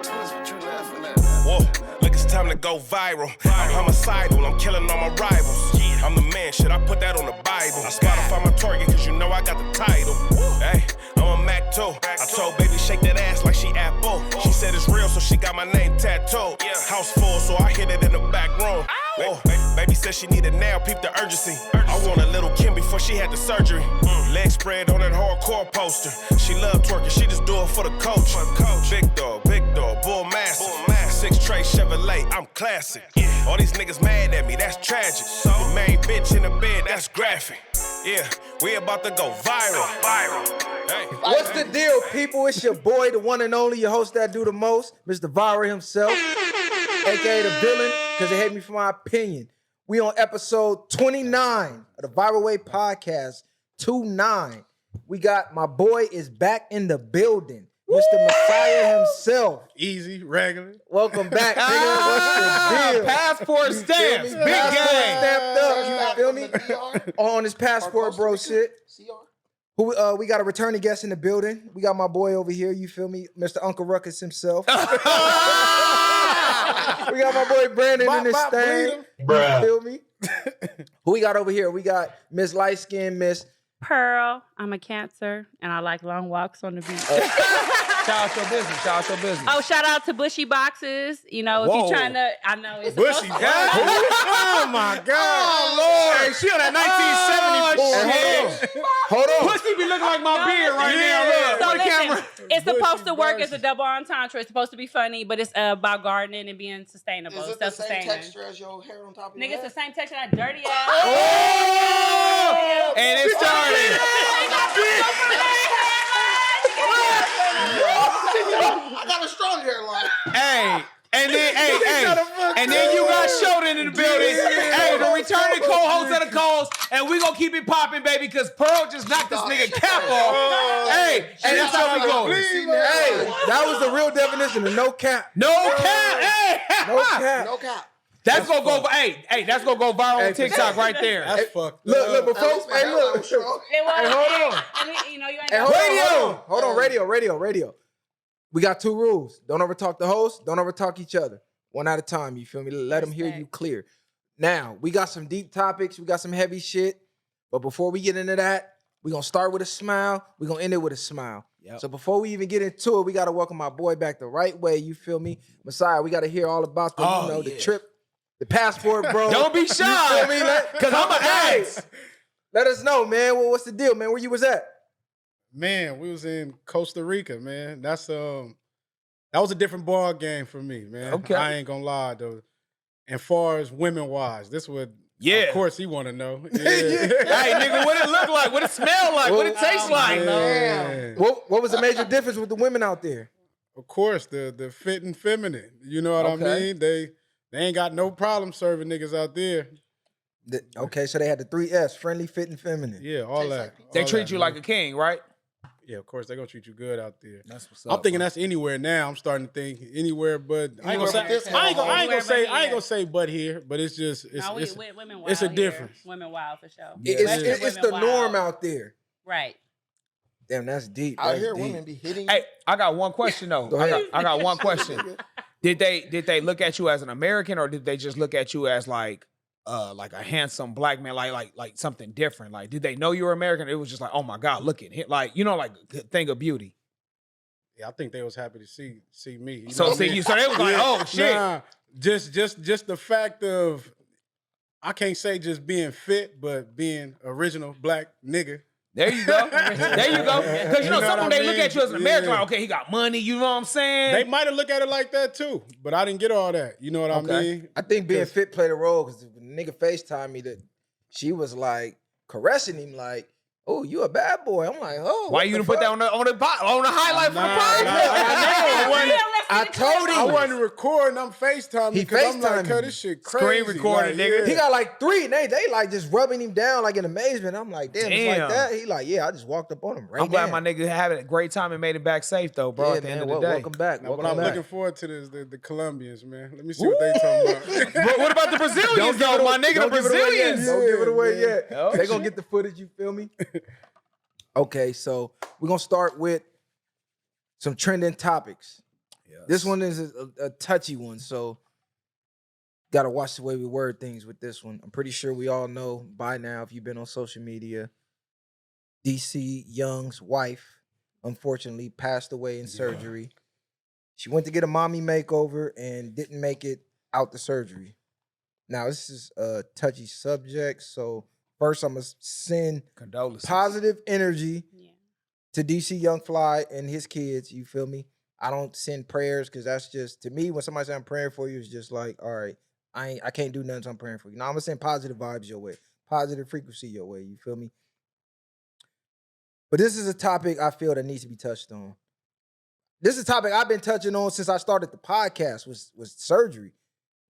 Whoa, look, it's time to go viral. I'm homicidal, I'm killing all my rivals. I'm the man, shit, I put that on the Bible. I Spotify my target, cause you know I got the title. Hey, I'm a Mac too. I told baby, shake that ass like she Apple. She said it's real, so she got my name tattooed. House full, so I hit it in the back room. Whoa, baby said she need it now, peep the urgency. I want a little Kim before she had the surgery. Leg spread on that hardcore poster. She love twerking, she just do it for the coach. Big dog, bull massive. 6 tray Chevrolet, I'm classic. All these niggas mad at me, that's tragic. The main bitch in the bed, that's graphic. Yeah, we about to go viral. Hey. What's the deal, people? It's your boy, the one and only, your host that do the most, Mr. Viral himself, aka the villain, because they hate me for my opinion. We on episode 29 of the Viral Way podcast, 29. We got my boy is back in the building, Mr. Messiah himself. Easy, regular. Welcome back, nigga. What's the deal? Passport stamps, big Passport game. stamped up, you feel me? On his passport, bro, shit. Who we got a returning guest in the building. We got my boy over here, you feel me? Mr. Uncle Ruckus himself. We got my boy Brandon in this thing. You feel me? Who we got over here? We got Miss Light Skin, Miss Pearl. I'm a Cancer, and I like long walks on the beach. Shout out your business. Shout out your business. Oh, shout out to Bushy Boxes. You know, if you're trying to, I know it's Bushy, Oh my God. Oh Lord. Hey, she on that 1974 Hold on. Pussy be looking like my beard right now. Look, So on the listen, camera. it's supposed to work as a double entendre. It's supposed to be funny, but it's about gardening and being sustainable. Is it the same Self-sustaining. texture as your hair on top of your Nigga, it's head? the same texture, that dirty ass. Oh! And it started. I got a strong hairline. Hey. And then you got Sheldon in the building. Hey, the returning co-host of the calls, and we gonna keep it popping, baby, because Pearl just knocked this nigga cap off. Hey, and that's how we going. Hey, that was the real definition of no cap. No cap. Hey, No cap. No cap. that's gonna go. Hey, that's gonna go viral on TikTok right there. That's fucked Look, before, At least my hairline was strong. It was, Hey, hold on. And you know, you ain't Hey, got hold on, radio. We got 2 rules. Don't overtalk the host. Don't overtalk each other. One at a time, you feel me? Let them hear you clear. Now, we got some deep topics. We got some heavy shit. But before we get into that, we're going to start with a smile. We're going to end it with a smile. Yep. So before we even get into it, we got to welcome my boy back the right way, you feel me? Messiah, we got to hear all about the, the trip, the passport, bro. Don't be shy, You feel me? because I'm an ass. Let us know, man. Well, what's the deal, man? Where you was at? Man, we was in Costa Rica, man. That was a different ball game for me, man. Okay. I ain't gonna lie though. And far as women wise, this would of course he wanna know. Yeah. Hey, nigga, what it look like? What it smell like? What it taste like? Man. What was the major difference with the women out there? Of course, the fit and feminine. You know what I mean? They ain't got no problem serving niggas out there. Okay, so they had the 3 F's, friendly, fit, and feminine. Yeah, all that. They all treat that, you man. like a king, right? Yeah, of course they're gonna treat you good out there. That's what's up. I'm thinking that's anywhere now. I'm starting to think anywhere, but I ain't Anywhere gonna but this say I ain't hell. gonna say but here, but it's just women wild it's a here. difference. Women wild for sure. It's the Women norm wild. out there. Right. Damn, that's deep. Out That's here, deep. women be hitting. Hey, I got one question though. Go ahead. I got one question. Did they look at you as an American, or did they just look at you as like a handsome black man, like something different? Like, did they know you were American? It was just like, oh my God, look at him, like, you know, like a thing of beauty. Yeah, I think they was happy to see me. You know So what I see mean? you, so they was like, oh shit. Nah, just the fact of I can't say just being fit, but being original black nigga. There you go. There you go. Because you know, know some of what them, I they look mean? at you as an American, Yeah. like, okay, he got money, you know what I'm saying? They might have looked at it like that too, but I didn't get all that. You know what I mean? I think being fit played a role because the nigga FaceTimed me that she was like caressing him like, oh, you a bad boy. I'm like, oh. Why you didn't put that on the highlight for the podcast? I told him. I wasn't recording. I'm FaceTiming He because I'm like, FaceTiming "Cut me. this shit Screen crazy." recording, nigga. He got like 3, and they like just rubbing him down like in amazement. I'm like, damn, it's Damn. like that. He like, yeah, I just walked up on him right I'm glad now. my nigga had a great time and made it back safe though, bro, Yeah, at the end man, of the day. welcome back. Now, what Welcome I'm back. looking forward to is the Colombians, man. Let me see what they talking about. But what about the Brazilians though, my nigga? The Don't give it away yet. Brazilians. Don't give it away Yeah, yet. Oh, They gonna shit. get the footage, you feel me? Okay, so we're gonna start with some trending topics. This one is a touchy one, so got to watch the way we word things with this one. I'm pretty sure we all know by now, if you've been on social media, DC Young's wife unfortunately passed away in surgery. She went to get a mommy makeover and didn't make it out the surgery. Now, this is a touchy subject, so first I'm going to send Condolences. positive energy to DC Young Fly and his kids, you feel me? I don't send prayers because that's just, to me, when somebody says I'm praying for you, it's just like, all right, I can't do nothing, so I'm praying for you. Now, I'm going to send positive vibes your way, positive frequency your way, you feel me? But this is a topic I feel that needs to be touched on. This is a topic I've been touching on since I started the podcast, was surgery.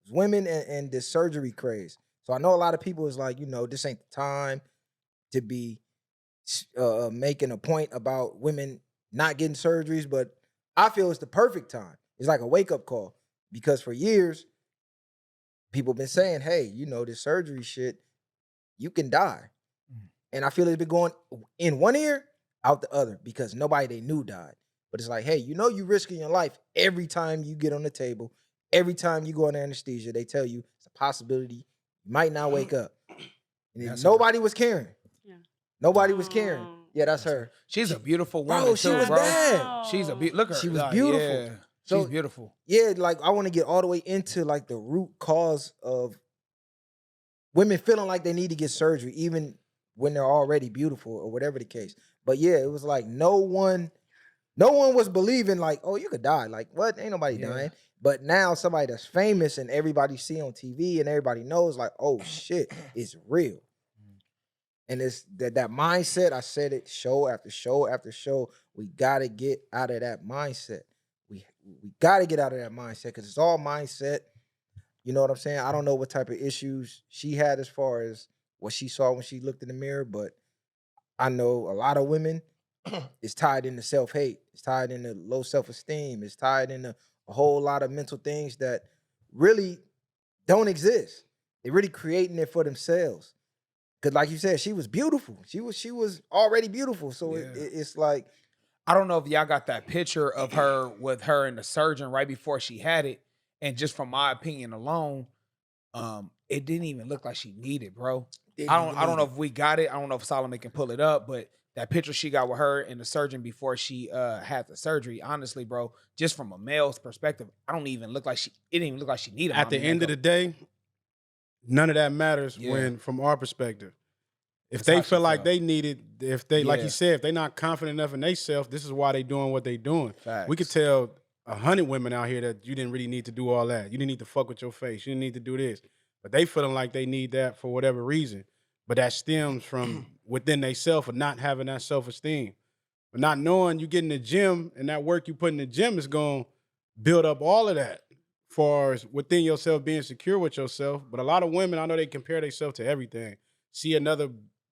Women and this surgery craze. So I know a lot of people is like, this ain't the time to be making a point about women not getting surgeries, but I feel it's the perfect time. It's like a wake-up call because for years, people been saying, hey, this surgery shit, you can die. And I feel it's been going in one ear, out the other, because nobody they knew died. But it's like, hey, you're risking your life every time you get on the table, every time you go under anesthesia. They tell you it's a possibility you might not wake up. And nobody was caring. Yeah. Nobody was caring. Yeah, that's her. She's a beautiful woman. Bro, she was bad. She's look at her. She was beautiful. Yeah, so, she's beautiful. Yeah, like I want to get all the way into like the root cause of women feeling like they need to get surgery, even when they're already beautiful or whatever the case. But yeah, it was like no one was believing like, oh, you could die. Like, what? Ain't nobody dying. But now somebody that's famous and everybody see on TV and everybody knows like, oh shit, it's real. And it's that mindset, I said it show after show after show, we gotta get out of that mindset. We gotta get out of that mindset because it's all mindset. You know what I'm saying? I don't know what type of issues she had as far as what she saw when she looked in the mirror, but I know a lot of women is tied into self-hate. It's tied into low self-esteem. It's tied into a whole lot of mental things that really don't exist. They're really creating it for themselves. Because like you said, she was beautiful. She was already beautiful. So it's like, I don't know if y'all got that picture of her with her and the surgeon right before she had it. And just from my opinion alone, it didn't even look like she needed, bro. I don't know if we got it. I don't know if Solomon can pull it up, but that picture she got with her and the surgeon before she had the surgery, honestly, bro, just from a male's perspective, it didn't even look like she needed. At the end of the day, none of that matters when, from our perspective. If they feel like they need it, if they, like you said, if they're not confident enough in themselves, this is why they doing what they doing. Facts. We could tell 100 women out here that you didn't really need to do all that. You didn't need to fuck with your face. You didn't need to do this. But they feeling like they need that for whatever reason. But that stems from within themselves of not having that self-esteem. But not knowing you get in the gym and that work you put in the gym is going to build up all of that far as within yourself, being secure with yourself. But a lot of women, I know they compare themselves to everything. See another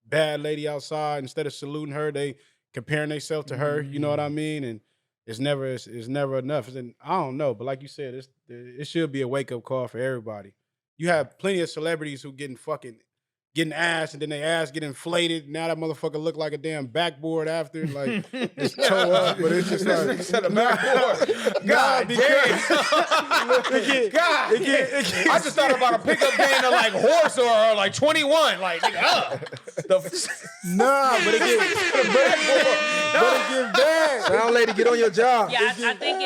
bad lady outside, instead of saluting her, they comparing themselves to her. You know what I mean? And it's never enough. And I don't know, but like you said, it should be a wake-up call for everybody. You have plenty of celebrities who getting ass, and then they ass get inflated. Now that motherfucker look like a damn backboard after, like it's toe up, but it's just like instead of backboard. God damn. I just thought about a pickup game of like horse or like 21, like nah, but it get bad. Sound lady, get on your job. Yeah, I think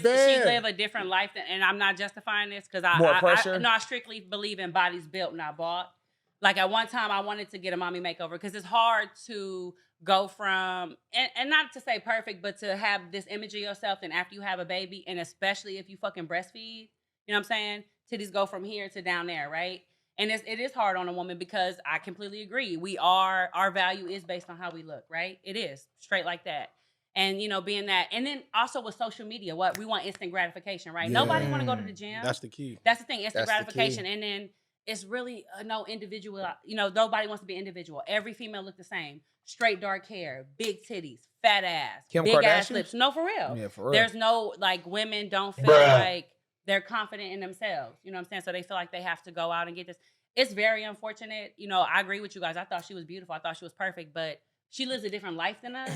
she live a different life, and I'm not justifying this because I strictly believe in bodies built, not bought. Like at one time, I wanted to get a mommy makeover because it's hard to go from, and not to say perfect, but to have this image of yourself, and after you have a baby, and especially if you fucking breastfeed, you know what I'm saying? Titties go from here to down there, right? And it is hard on a woman because I completely agree. Our value is based on how we look, right? It is straight like that. And, being that, and then also with social media, we want instant gratification, right? Yeah. Nobody want to go to the gym. That's the key. That's the thing, instant gratification. And then it's really no individual, nobody wants to be individual. Every female look the same. Straight dark hair, big titties, fat ass, Kim big Kardashian? Ass lips. No, for real. Yeah, for real. There's no, women don't feel like they're confident in themselves. You know what I'm saying? So they feel like they have to go out and get this. It's very unfortunate. I agree with you guys. I thought she was beautiful. I thought she was perfect, but she lives a different life than us.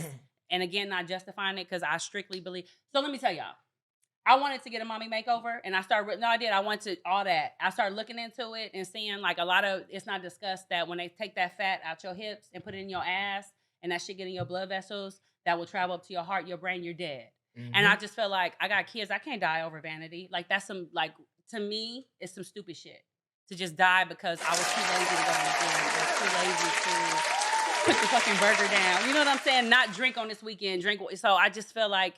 And again, not justifying it because I strictly believe. So let me tell y'all. I wanted to get a mommy makeover, and I started. No, I did. I wanted all that. I started looking into it and seeing like a lot of. It's not discussed that when they take that fat out your hips and put it in your ass, and that shit get in your blood vessels, that will travel up to your heart, your brain, you're dead. Mm-hmm. And I just feel like I got kids. I can't die over vanity. Like that's some like to me, it's some stupid shit to just die because I was too lazy to go to the gym. I was too lazy to put the fucking burger down. You know what I'm saying? Not drink on this weekend. Drink. So I just feel like.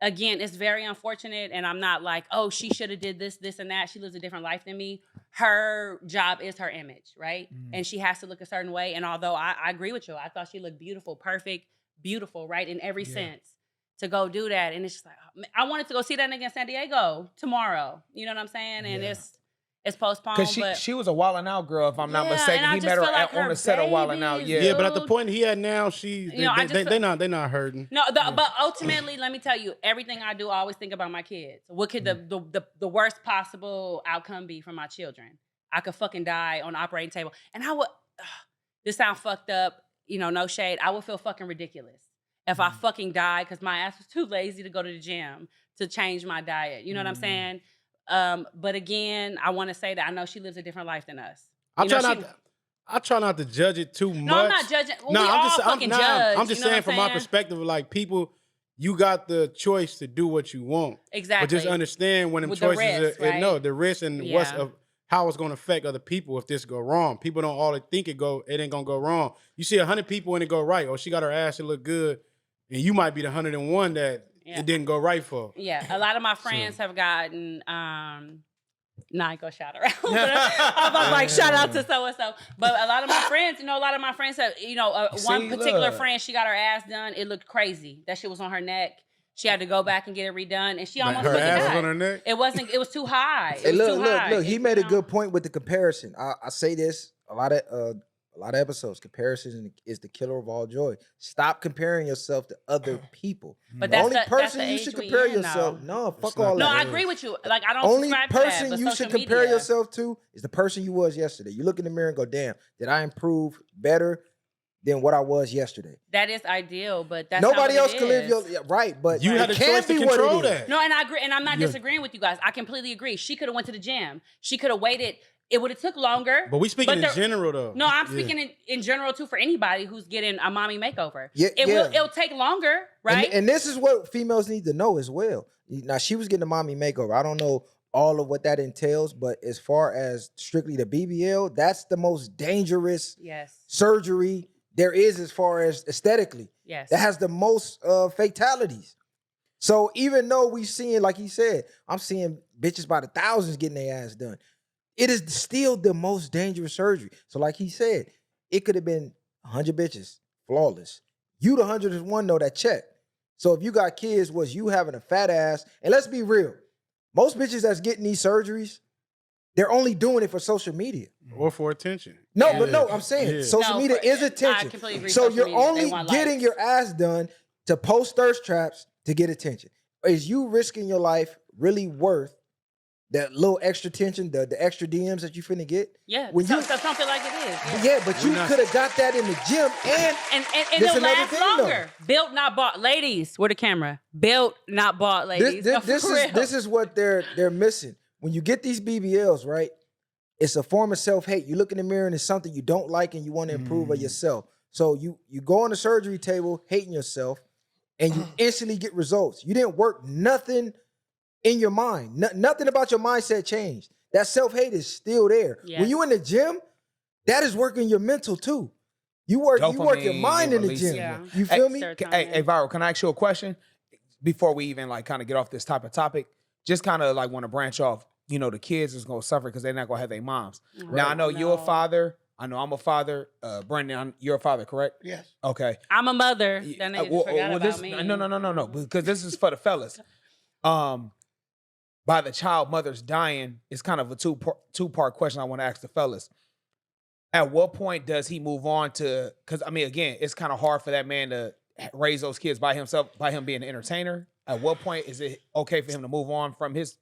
Again, it's very unfortunate, and I'm not like, oh, she should have did this, this, and that. She lives a different life than me. Her job is her image, right? Mm. And she has to look a certain way. And although I agree with you, I thought she looked beautiful, perfect, beautiful, right, in every sense. To go do that, and it's just like, oh, I wanted to go see that nigga in San Diego tomorrow. You know what I'm saying? And it's postponed. Because she was a Wildin' Out girl, if I'm not mistaken. He met her like on the set of Wildin' Out. Yeah, but at the point he had now, they're not hurting. No, but ultimately, let me tell you, everything I do, I always think about my kids. What could the worst possible outcome be for my children? I could fucking die on the operating table, and I would. This sound fucked up, no shade. I would feel fucking ridiculous if I fucking died because my ass was too lazy to go to the gym to change my diet. You know what I'm saying? But again, I want to say that I know she lives a different life than us. I try not to judge it too much. No, I'm not judging. No, I'm just saying from my perspective, like people, you got the choice to do what you want. Exactly. But just understand when them choices the risk and how it's going to affect other people if this go wrong. People don't all think it ain't going to go wrong. You see 100 people and it go right. Oh, she got her ass, it look good. And you might be the 101 that it didn't go right for. Yeah, a lot of my friends have gotten, not go shout her out. I was like, shout out to so-and-so. But a lot of my friends, have, one particular friend, she got her ass done. It looked crazy. That shit was on her neck. She had to go back and get it redone, and she almost her ass died. Was on her neck? It was too high. Hey, look. He made a good point with the comparison. I say this a lot of episodes. Comparison is the killer of all joy. Stop comparing yourself to other people. But the only person you should compare yourself. No, fuck all that. No, I agree with you. Like I don't. Only person you should compare yourself to is the person you was yesterday. You look in the mirror and go, "Damn, did I improve better than what I was yesterday?" That is ideal, but that's nobody else can live your right. But you had a choice to control that. No, and I agree, and I'm not disagreeing with you guys. I completely agree. She could have went to the gym. She could have waited. It would have took longer. But we speaking in general, though. No, I'm speaking in general, too, for anybody who's getting a mommy makeover. It'll take longer, right? And this is what females need to know as well. Now, she was getting a mommy makeover. I don't know all of what that entails, but as far as strictly the BBL, that's the most dangerous surgery there is as far as aesthetically. Yes. That has the most fatalities. So even though we seeing, like he said, I'm seeing bitches by the thousands getting their ass done. It is still the most dangerous surgery. So like he said, it could have been 100 bitches, flawless. You the 101 know that check. So if you got kids, was you having a fat ass, and let's be real, most bitches that's getting these surgeries, they're only doing it for social media. Or for attention. No, but no, I'm saying social media is attention. I completely agree. So you're only getting your ass done to post thirst traps to get attention. Is you risking your life really worth that little extra tension, the extra DMs that you finna get? Yeah, something like it is. Yeah, but you could have got that in the gym and it'll last longer. Built, not bought. Ladies, where the camera? Built, not bought, ladies. This is what they're missing. When you get these BBLs, right, it's a form of self-hate. You look in the mirror and it's something you don't like and you want to improve of yourself. So you go on the surgery table hating yourself and you instantly get results. You didn't work nothing in your mind. Nothing about your mindset changed. That self-hate is still there. Yes. When you in the gym, that is working your mental too. You work your mind in the gym. Yeah. You feel me? Hey, Viral, can I ask you a question? Before we even kind of get off this topic, just kind of want to branch off. The kids is going to suffer because they're not going to have their moms. Right. Now, I know you're a father. I know I'm a father. Brandon, you're a father, correct? Yes. Okay. I'm a mother. That nigga just forgot about me. No. Because this is for the fellas. By the child mother's dying, it's kind of a two-part question I want to ask the fellas. At what point does he move on to, because again, it's kind of hard for that man to raise those kids by himself, by him being an entertainer. At what point is it okay for him to move on from his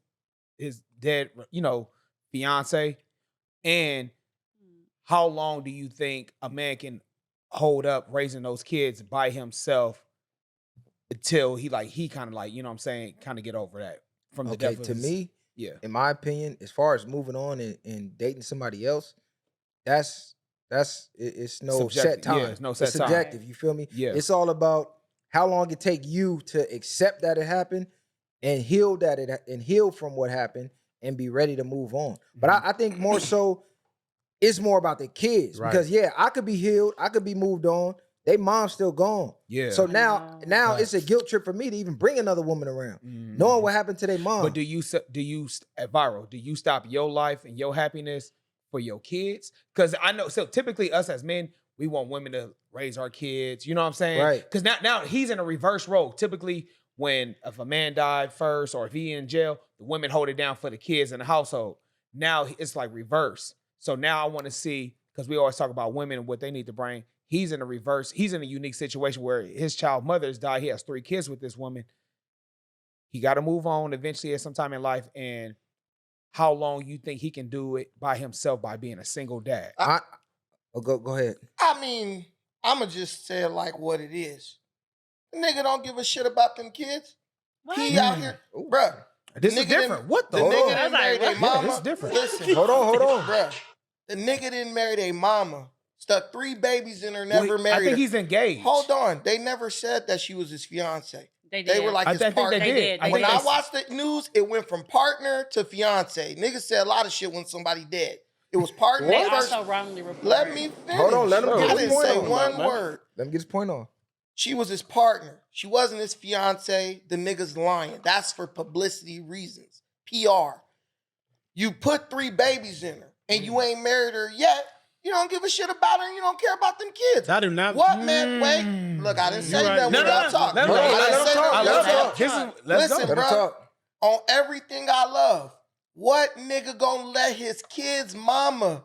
dead, fiance? And how long do you think a man can hold up raising those kids by himself until he kind of kind of get over that? from the Okay, depth to of his, me, yeah. in my opinion, as far as moving on and dating somebody else, it's no Subjective. set time. Yeah, it's no set time. Subjective. You feel me? Yeah. It's all about how long it take you to accept that it happened and heal from what happened and be ready to move on. But I think more so, it's more about the kids because I could be healed, I could be moved on. They mom's still gone. Yeah. So now it's a guilt trip for me to even bring another woman around, knowing what happened to their mom. But do you Viral? Do you stop your life and your happiness for your kids? Because I know, so typically us as men, we want women to raise our kids. You know what I'm saying? Right. Because now he's in a reverse role. Typically, if a man died first or if he in jail, the women hold it down for the kids in the household. Now it's like reverse. So now I want to see, because we always talk about women and what they need to bring. He's in a reverse. He's in a unique situation where his child mother's died. He has 3 kids with this woman. He got to move on eventually at some time in life. And how long you think he can do it by himself by being a single dad? Go ahead. I mean, I'ma just say it like what it is. The nigga don't give a shit about them kids. What? He out here, bruh. This is different. What the? The nigga on. didn't marry their mama. this is different. Listen, Hold on. bruh. The nigga didn't marry their mama. Stuck 3 babies in her, never Wait, married I think her. he's engaged. Hold on. They never said that she was his fiance. They did. They were like I his think partner. they did. They When did. I watched the news, it went from partner to fiance. Niggas said a lot of shit when somebody dead. It was partner They first. also wrongly reported. Let me finish. Hold on, let him get I his didn't point say on. one word. Let me get his point on. She was his partner. She wasn't his fiance. The nigga's lying. That's for publicity reasons. PR. You put 3 babies in her and you ain't married her yet. You don't give a shit about her and you don't care about them kids. I do not. What man? Wait. Look, I didn't say You're right. that when y'all talk. Let him Look, talk. I Let didn't him say talk. that when Let y'all him talk. talk. Let's Listen, go. Let him bro. talk. On everything I love, what nigga gonna let his kid's mama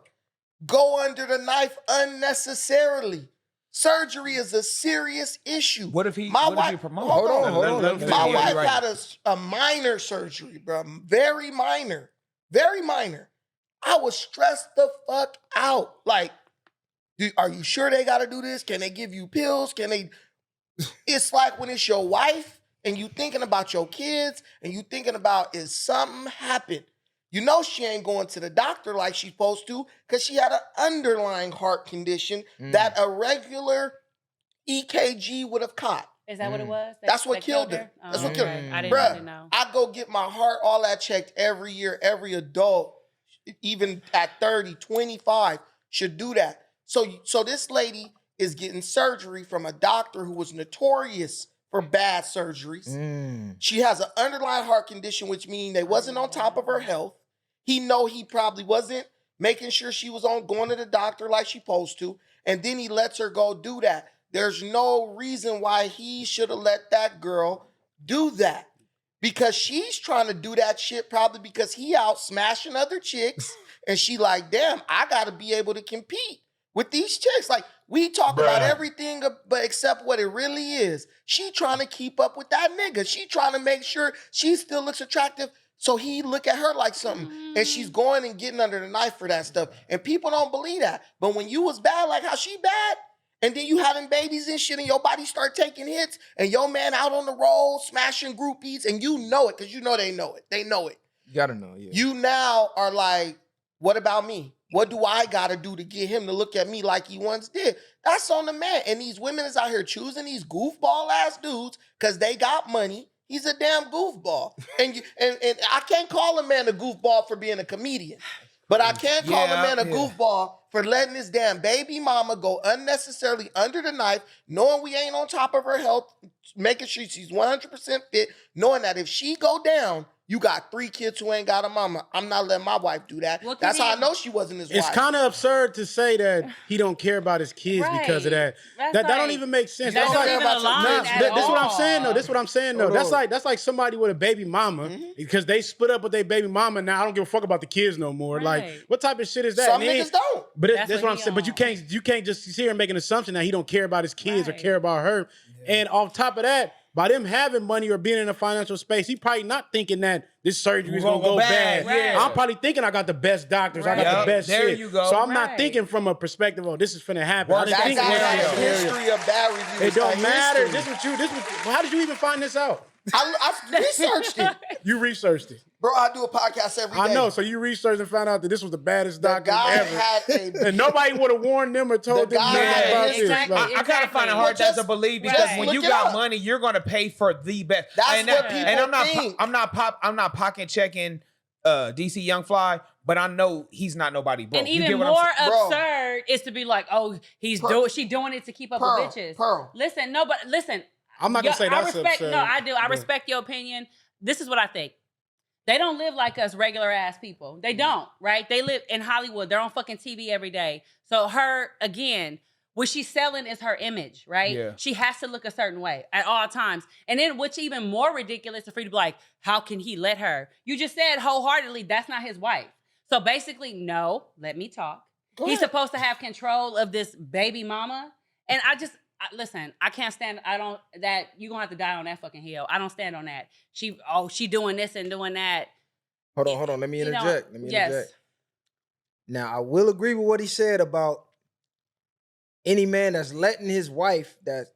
go under the knife unnecessarily? Surgery is a serious issue. What if he? My what wife, if he promotes? hold on, Let hold him on. finish. My Yeah, wife you're right. had a minor surgery, bro. Very minor. Very minor. I was stressed the fuck out. Like, are you sure they gotta do this? Can they give you pills? Can they? It's like when it's your wife and you thinking about your kids and you thinking about is something happened. You know she ain't going to the doctor like she's supposed to because she had an underlying heart condition that a regular EKG would have caught. Is that what it was? That's what killed her. That's what killed her. I didn't know. I go get my heart, all that checked every year. Every adult, even at 30, 25, should do that. So this lady is getting surgery from a doctor who was notorious for bad surgeries. She has an underlying heart condition, which means they wasn't on top of her health. He probably wasn't making sure she was going to the doctor like she supposed to. And then he lets her go do that. There's no reason why he should have let that girl do that. Because she's trying to do that shit probably because he out smashing other chicks. And she like, damn, I got to be able to compete with these chicks. Like, we talk about everything but except what it really is. She trying to keep up with that nigga. She trying to make sure she still looks attractive. So he look at her like something. And she's going and getting under the knife for that stuff. And people don't believe that. But when you was bad like how she bad, and then you having babies and shit and your body start taking hits and your man out on the road smashing groupies and you know it because you know they know it. They know it. You gotta know, yeah. You now are like, what about me? What do I gotta do to get him to look at me like he once did? That's on the man. And these women is out here choosing these goofball ass dudes because they got money. He's a damn goofball. And I can't call a man a goofball for being a comedian. But I can call a man a goofball for letting his damn baby mama go unnecessarily under the knife, knowing we ain't on top of her health, making sure she's 100% fit, knowing that if she go down, you got 3 kids who ain't got a mama. I'm not letting my wife do that. Well, That's how I know she wasn't his wife. It's kind of absurd to say that he don't care about his kids because of that. That don't even make sense. That That's don't like, even align at this is what I'm all. saying though. This is what I'm saying though. That's like somebody with a baby mama because they split up with their baby mama. Now I don't give a fuck about the kids no more. Right. Like what type of shit is that? Some niggas don't. But That's that's what what I'm he saying. But you can't just sit here and make an assumption that he don't care about his kids or Right. care about her. And on top of that, by them having money or being in a financial space, he probably not thinking that this surgery is gonna go bad. Right. I'm probably thinking I got the best doctors, I got Right. the best There shit. you go. So I'm not Right. thinking from a perspective of this is finna happen. I didn't That think guy worst has case a scenario. history of bad reviews. It don't A matter. history. How did you even find this out? I researched it. You researched it. Bro, I do a podcast every day. I know. So you researched and found out that this was the baddest The doctor guy ever. had a... And nobody would have warned them or told The them guy nothing had about a- this. Exactly. Like, I kind of find it hard Well, to believe just because when look you it got up. money, you're gonna pay for the best. That's and what people and think. I'm not pocket checking DC Young Fly, but I know he's not nobody broke. And You even get what I'm more saying? Bro. absurd is to be like, oh, she doing it to keep up Pearl, with bitches. Pearl. Listen, no, but listen. I'm not gonna say I that's respect. absurd. No, I do. I but- respect your opinion. This is what I think. They don't live like us regular ass people. They don't, right? They live in Hollywood. They're on fucking TV every day. So her, again, what she's selling is her image, right? Yeah. She has to look a certain way at all times. And then what's even more ridiculous is for you to be like, how can he let her? You just said wholeheartedly, that's not his wife. So basically, no, let me talk. Go He's ahead. supposed to have control of this baby mama. And listen, I can't stand, you're gonna have to die on that fucking hill. I don't stand on that. She doing this and doing that. Hold on. Let me You know, interject. Let me yes. interject. Now, I will agree with what he said about any man that's letting his wife that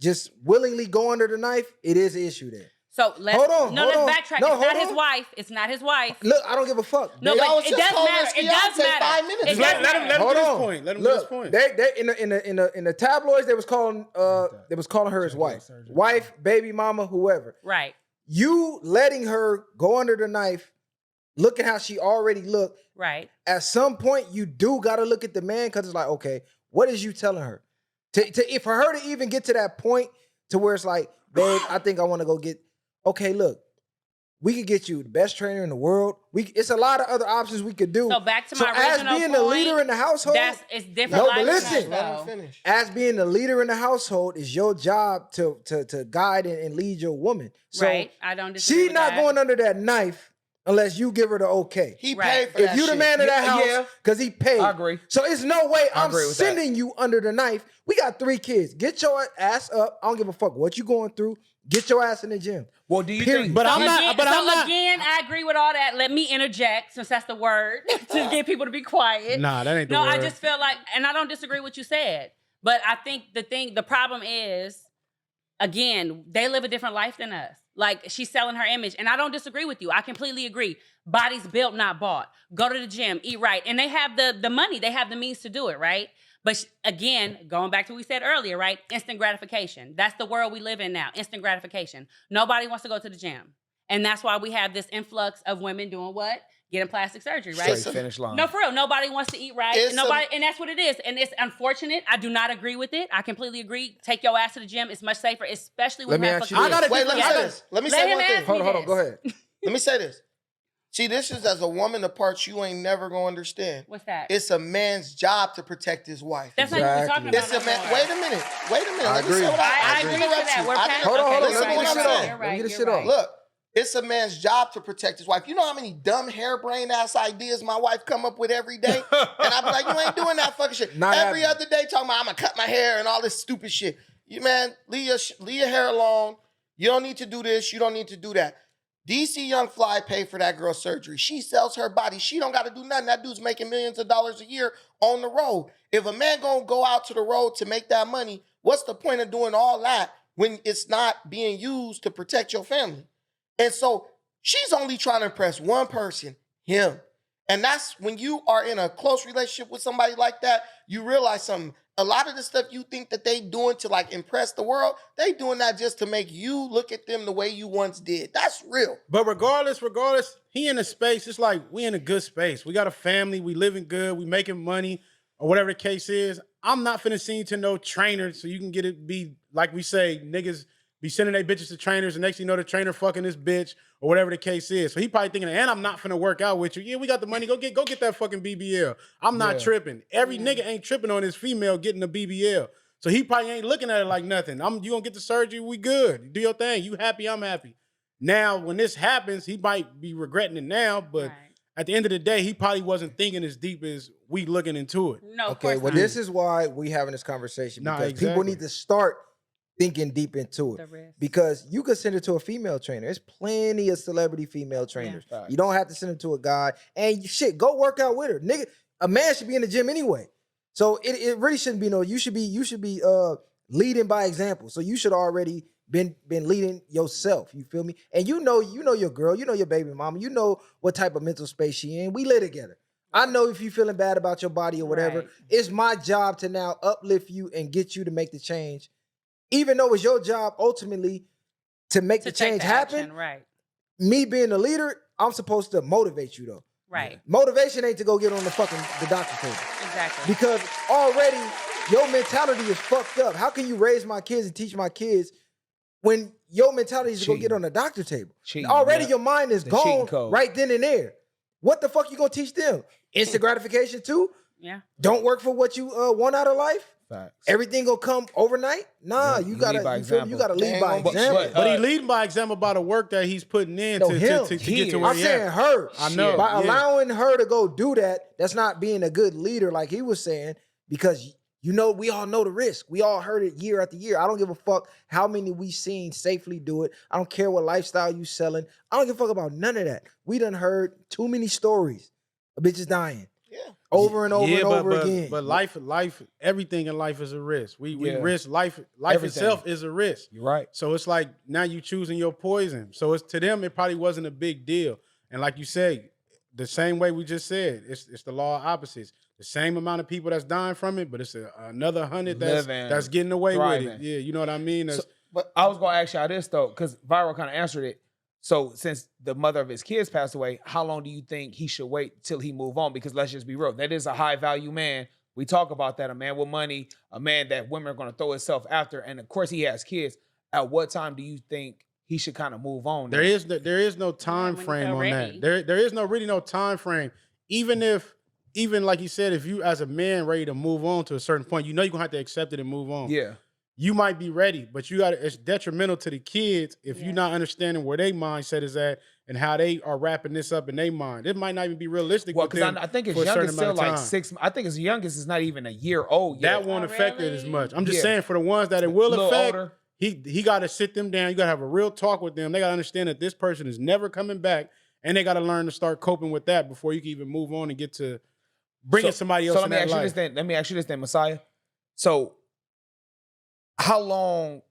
just willingly go under the knife. It is an issue there. So let's Hold on, let's hold on. backtrack. No, it's not hold his on. wife. It's not his wife. Look, I don't give a fuck. No, Y'all was but it just does calling matter. us It does Beyonce matter. 5 minutes It ago. does Let him matter. get Hold his on. point. Let him get his Look, point. they in the tabloids they was calling her his wife, baby mama, whoever. Right. You letting her go under the knife, look at how she already looked. Right. At some point, you do got to look at the man because it's like, okay, what is you telling her? For her to even get to that point to where it's like, babe, I think I want to go get. Okay, look, we could get you the best trainer in the world. It's a lot of other options we could do. So back to my as original being point, the leader in the household, it's different. No, but lifestyles, listen. Let him though. finish. as being the leader in the household, is your job to guide and lead your woman. So Right. I don't disagree she's with not that. going under that knife unless you give her the okay. He Right. paid for If that you the shit. man of that Yeah. house, because he paid. I agree. So it's no way I I'm agree with that. sending you under the knife. We got 3 kids. Get your ass up. I don't give a fuck what you going through. Get your ass in the gym. Well, do you Period. think? But So I'm not. again, But I'm not. again, I agree with all that. Let me interject, since that's the word, to get people to be quiet. Nah, that ain't the No, word. I just feel like, and I don't disagree with what you said, but I think the problem is, again, they live a different life than us. Like, she's selling her image, and I don't disagree with you. I completely agree. Bodies built, not bought. Go to the gym, eat right, and they have the money. They have the means to do it, right? But again, going back to what we said earlier, right? Instant gratification. That's the world we live in now. Instant gratification. Nobody wants to go to the gym, and that's why we have this influx of women doing what? Getting plastic surgery, right? Straight finish line. No, for real. Nobody wants to eat right. It's And that's what it is. And it's unfortunate. I do not agree with it. I completely agree. Take your ass to the gym. It's much safer, especially when Let me you have ask you fucking this. I gotta Wait, let me Yes. say this. Let me Let say him one ask thing. me. Hold on. Go ahead. Let me say this. See, this is as a woman the parts you ain't never gonna understand. What's that? It's a man's job to protect his wife. That's not what we're talking about. It's a no man. more. Wait a minute. I Let me agree. say what I didn't agree to interrupt that. you. We're I past- didn't- Hold on. okay, Let me listen get to what this I'm shit off. saying. You're Let me get this you're shit off. right. Look, it's a man's job to protect his wife. You know how many dumb harebrained ass ideas my wife come up with every day? And I be like, you ain't doing that fucking shit. Not Every happening. other day talking about I'm gonna cut my hair and all this stupid shit. You man, leave your hair alone. You don't need to do this. You don't need to do that. DC Young Fly paid for that girl's surgery. She sells her body. She don't got to do nothing. That dude's making millions of dollars a year on the road. If a man gonna go out to the road to make that money, what's the point of doing all that when it's not being used to protect your family? And so she's only trying to impress one person, him. And that's when you are in a close relationship with somebody like that, you realize something. A lot of the stuff you think that they doing to like impress the world, they doing that just to make you look at them the way you once did. That's real. But regardless, he in a space. It's like we in a good space. We got a family. We living good. We making money, or whatever the case is. I'm not finna send you to no trainer so you can get it. Be like we say, niggas be sending their bitches to trainers, and next thing you know, the trainer fucking this bitch, or whatever the case is. So he probably thinking, and I'm not finna work out with you. Yeah, we got the money. Go get that fucking BBL. I'm not tripping. Every nigga ain't tripping on his female getting a BBL. So he probably ain't looking at it like nothing. You gonna get the surgery, we good. Do your thing. You happy, I'm happy. Now, when this happens, he might be regretting it now, but Right. at the end of the day, he probably wasn't thinking as deep as we looking into it. No, of Okay, course well, not. this is why we having this conversation, Nah, because people exactly. need to start thinking deep into The it. risk. Because you could send it to a female trainer. There's plenty of celebrity female trainers. Facts. You don't have to send it to a guy. And shit, go work out with her. Nigga, a man should be in the gym anyway. So it really shouldn't be you should be leading by example. So you should already been leading yourself. You feel me? And you know your girl, you know your baby mama, you know what type of mental space she in. We live together. I know if you feeling bad about your body or whatever, Right. it's my job to now uplift you and get you to make the change. Even though it's your job ultimately to make the take change the happen. action, right. Me being a leader, I'm supposed to motivate you though. Right. Motivation ain't to go get on the doctor table. Exactly. Because already your mentality is fucked up. How can you raise my kids and teach my kids when your mentality is to go get on the doctor table? Already your mind is gone right then and there. What the fuck you gonna teach them? Instant gratification too? Yeah. Don't work for what you want out of life? Facts. Everything gonna come overnight? Nah, you gotta lead by example. But he leading by example by the work that he's putting in to get to where I'm saying her. I know. By allowing her to go do that, that's not being a good leader like he was saying, because we all know the risk. We all heard it year after year. I don't give a fuck how many we seen safely do it. I don't care what lifestyle you selling. I don't give a fuck about none of that. We done heard too many stories of bitches dying. Yeah. Over and over and over again. But life, everything in life is a risk. We risk life. Life itself is a risk. You're right. So it's like now you choosing your poison. So it's to them, it probably wasn't a big deal. And like you say, the same way we just said, it's the law of opposites. The same amount of people that's dying from it, but it's another 100 that's getting away with it. Yeah, you know what I mean? But I was gonna ask y'all this though, because Viral kind of answered it. So since the mother of his kids passed away, how long do you think he should wait till he move on? Because let's just be real, that is a high value man. We talk about that, a man with money, a man that women are gonna throw himself after, and of course he has kids. At what time do you think he should kind of move on? There is no time frame on that. There is no time frame. Even like you said, if you as a man ready to move on to a certain point, you're gonna have to accept it and move on. Yeah. You might be ready, but it's detrimental to the kids if you're not understanding where their mindset is at and how they are wrapping this up in their mind. It might not even be realistic. Well, because I think his youngest still like 6. I think his youngest is not even a year old yet. That won't affect it as much. I'm just saying for the ones that it will affect, older. He got to sit them down. You got to have a real talk with them. They got to understand that this person is never coming back, and they got to learn to start coping with that before you can even move on and get to bringing somebody else in that life. Let me ask you this then, Messiah. So how long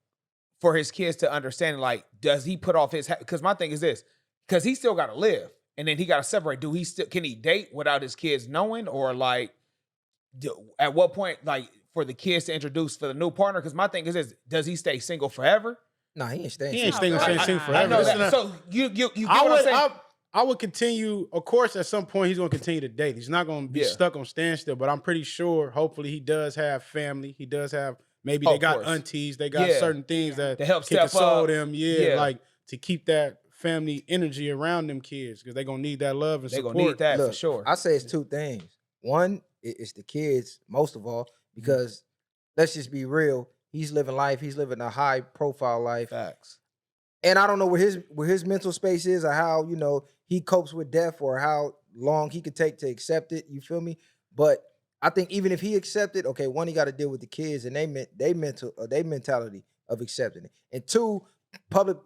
for his kids to understand, like, does he put off his, because my thing is this, because he still got to live and then he got to separate. Can he date without his kids knowing, or like, at what point, like, for the kids to introduce for the new partner? Because my thing is this, does he stay single forever? Nah, he ain't staying. He ain't staying single forever. I know that. So you get what I'm saying? I would continue, of course, at some point he's going to continue to date. He's not going to be stuck on standstill, but I'm pretty sure, hopefully, he does have family. He does have, maybe they got aunties, they got certain things that help can console them. Like to keep that family energy around them kids, because they're going to need that love and support. They're going to need that for sure. I say it's two things. One, it's the kids, most of all, because let's just be real. He's living life. He's living a high profile life. Facts. And I don't know where his mental space is, or how, he copes with death, or how long he could take to accept it. You feel me? But I think even if he accepted, okay, one, he got to deal with the kids and they mentality of accepting it. And two, public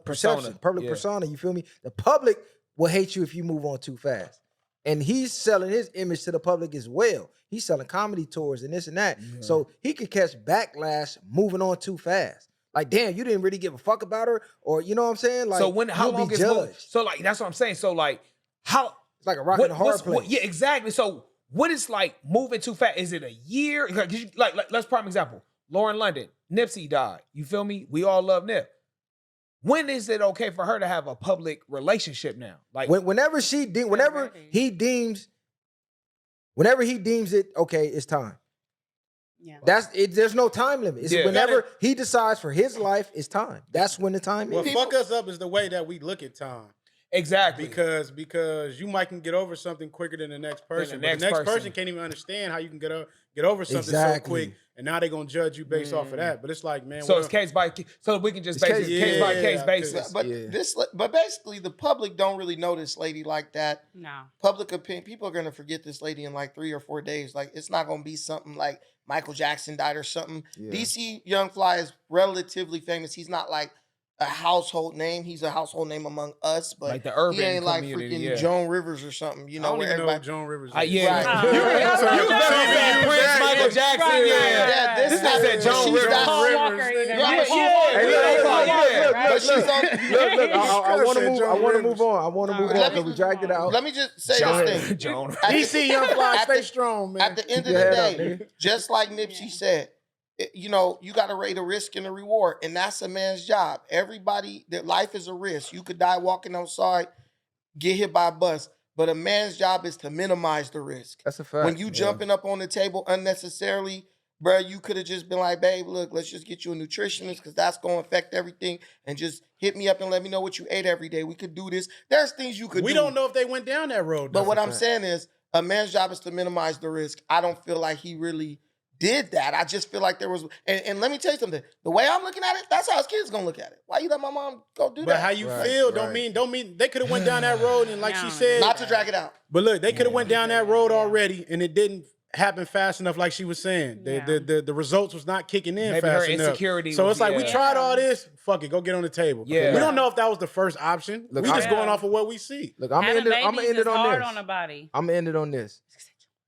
perception, public persona. You feel me? The public will hate you if you move on too fast. And he's selling his image to the public as well. He's selling comedy tours and this and that. Yeah. So he could catch backlash moving on too fast. Like, damn, you didn't really give a fuck about her, or you know what I'm saying? Like, so how long is judged? So like, that's what I'm saying. So like, how? It's like a rock and a hard place. Yeah, exactly. So what is like moving too fast? Is it a year? Like let's prime example. Lauren London, Nipsey died. You feel me? We all love Nip. When is it okay for her to have a public relationship now? Like whenever he deems it okay, it's time. Yeah. That's it. There's no time limit. It's whenever he decides for his life, it's time. That's when the time is. What fuck us up is the way that we look at time. Exactly. Because you might can get over something quicker than the next person. The next person can't even understand how you can get over something so quick, and now they're gonna judge you based off of that. But it's like, man, so it's case by case. So we can just base it case by case basis. But basically, the public don't really know this lady like that. No. Public opinion, people are gonna forget this lady in like 3 or 4 days. Like, it's not gonna be something like Michael Jackson died or something. Yeah. DC Young Fly is relatively famous. He's not like a household name. He's a household name among us, but like the urban he ain't like community, freaking Joan Rivers or something. You know, I don't where even know everybody. Joan Rivers. Yeah. Right. You said Prince, Michael Jackson. Right, Yeah. This This nigga said Joan she's Rivers. that- Paul Walker even. Right. I want to move on. I want to move on because we dragged it out. Let me just say this thing. Joan. DC Young Fly, stay strong, man. At the end of Keep the your head day, up, nigga. just like Nipsey said, you know, you got to rate a risk and a reward, and that's a man's job. Everybody, that life is a risk. You could die walking outside, get hit by a bus, but a man's job is to minimize the risk. That's a fact. When you jumping up on the table unnecessarily, bro, you could have just been like, babe, look, let's just get you a nutritionist because that's going to affect everything, and just hit me up and let me know what you ate every day. We could do this. There's things you could do. We don't know if they went down that road. But though. what I'm saying is, a man's job is to minimize the risk. I don't feel like he really did that. I just feel like there was, and let me tell you something. The way I'm looking at it, that's how his kids gonna look at it. Why you let my mom go do that? But how you feel don't mean they could have went down that road, and like she said, Not to drag it out. But look, they could have went down that road already, and it didn't happen fast enough, like she was saying. The results was not kicking in Maybe fast her enough. insecurity So was- it's like we tried all this. Fuck it, go get on the table. Yeah. We don't know if that was the first option. Look, we just I- going off of what we see. Look, I'm Having gonna end babies it is on hard this. on a body. I'm gonna end it on this.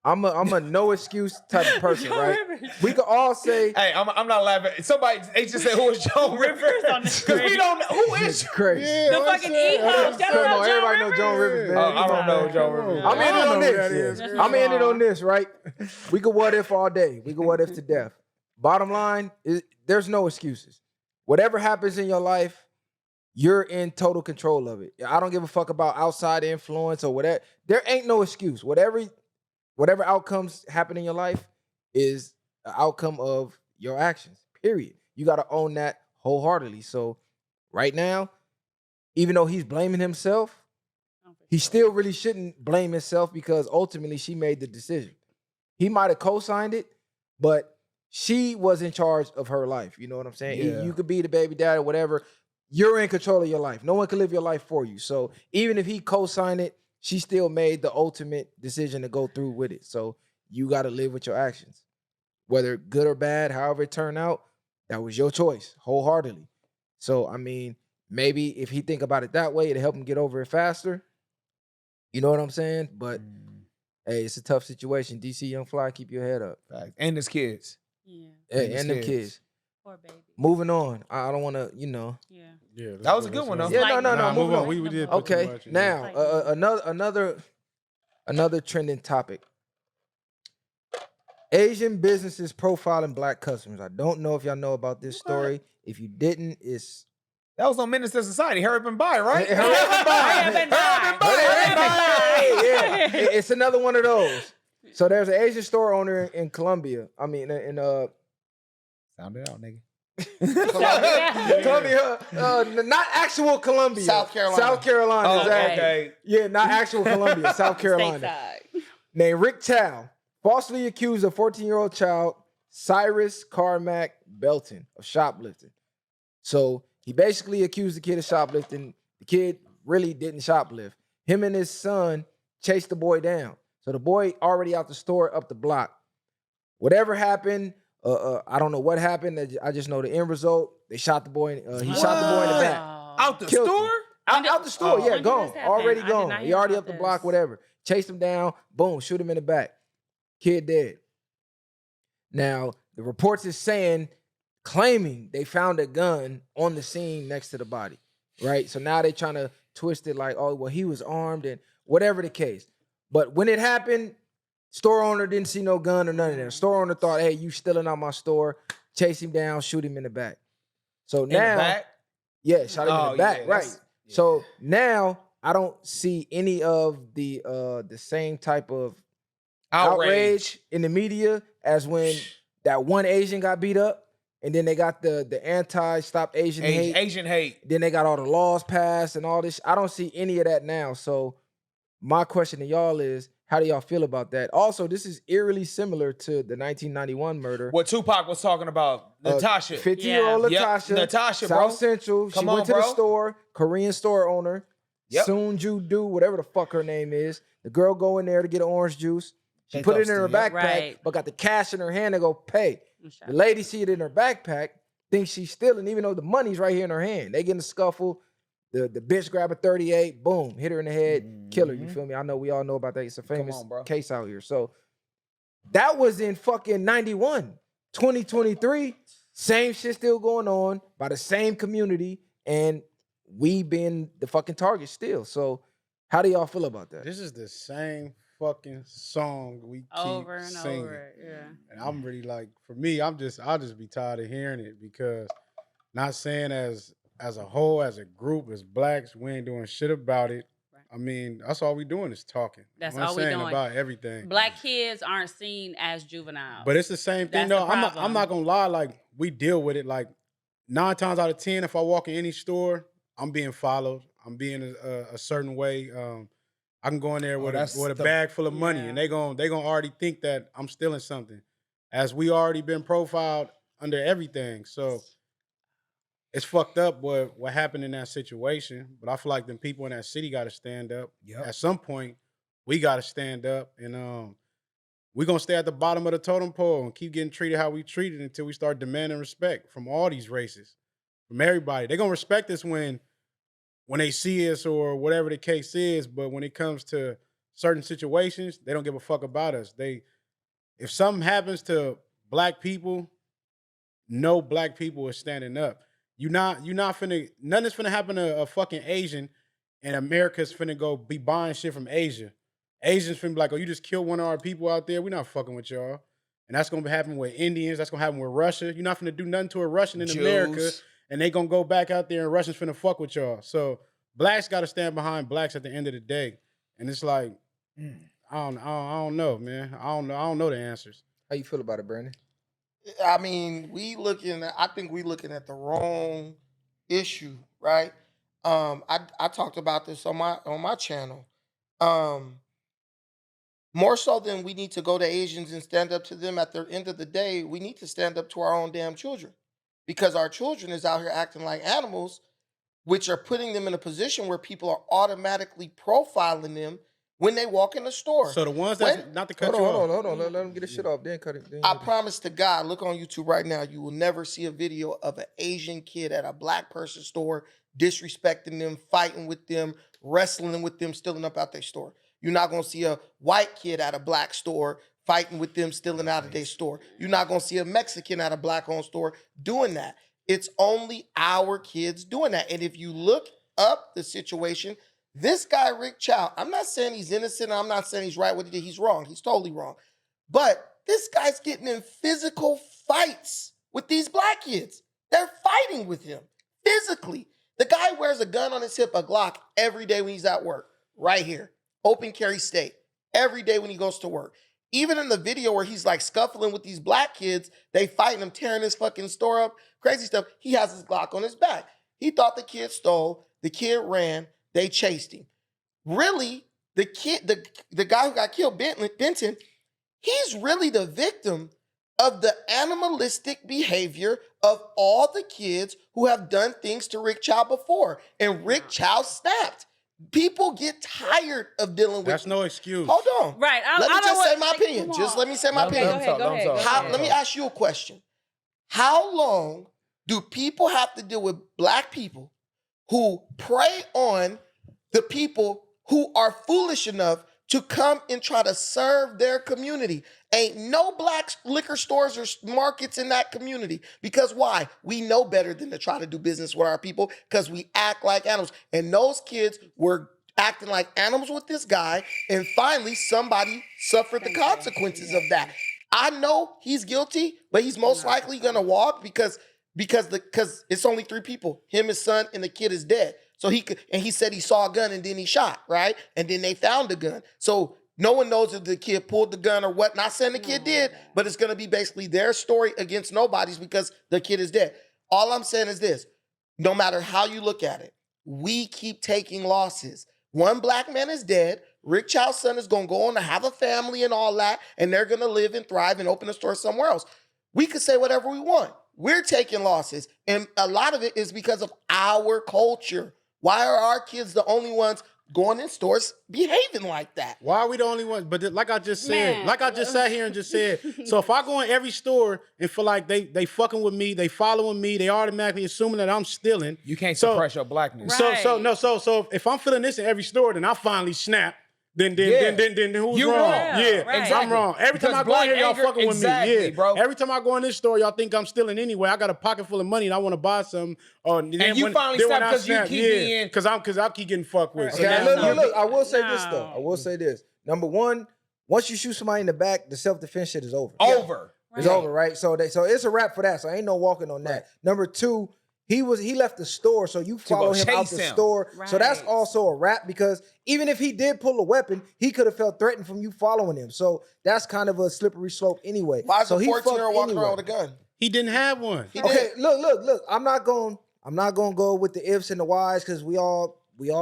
I'm a no excuse type of person, right? We could all say Hey, I'm not laughing. Somebody, they just said, who is Joan Rivers? on the Because we don't know. Who is it's crazy. The fucking E-Hub. Shout Come out on, Joan everybody know Rivers. Joan Rivers, man. I don't know Joan Rivers. I'm ending on know who that this. is. I'm ending on this, right? We could what if all day. We could what if to death. Bottom line is there's no excuses. Whatever happens in your life, you're in total control of it. I don't give a fuck about outside influence or whatever. There ain't no excuse. Whatever outcomes happen in your life is an outcome of your actions, period. You got to own that wholeheartedly. So right now, even though he's blaming himself, he still really shouldn't blame himself because ultimately she made the decision. He might have co-signed it, but she was in charge of her life. You know what I'm saying? Yeah. You could be the baby dad or whatever. You're in control of your life. No one can live your life for you. So even if he co-signed it, she still made the ultimate decision to go through with it. So you got to live with your actions. Whether good or bad, however it turned out, that was your choice, wholeheartedly. So, I mean, maybe if he think about it that way, it'll help him get over it faster. You know what I'm saying? But, hey, it's a tough situation. DC Young Fly, keep your head up. And his kids. Yeah. Hey, and them kids. Poor baby. Moving on. I don't want to, you know. Yeah. Yeah, That was a good one, though. Yeah, no, Nah, moving on. We did put too Okay, much in now there. another trending topic. Asian businesses profiling black customers. I don't know if y'all know about this story. If you didn't, it's That was on Minister Society. Hurry up and buy, right? Hurry up and buy. Yeah, it's another one of those. So there's an Asian store owner in Colombia. I mean, Sound it out, nigga. Colombia, not actual Colombia. South Carolina. South Carolina, Oh, exactly. okay. Yeah, not actual Colombia, South Carolina. Stateside. Named Rick Chow, falsely accused a 14-year-old child, Cyrus Carmack Belton, of shoplifting. So he basically accused the kid of shoplifting. The kid really didn't shoplift. Him and his son chased the boy down. So the boy already out the store, up the block. Whatever happened, I don't know what happened. I just know the end result. They shot the boy. He shot the boy in the back. Out the Killed store? him. Out the store, When yeah, did gone. this happen? Already I did gone. not He hear already about up the this. block, whatever. Chased him down, boom, shoot him in the back. Kid dead. Now, the reports is claiming they found a gun on the scene next to the body, right? So now they trying to twist it like, oh, well, he was armed and whatever the case. But when it happened, store owner didn't see no gun or none of that. Store owner thought, hey, you stealing out my store. Chase him down, shoot him in the back. So now, In the back? yeah, shot him in the back, right? Yeah. So now I don't see any of the same type of outrage in the media as when that one Asian got beat up, and then they got the anti-stop Asian hate. Asian hate. Then they got all the laws passed and all this. I don't see any of that now. So my question to y'all is, how do y'all feel about that? Also, this is eerily similar to the 1991 murder. What Tupac was talking about. Natasha. 50-year-old Yep. Natasha. Natasha, South bro. Central. Come She on, went to the bro. store, Korean store owner. Yep. Soonju Do, whatever the fuck her name is. The girl go in there to get orange juice. She They put it in thirsty, her yep. backpack, Right. but got the cash in her hand to go pay. The lady see it in her backpack. thinks she's stealing, even though the money's right here in her hand. They get in a scuffle. The bitch grab a 38, boom, hit her in the head, kill her. You feel me? I know we all know about that. It's a famous case out here. So that was in fucking 91. 2023, same shit still going on by the same community, and we being the fucking target still. So how do y'all feel about that? This is the same fucking song we keep over and singing. over. Yeah. And I'm really like, for me, I'll just be tired of hearing it, because not saying as a whole, as a group, as blacks, we ain't doing shit about it. Right. I mean, that's all we doing is talking. That's all we doing about everything. Black kids aren't seen as juveniles. But it's the same thing. No, I'm not gonna lie. Like, we deal with it. Like 9 times out of 10, if I walk in any store, I'm being followed. I'm being a certain way. I can go in there with a bag full of money, and they gonna already think that I'm stealing something, as we already been profiled under everything. So it's fucked up what happened in that situation. But I feel like them people in that city got to stand up. Yep. At some point, we got to stand up, and we're going to stay at the bottom of the totem pole and keep getting treated how we treated until we start demanding respect from all these races, from everybody. They're going to respect us when they see us or whatever the case is, but when it comes to certain situations, they don't give a fuck about us. If something happens to black people, no black people is standing up. You're not finna, nothing's finna happen to a fucking Asian, and America's finna go be buying shit from Asia. Asians finna be like, oh, you just killed one of our people out there. We're not fucking with y'all. And that's gonna happen with Indians. That's gonna happen with Russia. You're not finna do nothing to a Russian in America, and they gonna go back out there and Russians finna fuck with y'all. So blacks gotta stand behind blacks at the end of the day. And it's like, I don't know, man. I don't know the answers. How you feel about it, Brandon? I mean, I think we looking at the wrong issue, right? I talked about this on my channel. More so than we need to go to Asians and stand up to them, at the end of the day, we need to stand up to our own damn children, because our children is out here acting like animals, which are putting them in a position where people are automatically profiling them when they walk in the store. So the ones that, not to cut you off. Hold on. Let them get the shit off. Then cut it. I promise to God, look on YouTube right now. You will never see a video of an Asian kid at a black person store disrespecting them, fighting with them, wrestling with them, stealing up out their store. You're not going to see a white kid at a black store fighting with them, stealing out of their store. You're not going to see a Mexican at a black-owned store doing that. It's only our kids doing that. And if you look up the situation, this guy, Rick Chow, I'm not saying he's innocent. I'm not saying he's right what he did. He's wrong. He's totally wrong. But this guy's getting in physical fights with these black kids. They're fighting with him physically. The guy wears a gun on his hip, a Glock, every day when he's at work. Right here. Open carry state. Every day when he goes to work. Even in the video where he's like scuffling with these black kids, they fighting him, tearing his fucking store up, crazy stuff. He has his Glock on his back. He thought the kid stole. The kid ran. They chased him. Really, the kid, the guy who got killed, Benton, he's really the victim of the animalistic behavior of all the kids who have done things to Rick Chow before. And Rick Chow snapped. People get tired of dealing with. That's no excuse. Hold on. Right. Let me just say my opinion. Just let me say my opinion. Go ahead. Let me ask you a question. How long do people have to deal with black people who prey on the people who are foolish enough to come and try to serve their community? Ain't no black liquor stores or markets in that community. Because why? We know better than to try to do business with our people, because we act like animals. And those kids were acting like animals with this guy, and finally somebody suffered the consequences of that. I know he's guilty, but he's most likely gonna walk because it's only 3 people. Him, his son, and the kid is dead. So he said he saw a gun and then he shot, right? And then they found the gun. So no one knows if the kid pulled the gun or what. Not saying the kid did, but it's going to be basically their story against nobody's because the kid is dead. All I'm saying is this. No matter how you look at it, we keep taking losses. One black man is dead. Rick Chow's son is going to go on to have a family and all that, and they're going to live and thrive and open a store somewhere else. We could say whatever we want. We're taking losses, and a lot of it is because of our culture. Why are our kids the only ones going in stores behaving like that. Why are we the only ones? But like I just said, Man. like I just sat here and just said, so if I go in every store and feel like they fucking with me, they following me, they automatically assuming that I'm stealing. You can't suppress your blackness. Right. So if I'm feeling this in every store, then I finally snap. Then who's You wrong? wrong. Yeah, Right. I'm wrong. Every time I Because go in here, y'all black fucking anger- with exactly, me. Yeah, bro. Every time I go in this store, y'all think I'm stealing anyway. I got a pocket full of money and I want to buy something. And you finally snap 'cause you keep being- because I keep getting fucked with. So Okay, now- look, I will say this, though. No. I will say this. Number one, once you shoot somebody in the back, the self-defense shit is over. Over. It's over, right? So it's a wrap for that. So ain't no walking on that. Number two, he left the store, so you follow him out chase the him. store. So that's Right. also a wrap because even if he did pull a weapon, he could have felt threatened from you following him. So that's kind of a slippery slope anyway. Why is so a he 14-year-old fucked walking anyway. around with a gun? He didn't have one. He Okay, did. look. I'm not gonna go with the ifs and the whys because we all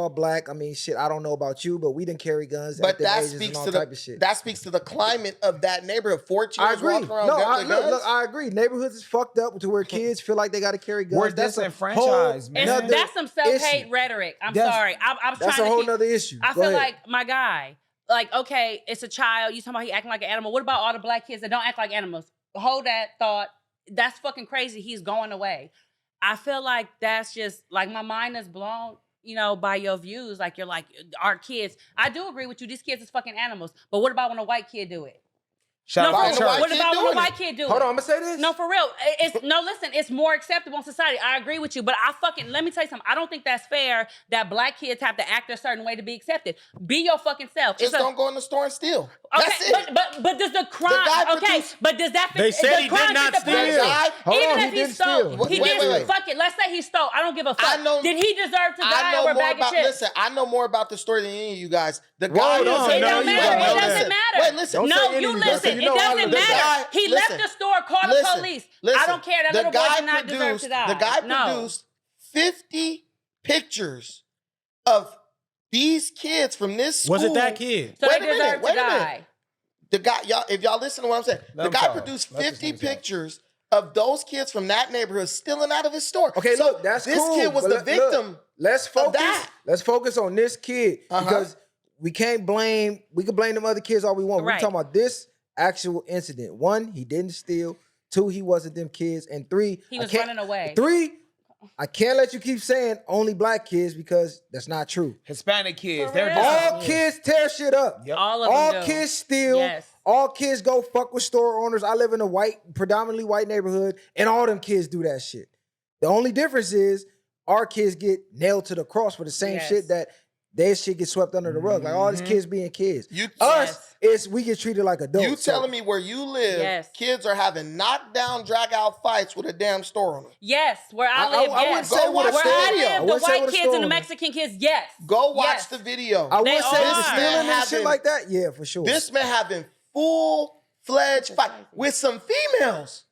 black. I mean, shit. I don't know about you, but we didn't carry guns But at them that ages speaks and all to type of shit. that speaks to the climate of that neighborhood. 14 I years agree. walking around No, with guns. look, I agree. Neighborhoods is fucked up to where kids feel like they got to carry guns. We're That's a disenfranchised, whole man. nother That's some self-hate issue. rhetoric. I'm That's- sorry. I was That's trying a to whole keep, nother issue. I Go feel ahead. like my guy, like, okay, it's a child. You talking about he acting like an animal. What about all the black kids that don't act like animals? Hold that thought. That's fucking crazy. He's going away. I feel like that's just, like, my mind is blown, by your views. Like, you're like, our kids. I do agree with you. These kids is fucking animals. But what about when a white kid do it? Shout No, out for to real. church. What kid about when doing a white it. kid do Hold it? on, I'm gonna say this. No, for real. Listen, it's more acceptable in society. I agree with you, but let me tell you something. I don't think that's fair that black kids have to act a certain way to be accepted. Be your fucking self. Just don't go in the store and steal. Okay, That's it. but does the crime? guy Okay, produced- but does that? They said the he crime did not fit the steal. punishment? Guy- Hold Even on, if he he didn't stole, steal. he Wait, did. wait. Fuck it. Let's say he stole. I don't give a fuck. I know- Did he deserve to I die know over a more bag about. of chips? Listen, I know more about the story than any of you guys. The Hold guy. on, It no, don't you matter. don't. It doesn't Listen. matter. Wait, listen. Don't No, say you anything. listen. Listen, It you know I doesn't love matter. guy- He listen. left the store, called Listen, the police. listen. I don't care. That The little boy guy did not deserve to die. The guy No. produced 50 pictures of these kids from this school. Was it that kid? So Wait they a minute, deserve wait to a minute. die. The guy, y'all, if y'all listen to what I'm saying, Let the him guy talk. produced Let this 50 nigga talk. pictures of those kids from that neighborhood stealing out of his store. Okay, So look, that's this cool. kid was but the look, victim. let's focus. that. Let's focus on this kid Uh-huh. because we can't blame. We can blame them other kids all we want. Right. We're talking about this actual incident. One, he didn't steal. Two, he wasn't them kids. And three, He I was can't- running away. Three, I can't let you keep saying only black kids because that's not true. Hispanic kids. For They're real? just All kids tear shit up. Yep. All of All them do. kids steal. Yes. All kids go fuck with store owners. I live in a predominantly white neighborhood, and all them kids do that shit. The only difference is our kids get nailed to the cross for the same Yes. shit that their shit gets swept under the rug. Like all these kids being kids. Yes. We get treated like adults. You telling me where you live, Yes. kids are having knockdown, drag out fights with a damn store owner. Yes, where I I live, wouldn't yes. say with a Where store. I I live, the wouldn't say white with a kids and store. the Mexican kids, yes. Go watch Yes. the video. I They would say the are. stealing and shit Having- like that. Yeah, for sure. This man having full-fledged fight with some females.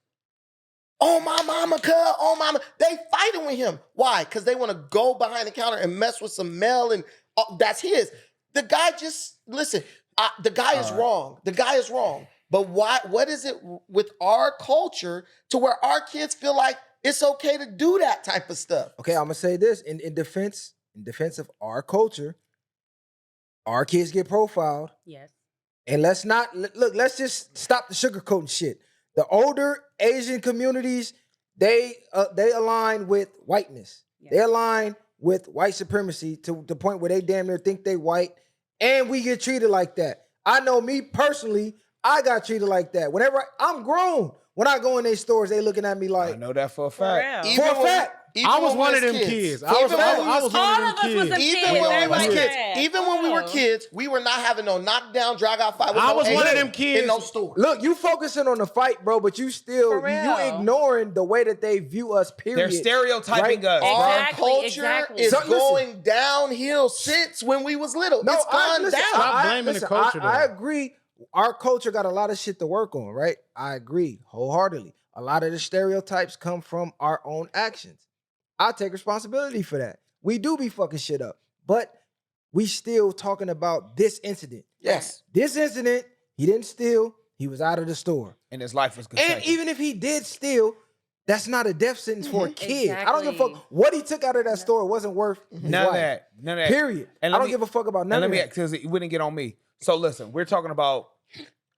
Oh my mama, cuz, oh mama. They fighting with him. Why? Because they want to go behind the counter and mess with some male and that's his. The guy just, listen, the guy is wrong. The guy is wrong. But what is it with our culture to where our kids feel like it's okay to do that type of stuff? Okay, I'm gonna say this in defense of our culture. Our kids get profiled. Yes. And let's let's just stop the sugarcoating shit. The older Asian communities, they align with whiteness. Yes. They align with white supremacy to the point where they damn near think they white, and we get treated like that. I know me personally, I got treated like that. Whenever I'm grown, when I go in their stores, they looking at me I like, know that for a For fact. real. for a Even when- fact. even I was when one we of them was kids. I Even was when we one All of of them us was kids. them Even kids. when we They're was like kids, that. even when we were Oh. kids, we were not having no knockdown, drag out fight with I no was one of Asian them kids- in no store. Look, you focusing on the fight, bro, but you still For you real. ignoring the way that they view us. Period. They're stereotyping Right? us. Our Exactly, culture exactly. is So, listen. going downhill since when we was little. it's gone listen, down. Stop blaming the culture, I though. agree. Our culture got a lot of shit to work on, right? I agree wholeheartedly. A lot of the stereotypes come from our own actions. I take responsibility for that. We do be fucking shit up, but we still talking about this incident. Yes. This incident, he didn't steal. He was out of the store. And his life was good. And even if he did steal, That's not a death sentence for a kid. I don't give a fuck what he took out of that store. It wasn't worth his None of life. None of that. Period. And I don't give a fuck about none of that. Because it wouldn't get on me. So listen, we're talking about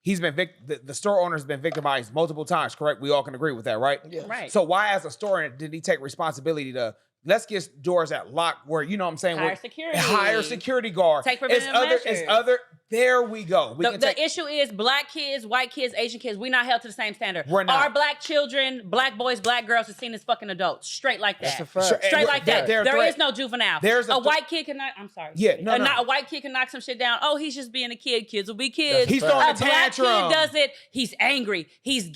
he's been the store owner's been victimized multiple times, correct? We all can agree with that, right? Yeah. Right. So why, as a store owner, did he take responsibility to let's get doors that lock where, you know what I'm saying? Hire security guard. Take preventive measures. There we go. The issue is black kids, white kids, Asian kids, we're not held to the same standard. We're not. Our black children, black boys, black girls are seen as fucking adults. Straight like that. That's a fact. Straight like that. There is no juvenile. There's a white kid can knock, I'm sorry. Yeah, no. A white kid can knock some shit down. Oh, he's just being a kid. Kids will be kids. He's throwing a black tantrum. kid does it. He's angry. He's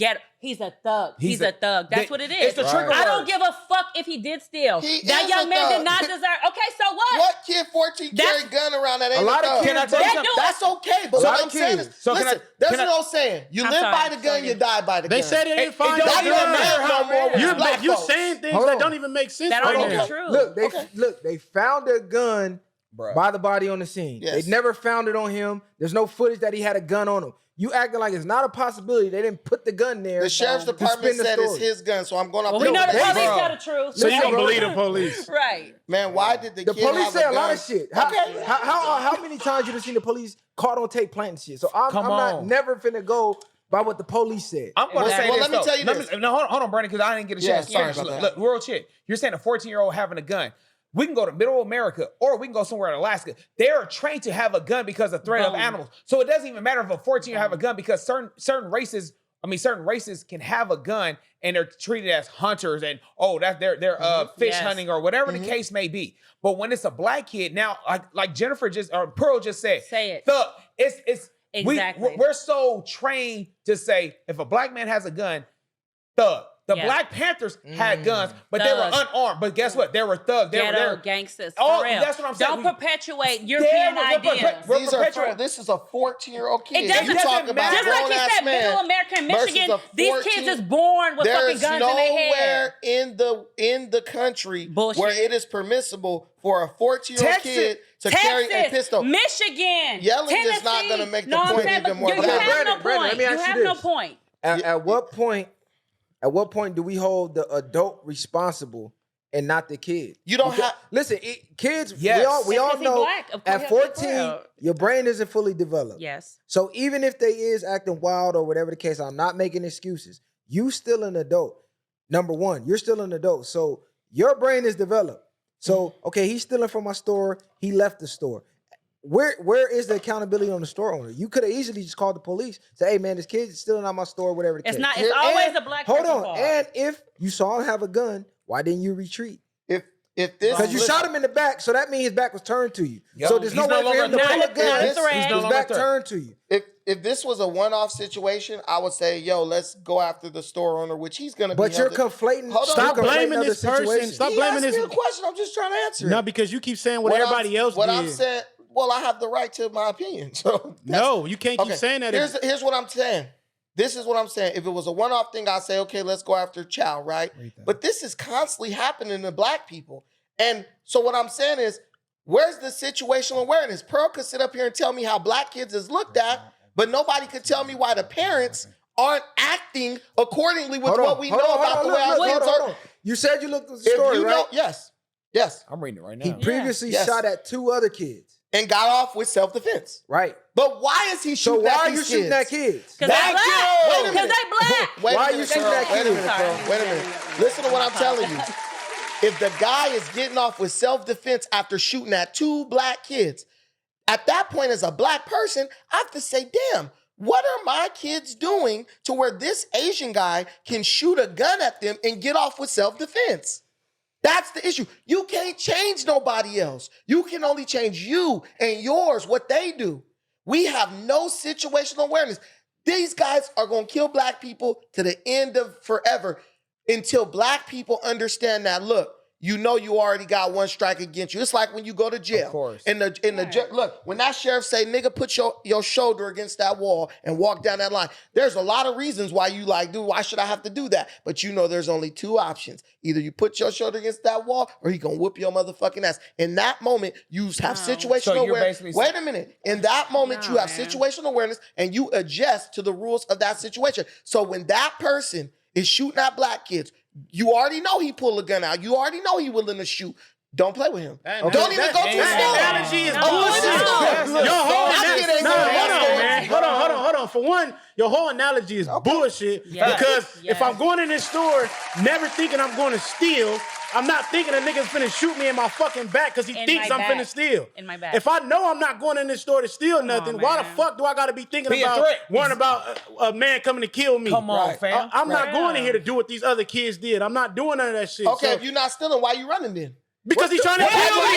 a thug. He's a thug. That's what it is. It's the trigger I don't words. give a fuck if he did steal. That is young a man thug. did not deserve. Okay, so what? What kid 14 carry a gun around that ain't A lot of thug? kids Can I tell you something? That's okay, but A lot what of I'm saying kids. is, So listen, can that's I- what I'm saying. You I'm live sorry, by the gun, sorry. you die by the gun. They said they didn't find don't that even matter gun. no more with black You're folks. saying things Hold that on. don't even make sense. That right don't even now. true. Look, they found a gun Bruh. by the body on the scene. Yes. They never found it on him. There's no footage that he had a gun on him. You acting like it's not a possibility. They didn't put the gun there. The sheriff's to department spin the said it's story. his gun, so I'm going off Well, we know the they- police bro. tell the truth. So you Listen, don't bro. believe the police? Right. Man, why did the The kid police have say a gun? lot of shit. How many times you done seen the police caught on tape planting shit? So I'm not never finna go by what the police said. I'm going to say Well, this, let me though. tell you this. Hold on, Brandon, because I didn't get a Yeah, chance. sorry Seriously, about look, real shit. You're saying a 14-year-old having a gun. We can go to middle America or we can go somewhere in Alaska. They are trained to have a gun because of threat of Boom. animals. So it doesn't even matter if a 14-year-old have a gun because certain races can have a gun and they're treated as hunters and they're fish Yes. hunting or whatever the case may be. But when it's a black kid, now like Jennifer or Pearl just said, Say it. thug. It's Exactly. we're so trained to say if a black man has a gun, thug. The Yeah. Black Panthers had guns, but they were Thugs. unarmed. But guess what? They were thugs. They Ghetto were gangsters. Oh, For real. that's what I'm saying. Don't perpetuate European ideas. This is a 14-year-old kid. It doesn't You talk about just like grown-ass he said, man middle America and versus Michigan, a these 14 kids is born with fucking There's guns in their head. nowhere in the country Bullshit. where it is permissible for a 14-year-old Texas. kid to carry a Texas, pistol. Michigan, Yelling is Tennessee. not gonna make the No, I'm point saying, even but more you valid. have no Brandon, let point. me You ask you have no this. point. At what point do we hold the adult responsible and not the kid? You don't have. Listen, kids. Yes. We all Because he know black. Of course at he'll be 14 proud. your brain isn't fully developed. Yes. So even if they is acting wild or whatever the case, I'm not making excuses. You still an adult. Number one, you're still an adult. So your brain is developed. So okay, he's stealing from my store. He left the store. Where is the accountability on the store owner? You could have easily just called the police. Say, hey man, this kid's stealing out my store, whatever the It's case. not. It's always And- a black Hold person on. fault. And if you saw him have a gun, why didn't you retreat? If this Because you listen, shot him in the back, so that means his back was turned to you. Yep. So there's no He's no way for longer him to a pull a threat. gun. He's no His longer back a threat. turned to you. if this was a one-off situation, I would say, yo, let's go after the store owner, which he's gonna be. But you're held- conflating. Hold on. Stop you're conflating blaming other this person. situations. Stop He blaming asked this. me a question. I'm just trying to answer it. No, because you keep saying what everybody else what did. I'm saying. Well, I have the right to my opinion. So No, you can't keep saying that. Here's what I'm saying. This is what I'm saying. If it was a one-off thing, I'd say, okay, let's go after Chow, right? But this is constantly happening to black people. And so what I'm saying is, where's the situational awareness? Pearl could sit up here and tell me how black kids is looked at, but nobody could tell me why the parents aren't acting accordingly with what we know about the way our kids are. You said you looked at the If story, you right? know, yes, I'm reading it right now. He previously Yes. shot at 2 other kids, and got off with self-defense. right? But why is he So shooting why at are these you shooting kids? at kids? Because they Thank black. you. Wait a Because minute. they black. Wait a Why are minute, you shooting Pearl. at Wait a kids? minute, Pearl. Sorry. Wait a minute. Listen to what I'm telling you. If the guy is getting off with self-defense after shooting at 2 black kids, at that point as a black person, I have to say, damn, what are my kids doing to where this Asian guy can shoot a gun at them and get off with self-defense? That's the issue. You can't change nobody else. You can only change you and yours, what they do. We have no situational awareness. These guys are going to kill black people to the end of forever until black people understand that, look, you know you already got one strike against you. It's like when you go to jail. Of course. Look, when that sheriff say, nigga, put your shoulder against that wall and walk down that line, there's a lot of reasons why you like, dude, why should I have to do that? But you know there's only 2 options. Either you put your shoulder against that wall or he gonna whoop your motherfucking ass. In that moment, you have situational So you're awareness. basically Wait a minute. In that moment, you have situational awareness and you adjust to the rules of that situation. So when that person is shooting at black kids, You already know he pull a gun out. You already know he willing to shoot. Don't play with him. Don't even go to the store. That analogy is bullshit. Your whole analogy. Hold on. For one, your whole analogy is bullshit because if I'm going in this store, never thinking I'm going to steal, I'm not thinking a nigga's finna shoot me in my fucking back because he thinks I'm finna steal. In my back. If I know I'm not going in this store to steal nothing, why the fuck do I gotta be thinking about worrying about a man coming to kill me? Come on, fam. I'm not going in here to do what these other kids did. I'm not doing none of that shit. Okay, if you're not stealing, why you running then? Because he's trying to kill me.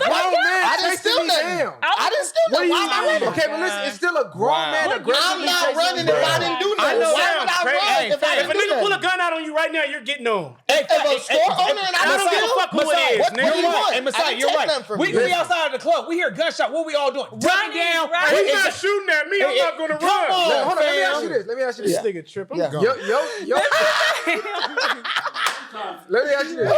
I didn't steal nothing. I didn't steal nothing. Why am I running? Okay, but listen, it's still a grown man aggressively. I'm not running if I didn't do nothing. Why would I run if I If a didn't do nigga pull a nothing? gun out on you right now, you're getting on. If a store owner and I don't give a fuck who it is. What do you want? Hey, Messiah, you're right. We outside of the club. We hear gunshot. What we all doing? Running down. He's not shooting at me. I'm not gonna run. Hold on, let me ask you this. This nigga tripping. I'm gone. Let me ask you this.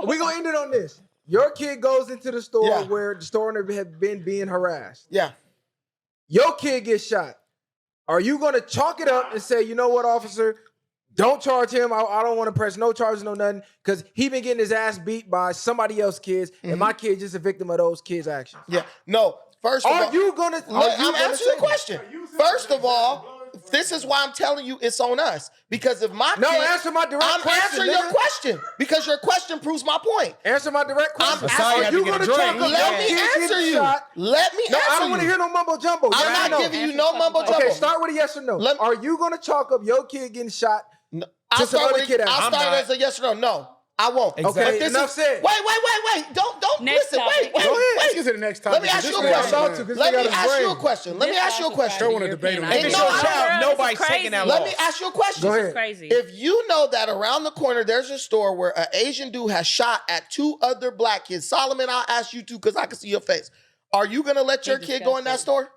We gonna end it on this. Your kid goes into the store where the store owner had been being harassed. Yeah. Your kid gets shot. Are you gonna chalk it up and say, you know what, officer? Don't charge him. I don't want to press no charges, no nothing, because he been getting his ass beat by somebody else's kids, and my kid's just a victim of those kids' actions. Yeah. No. First of all, I'm answering the question. First of all, this is why I'm telling you it's on us. Because if my answer my direct question. I'm answering your question because your question proves my point. Answer my direct question. Are you going to chalk up Let me answer you. Let me answer you. I don't want to hear no mumbo jumbo. I'm not giving you no mumbo jumbo. Okay, start with a yes or no. Are you going to chalk up your kid getting shot to some other kid? I'll start as a yes or no. No. I won't. Exactly. Okay, enough said. Wait. Don't listen. Wait. Let's get to the next topic. Let me ask you a question. Let me ask you a question. Don't want to debate on If it's your child, nobody's taking that Let me ask you a question. Go ahead. Crazy. If you know that around the corner there's a store where an Asian dude has shot at 2 other black kids, Solomon, I'll ask you too because I can see your face. Are you gonna let your kid go in that store?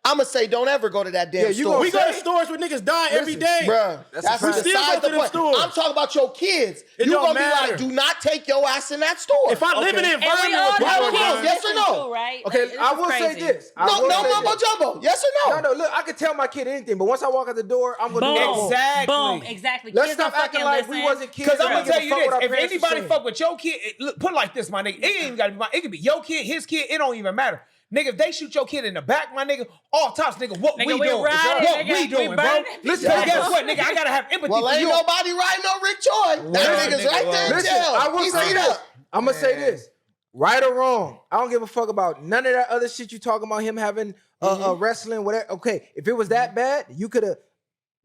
I'm gonna say don't ever go to that damn store. We go to stores where niggas die every day. Bruh, that's besides the point. I'm talking about your kids. You gonna be like, do not take your ass in that store. If I live in an environment where people are yes or no? Right? Okay, I will say this. No mumbo jumbo. Yes or no? No, look, I can tell my kid anything, but once I walk out the door, I'm gonna do it. Boom, exactly. Let's stop acting like we wasn't kids. Because I'm gonna tell you this: if anybody fuck with your kid, put it like this, my nigga. It ain't even gotta be mine. It could be your kid, his kid. It don't even matter. Nigga, if they shoot your kid in the back, my nigga, all tops, nigga, what we doing? What we doing, bro? Listen, guess what, nigga? I gotta have empathy for you. Well, ain't nobody riding no Rick Choy. That nigga's right there in jail. I will say this. I'm gonna say this. Right or wrong, I don't give a fuck about none of that other shit you talking about him having wrestling, whatever. Okay, if it was that bad, you could have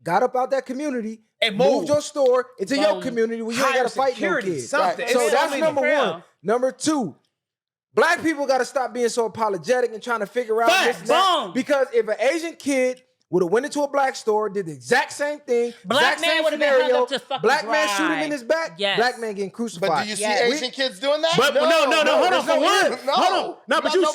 got up out that community and moved your store into your community where you ain't gotta fight no kids. Right. So that's number one. Number two. Black people got to stop being so apologetic and trying to figure out this and that. Because if an Asian kid would have went into a black store, did the exact same thing, black man would have been hung up to fucking black man shoot him in his back, black man getting crucified. But do you see Asian kids doing that? But no, hold on. For one, hold on. No, but you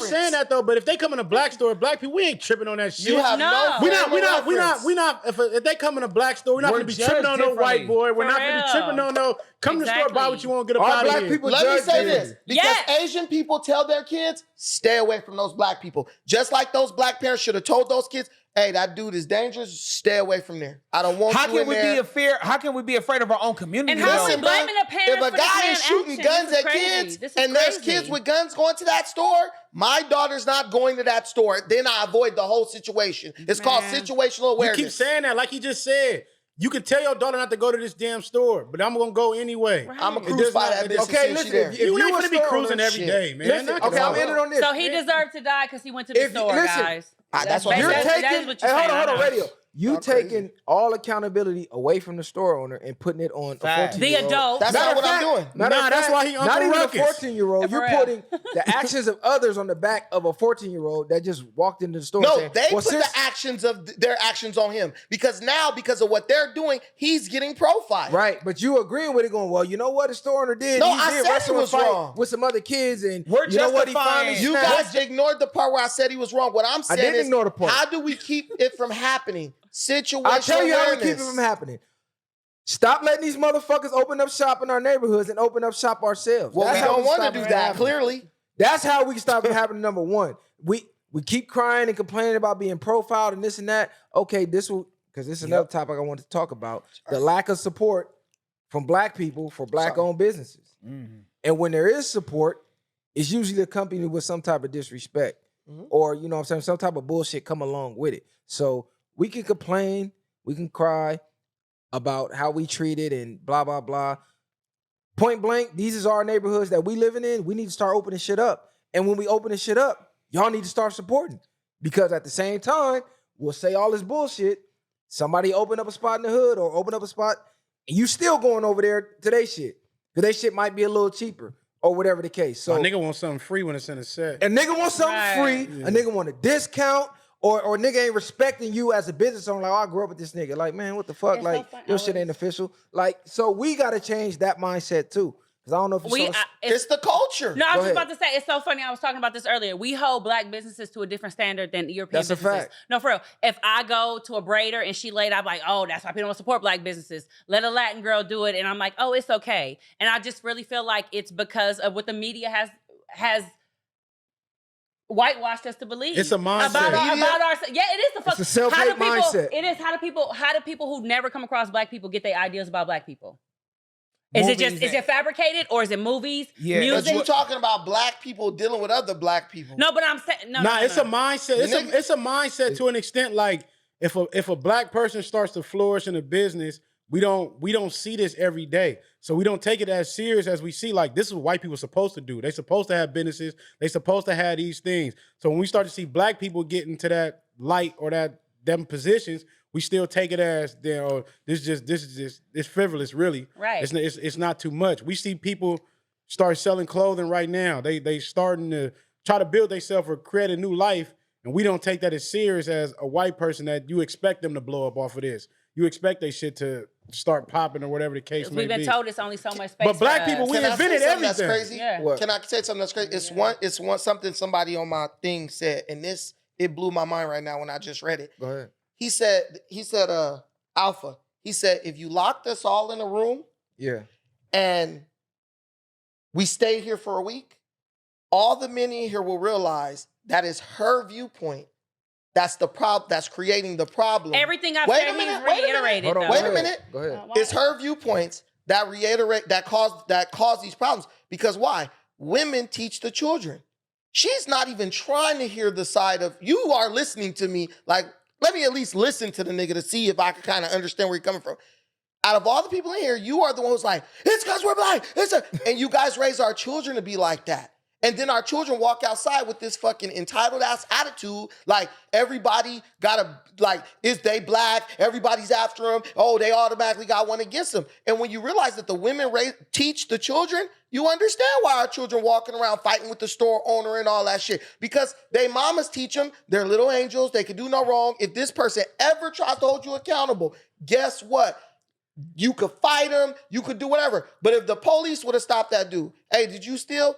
saying that, though. But if they come in a black store, black people, we ain't tripping on that shit. You have we not. If they come in a black store, we're not gonna be tripping on no white boy. We're not gonna be tripping on no. Come to the store, buy what you want, get up out of here. Let me say this, because Asian people tell their kids, stay away from those black people. Just like those black parents should have told those kids, hey, that dude is dangerous. Stay away from there. I don't want you in there. How can we be afraid of our own community? And how are we blaming the parents if a guy is shooting guns at kids and there's kids with guns going to that store, my daughter's not going to that store. Then I avoid the whole situation. It's called situational awareness. You keep saying that like you just said. You can tell your daughter not to go to this damn store, but I'm gonna go anyway. Right. I'm gonna cruise by that bitch. Okay, listen, if you ain't gonna be cruising every day, man. Listen, okay, I'm ending on this. So he deserved to die because he went to the store, guys. That's what you're taking. That is what you're saying. Hold on, radio. You taking all accountability away from the store owner and putting it on a 14-year-old. The adult. That's not what I'm doing. That's why he not even ruckus. a 14-year-old. You're putting the actions of others on the back of a 14-year-old that just walked into the store. No, saying, they put the actions of their actions on him because now, because of what they're doing, he's getting profiled. Right, but you agreeing with it, going, well, you know what the store owner did? No, I said he was wrong with some other kids, and we're you know what he finally You guys ignored the part where I said he was wrong. What I'm saying I didn't ignore the part. How do we keep it from happening? Situational I'll tell you awareness. how to keep it from happening. Stop letting these motherfuckers open up shop in our neighborhoods and open up shop ourselves. Well, we don't want to do that, clearly. That's how we can stop it happening, number one. We keep crying and complaining about being profiled and this and that. Okay, this will because this is another topic I wanted to talk about. The lack of support from black people for black-owned businesses. Mm-hmm. And when there is support, it's usually accompanied with some type of disrespect. Or, you know what I'm saying, some type of bullshit come along with it. So we can complain, we can cry about how we treated and blah, blah, blah. Point blank, these is our neighborhoods that we living in. We need to start opening shit up. And when we open this shit up, y'all need to start supporting. Because at the same time, we'll say all this bullshit. Somebody open up a spot in the hood or open up a spot, and you still going over there to their shit. Because their shit might be a little cheaper. Or whatever the case. So a nigga want something free when it's in a set. A nigga want something free. Yeah. A nigga want a discount. Or nigga ain't respecting you as a business owner. Like, oh, I grew up with this nigga. Like, man, what the fuck? It's like, so your shit ain't official. Like, so we got to change that mindset too. Because I don't know if you it's the culture. No, I was just about to say, it's so funny. I was talking about this earlier. We hold black businesses to a different standard than European businesses. That's a fact. No, for real. If I go to a braider and she laid, I'm like, oh, that's why people don't support black businesses. Let a Latin girl do it. And I'm like, oh, it's okay. And I just really feel like it's because of what the media has whitewashed us to believe. It's a mindset. About our yeah, it is the fuck. It's a self-hate mindset. It is how do people who never come across black people get their ideas about black people? Is it fabricated or is it movies? Yeah, music? But you talking about black people dealing with other black people. No, but I'm saying no. It's a mindset. It's a mindset to an extent. Like if a black person starts to flourish in a business, we don't see this every day. So we don't take it as serious as we see. Like this is what white people are supposed to do. They're supposed to have businesses. They're supposed to have these things. So when we start to see black people get into that light or them positions, we still take it as this is just it's frivolous, really. Right. It's not too much. We see people start selling clothing right now. They starting to try to build themselves or create a new life, and we don't take that as serious as a white person that you expect them to blow up off of this. You expect they shit to start popping or whatever the case may be. We've been told it's only so much space. But black people, we invented everything. That's crazy? Yeah. Can I say something that's crazy? It's something somebody on my thing said, and it blew my mind right now when I just read it. Go ahead. He said, Alpha, he said, if you locked us all in a room and we stay here for a week, all the men in here will realize that is her viewpoint. That's the problem. That's creating the problem. Everything I've said, he's reiterated. Wait a minute. Go ahead. It's her viewpoints that reiterate that cause these problems. Because why? Women teach the children. She's not even trying to hear the side of you are listening to me. Like, let me at least listen to the nigga to see if I can kind of understand where you're coming from. Out of all the people in here, you are the one who's like, it's because we're black. And you guys raise our children to be like that. And then our children walk outside with this fucking entitled ass attitude, like everybody is they black? Everybody's after them. Oh, they automatically got one against them. And when you realize that the women teach the children, you understand why our children walking around fighting with the store owner and all that shit. Because they mamas teach them, they're little angels, they can do no wrong. If this person ever tries to hold you accountable, guess what? You could fight them, you could do whatever. But if the police would have stopped that dude, hey, did you steal?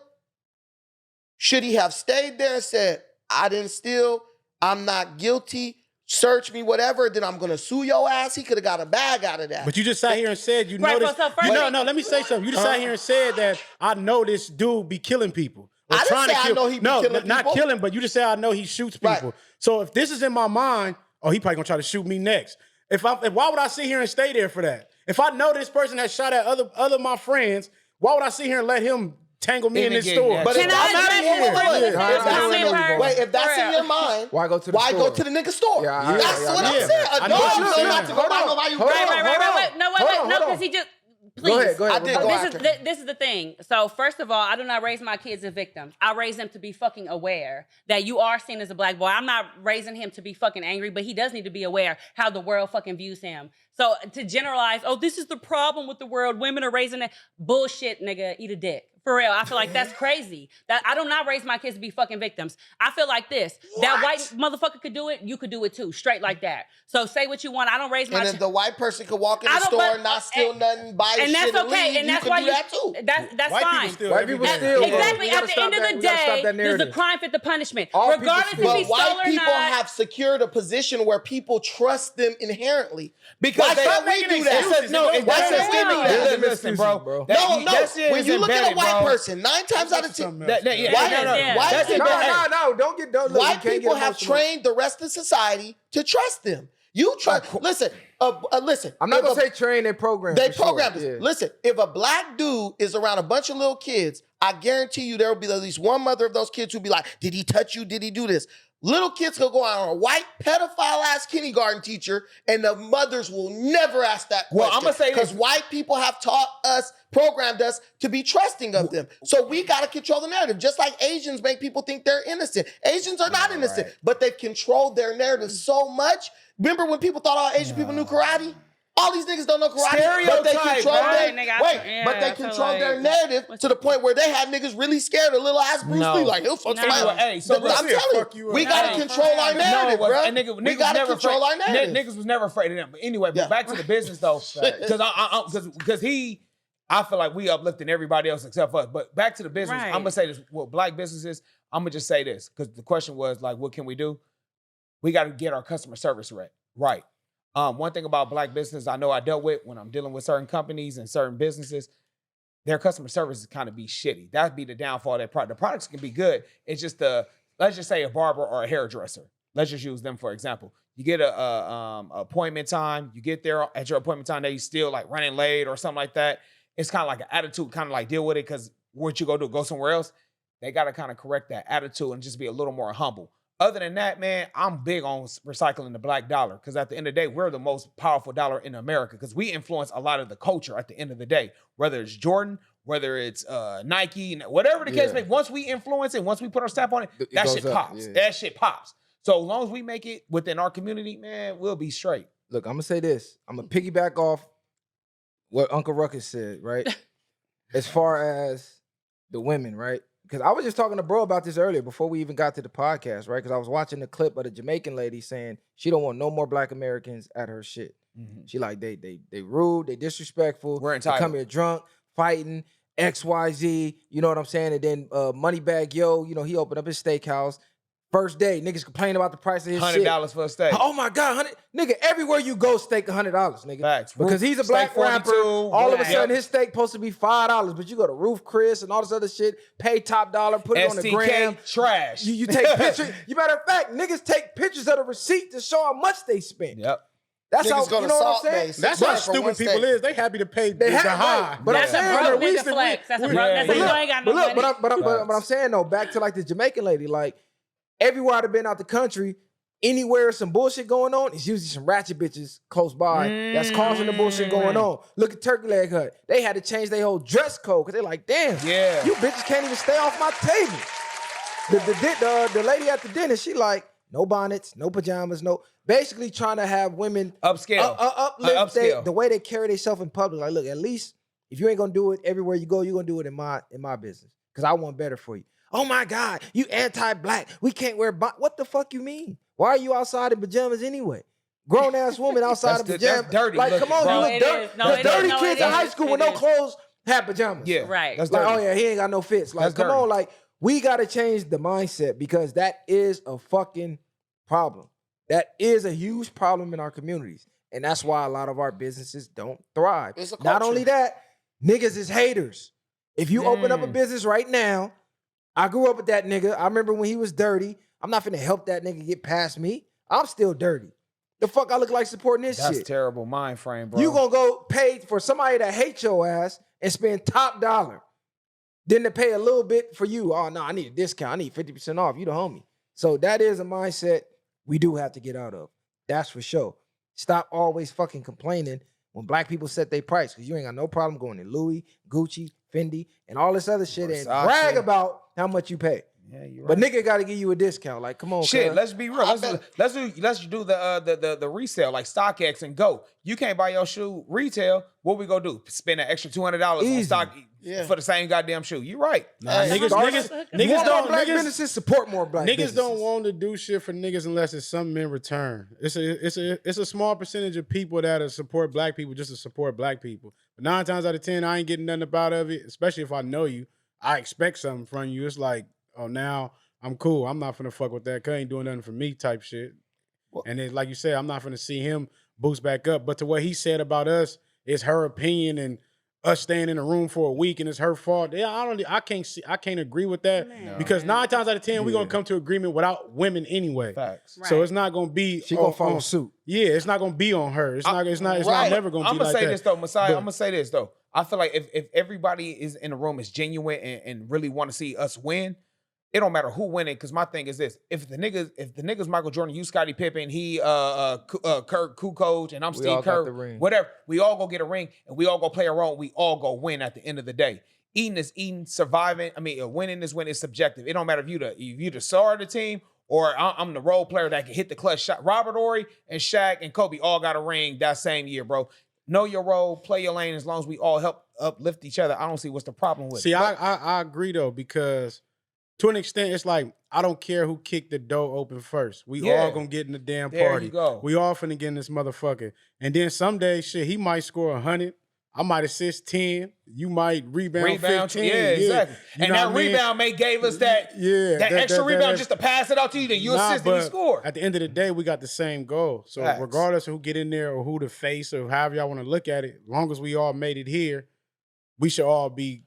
Should he have stayed there and said, I didn't steal, I'm not guilty, search me, whatever, then I'm going to sue your ass? He could have got a bag out of that. But you just sat here and said you noticed. No, let me say something. You just sat here and said that I know this dude be killing people. I didn't say I know he be killing people. No, not killing, but you just said I know he shoots people. Right. So if this is in my mind, he probably going to try to shoot me next. Why would I sit here and stay there for that? If I know this person has shot at other of my friends, why would I sit here and let him tangle me in this store? But if that's in your mind, why go to the store? Go to the nigga store? That's what I'm saying. Not to go by nobody who Right. No, because he just... Please. Go ahead. This is the thing. So first of all, I do not raise my kids as victims. I raise them to be fucking aware that you are seen as a black boy. I'm not raising him to be fucking angry, but he does need to be aware how the world fucking views him. So to generalize, this is the problem with the world. Women are raising it. Bullshit, nigga. Eat a dick. For real. I feel like that's crazy. That I do not raise my kids to be fucking victims. I feel like this. What? That white motherfucker could do it. You could do it too. Straight like that. So say what you want. I don't raise my... And if the white person could walk in the store and not steal nothing, buy shit and okay. And that's why that too. That's white fine. White people steal. Exactly. At the end of the day, does the crime fit the punishment? Regardless if he stole or not. But white people have secured a position where people trust them inherently. Because we do that. Listen, bro. No. When you look at a white person, 9 times out of 10, white people have trained the rest of society to trust them. You try. Listen. Listen. I'm not gonna say train and program. They programmed us. Yeah. Listen, if a black dude is around a bunch of little kids, I guarantee you there will be at least one mother of those kids who'll be like, "Did he touch you? Did he do this?" Little kids will go out on a white pedophile-ass kindergarten teacher, and the mothers will never ask that question. Well, I'm gonna say because white people have taught us, programmed us to be trusting of them. So we got to control the narrative. Just like Asians make people think they're innocent. Asians are not innocent, but they've controlled their narrative so much. Remember when people thought all Asian people knew karate? All these niggas don't know karate, but they controlled their narrative to the point where they had niggas really scared of little ass Bruce Lee. Like, he'll fuck somebody. Hey, so I'm telling you, we got to control our narrative, bro. We got to control our narrative. Niggas was never afraid of them. But anyway, back to the business though, because I feel like we uplifting everybody else except us. But back to the business, I'm gonna say this: with black businesses, I'm gonna just say this because the question was like, what can we do? We got to get our customer service right. One thing about black business I know I dealt with when I'm dealing with certain companies and certain businesses, their customer service is kind of be shitty. That'd be the downfall of that product. The products can be good. It's just let's just say a barber or a hairdresser. Let's just use them for example. You get a appointment time. You get there at your appointment time. They still like running late or something like that. It's kind of like an attitude, kind of like deal with it because what you go do, go somewhere else. They got to kind of correct that attitude and just be a little more humble. Other than that, man, I'm big on recycling the black dollar because at the end of the day, we're the most powerful dollar in America because we influence a lot of the culture at the end of the day, whether it's Jordan, whether it's Nike, whatever the case may be. Once we influence it, once we put our stamp on it, that shit pops. Yeah. That shit pops. So as long as we make it within our community, man, we'll be straight. Look, I'm going to say this. I'm going to piggyback off what Uncle Ruckus said, right? As far as the women, right? Because I was just talking to bro about this earlier before we even got to the podcast, right? Because I was watching the clip of the Jamaican lady saying she don't want no more black Americans at her shit. Mm-hmm. She like, they rude, they disrespectful. We're entitled. They come here drunk, fighting, XYZ, you know what I'm saying? And then Moneybag Yo, you know, he opened up his steakhouse. First day, niggas complaining about the price of his shit. $100 for a steak. Oh my God, nigga, everywhere you go, steak $100, nigga. Facts. Because he's a black rapper. All of a sudden, his steak supposed to be $5, but you go to Roof Chris and all this other shit, pay top dollar, put it on the gram. Trash. You take pictures. You matter of fact, niggas take pictures of the receipt to show how much they spent. Yep. That's how, you know what I'm saying? That's how stupid people is. They happy to pay the high. But that's a broke nigga flex. That's a broke nigga. You ain't got no money. But I'm saying though, back to like the Jamaican lady, like everywhere I've been out the country, anywhere some bullshit going on, it's usually some ratchet bitches close by that's causing the bullshit going on. Look at Turkey Leg Hut. They had to change their whole dress code because they're like, damn, you bitches can't even stay off my table. The lady at the dinner, she like, no bonnets, no pajamas, no. Basically trying to have women upscale, uplift the way they carry themselves in public. Like, look, at least if you ain't gonna do it everywhere you go, you're gonna do it in my business because I want better for you. Oh my God, you anti-black. We can't wear what the fuck you mean? Why are you outside in pajamas anyway? Grown ass woman outside in pajamas. That's dirty. Like, come on, bro. you look dirty. The dirty kids in high school with no clothes have pajamas. Yeah, right. That's like, oh yeah, he ain't got no fits. Like, come on, like we gotta change the mindset because that is a fucking problem. That is a huge problem in our communities. And that's why a lot of our businesses don't thrive. Not only that, niggas is haters. If you open up a business right now, I grew up with that nigga. I remember when he was dirty. I'm not finna help that nigga get past me. I'm still dirty. The fuck I look like supporting this shit? That's terrible mind frame, bro. You gonna go pay for somebody that hates your ass and spend top dollar. Then to pay a little bit for you. Oh, no, I need a discount. I need 50% off. You the homie. So that is a mindset we do have to get out of. That's for sure. Stop always fucking complaining when black people set their price because you ain't got no problem going to Louis, Gucci, Fendi, and all this other shit and brag about how much you pay. Yeah, you're right. But nigga got to give you a discount. Like, come on, shit. Cuz. Let's be real. Let's do the resale like StockX and Go. You can't buy your shoe retail. What we gonna do? Spend an extra $200 on stock for the same goddamn shoe. You right. Niggas don't. Black businesses support more black businesses. Niggas don't want to do shit for niggas unless it's something in return. It's a small percentage of people that support black people just to support black people. But 9 times out of 10, I ain't getting nothing out of it. Especially if I know you, I expect something from you. It's like, oh, now I'm cool. I'm not finna fuck with that. Cause ain't doing nothing for me type shit. Well, and then, like you said, I'm not finna see him boost back up. But to what he said about us is her opinion and us staying in a room for a week and it's her fault. Yeah, I can't agree with that because 9 times out of 10 we're gonna come to agreement without women anyway. Facts. So it's not gonna be She gonna follow suit. Yeah, it's not gonna be on her. It's not never gonna be like that. I'm gonna say this though, Messiah. I'm gonna say this though. I feel like if everybody is in the room is genuine and really want to see us win, it don't matter who winning. Because my thing is this: if the niggas Michael Jordan, you Scottie Pippen, he Kirk Kukoc, and I'm Steve Kerr, whatever, we all go get a ring and we all go play a role. We all go win at the end of the day. Eating is eating, surviving. I mean, winning is winning. It's subjective. It don't matter if you the star of the team or I'm the role player that can hit the clutch shot. Robert Horry and Shaq and Kobe all got a ring that same year, bro. Know your role, play your lane. As long as we all help uplift each other, I don't see what's the problem with it. See, I agree though, because to an extent, it's like I don't care who kicked the door open first. We all gonna get in the damn party. There you go. We all finna get in this motherfucker. And then someday, shit, he might score 100. I might assist 10. You might rebound 15. Yeah, exactly. And that rebound gave us that extra rebound just to pass it out to you. Then you assist and you score. At the end of the day, we got the same goal. So regardless of who get in there or who the face or however y'all want to look at it, as long as we all made it here, we should all be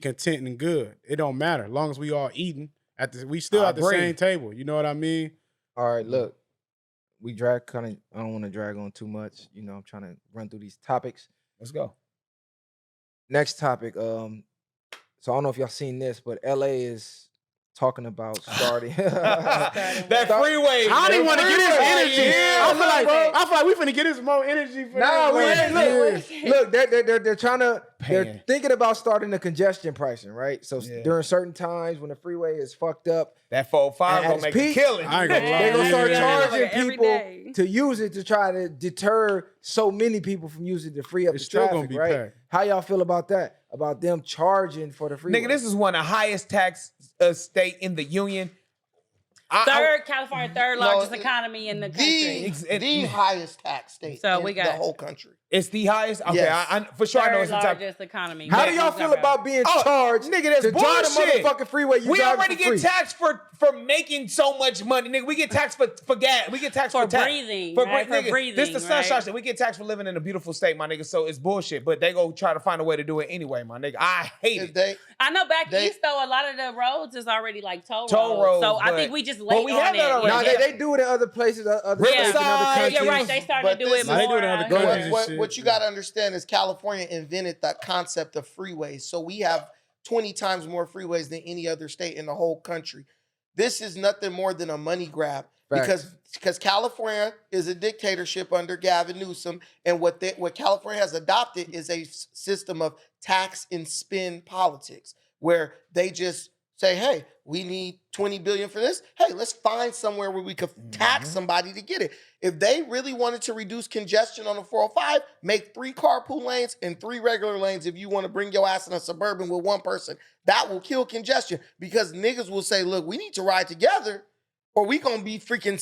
content and good. It don't matter. As long as we all eating we still at the same table. You know what I mean? All right, look. I don't want to drag on too much. You know, I'm trying to run through these topics. Let's go. Next topic. So I don't know if y'all seen this, but LA is talking about starting that freeway. How do you want to get his energy? Yeah, I feel like we finna get his more energy for Look, they're trying to. They're thinking about starting the congestion pricing, right? So during certain times when the freeway is fucked up, that 405 gonna make a killing. I ain't gonna lie. They're gonna start charging people to use it to try to deter so many people from using it to free up the still traffic, gonna be right? packed. How y'all feel about that? About them charging for the freeway? Nigga, this is one of the highest tax state in the union. California, third largest economy in the country. The highest tax state in the whole country. It's the highest? Okay, Yes. I for sure I know Third it's the top. largest economy. How do y'all feel about being charged nigga, that's to drive the bullshit. motherfucking freeway? We already get taxed for making so much money, nigga. We get taxed for gas. We get taxed for breathing. For breathing. This the sunshine shit. We get taxed for living in a beautiful state, my nigga. So it's bullshit. But they go try to find a way to do it anyway, my nigga. I hate it. I know back east though, a lot of the roads is already like toll roads. So I think we just late on it. No, they do it in other places, other states, in other countries. Yeah, right. They started to do it more. They do it in other countries. What you got to understand is California invented the concept of freeways. So we have 20 times more freeways than any other state in the whole country. This is nothing more than a money grab because California is a dictatorship under Gavin Newsom, and what California has adopted is a system of tax and spend politics where they just say, hey, we need $20 billion for this. Hey, let's find somewhere where we could tax somebody to get it. If they really wanted to reduce congestion on the 405, make 3 carpool lanes and 3 regular lanes if you want to bring your ass in a Suburban with one person. That will kill congestion because niggas will say, look, we need to ride together or we going to be freaking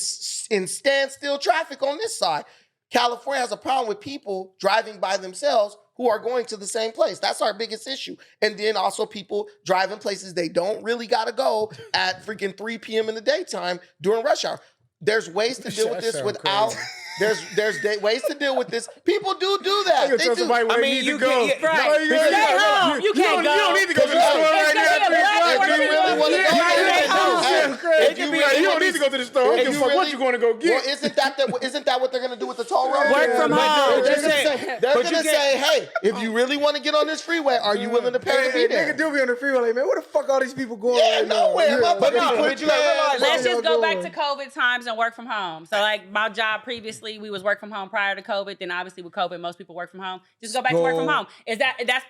in standstill traffic on this side. California has a problem with people driving by themselves who are going to the same place. That's our biggest issue. And then also people driving places they don't really got to go at freaking 3 p.m. in the daytime during rush hour. There's ways to deal with this without... There's ways to deal with this. People do that. They do. I mean, you can't. You can't go. You don't need to go to the store right now. If you really want to go, you don't need to go to the store. I don't give a fuck what you're going to go get. Well, isn't that what they're going to do with the toll road? Work from home. They're going to say, hey, if you really want to get on this freeway, are you willing to pay to be there? Nigga do be on the freeway like, man, where the fuck all these people going right now? Nowhere. Let's just go back to COVID times and work from home. So like my job previously, we was work from home prior to COVID. Then obviously with COVID, most people work from home. Just go back to work from home. That's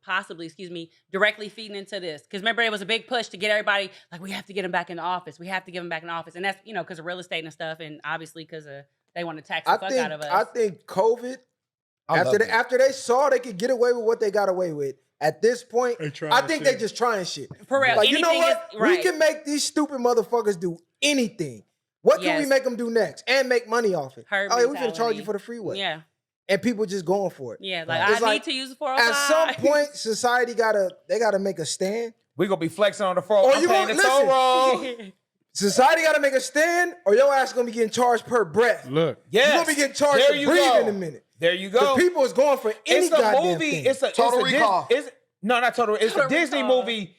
possibly directly feeding into this? Because remember, it was a big push to get everybody like we have to get them back in the office. We have to get them back in the office, and that's because of real estate and stuff, and obviously because they want to tax the fuck out of us. I think COVID after they saw they could get away with what they got away with. At this point, I think they just trying shit. For real, like you know what? We can make these stupid motherfuckers do anything. What can we make them do next and make money off it? We finna charge you for the freeway. Yeah. And people just going for it. Yeah, like I need to use the 405. At some point, society gotta make a stand. We gonna be flexing on the 405. I'm paying the toll road. Society gotta make a stand, or your ass gonna be getting charged per breath. Look, you're gonna be getting charged to breathe in a minute. There you go. The people is going for any goddamn movie. thing. It's a Total Recall. No, not Total. It's Total a Disney Recall. movie.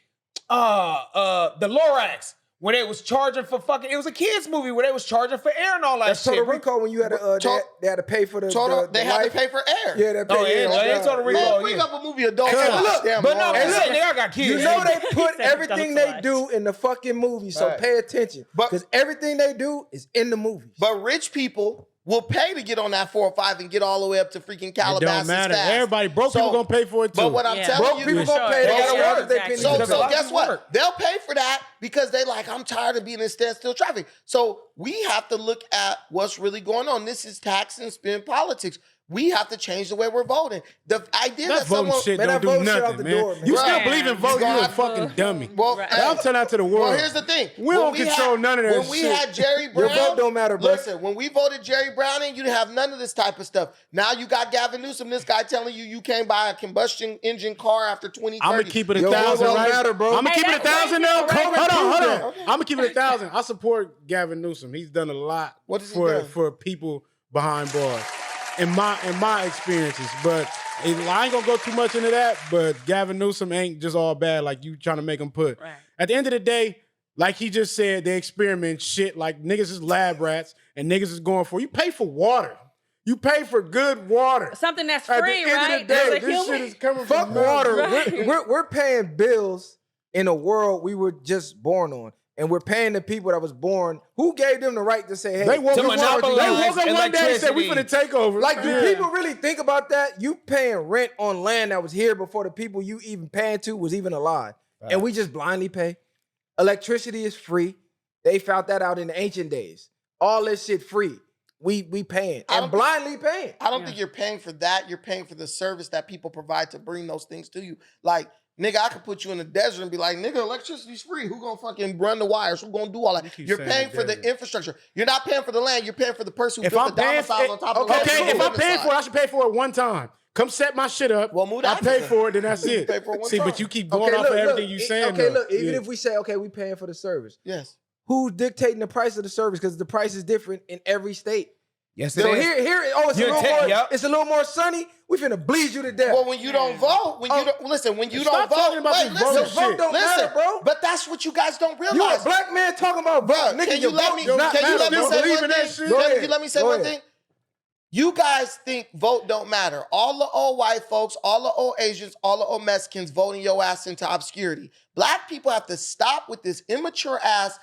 The Lorax. When they was charging for fucking, it was a kids movie where they was charging for air and all that That's shit. Total Recall when you had to, they had to pay for the They had to pay for air. Yeah, they paid. Yeah, Total Recall. Man, bring up a movie adult. Hey, look, But no, Hey, listen, look, nigga, I got kids. You know they put He said everything don't they watch. do in the fucking movie, so Right. pay attention. But- Because everything they do is in the movies. But rich people will pay to get on that 405 and get all the way up to freaking It Calabasas don't matter. fast. Everybody, broke So- people gonna pay for it too. But what I'm Yeah. telling Broke you, people For gonna sure. pay They that gotta shit work. if they penny So, to so pay. guess what? They'll pay for that because they like, I'm tired of being in standstill traffic. So we have to look at what's really going on. This is tax and spend politics. We have to change the way we're voting. The idea That that voting someone shit Man, don't that do vote shit out nothing, the man. door, man. You still Right. believe in You voting? You gonna a have fucking dummy. Well, Right. I'm telling out to the world. Well, here's the thing. We When don't control none of that When we shit. had Jerry Your Brown, vote don't matter, bro. Listen, when we voted Jerry Brown in, you didn't have none of this type of stuff. Now you got Gavin Newsom, this guy telling you can't buy a combustion engine car after 2030. I'm gonna keep it Your vote 1,000, don't right? matter, bro. I'm gonna Hey, keep it that's 1,000 crazy. now. Right. Hold on. Prove I'm gonna keep it 1,000. I support Gavin Newsom. He's done a lot What has he done? for people behind bars. In my experiences, but I ain't gonna go too much into that. But Gavin Newsom ain't just all bad like you trying to make him put. Right. At the end of the day, like he just said, they experiment shit like niggas is lab rats and niggas is going for. You pay for water. You pay for good water. Something that's At the free, end right? of the day, As a this human. shit is coming Fuck from water. Right. We're paying bills in a world we were just born on. And we're paying the people that was born. Who gave them the right to say, hey, They woke To up one monopolize day and said, we finna take over. Like, do Yeah. people really think about that? You paying rent on land that was here before the people you even paying to was even alive. And we just blindly pay. Electricity is free. They found that out in the ancient days. All this shit free. We paying and blindly paying. I don't think you're paying for that. You're paying for the service that people provide to bring those things to you. Like, nigga, I could put you in the desert and be like, nigga, electricity's free. Who gonna fucking run the wires? Who gonna do all that? keep You're saying paying the for the desert. infrastructure. You're not paying for the land. You're paying for the person who If built I'm the paying, domicile on top of the land. okay, if I'm paying for it, I should pay for it one time. Come set my shit up. Well, move to I pay Africa. for it, then that's it. Pay for it one See, time. but you keep going off of everything you saying. Okay, though. look, even Yeah. if we say, okay, we paying for the service. Yes. Who's dictating the price of the service? Because the price is different in every state. Yes, it So is. here, it's You're a little more. yep. It's a little more sunny. We finna bleed you to death. Well, when you don't vote, when you don't listen, when you Stop don't talking vote, about wait, this voting listen, shit. Don't matter, bro. But that's what you guys don't You a realize. black man talking about vote, Bruh, nigga. can you your let vote me? does not Can you matter, let me bro. say Believe one in that thing? shit? Go Can ahead. you let me say Go one ahead. thing? You guys think vote don't matter. All the old white folks, all the old Asians, all the old Mexicans voting your ass into obscurity. Black people have to stop with this immature ass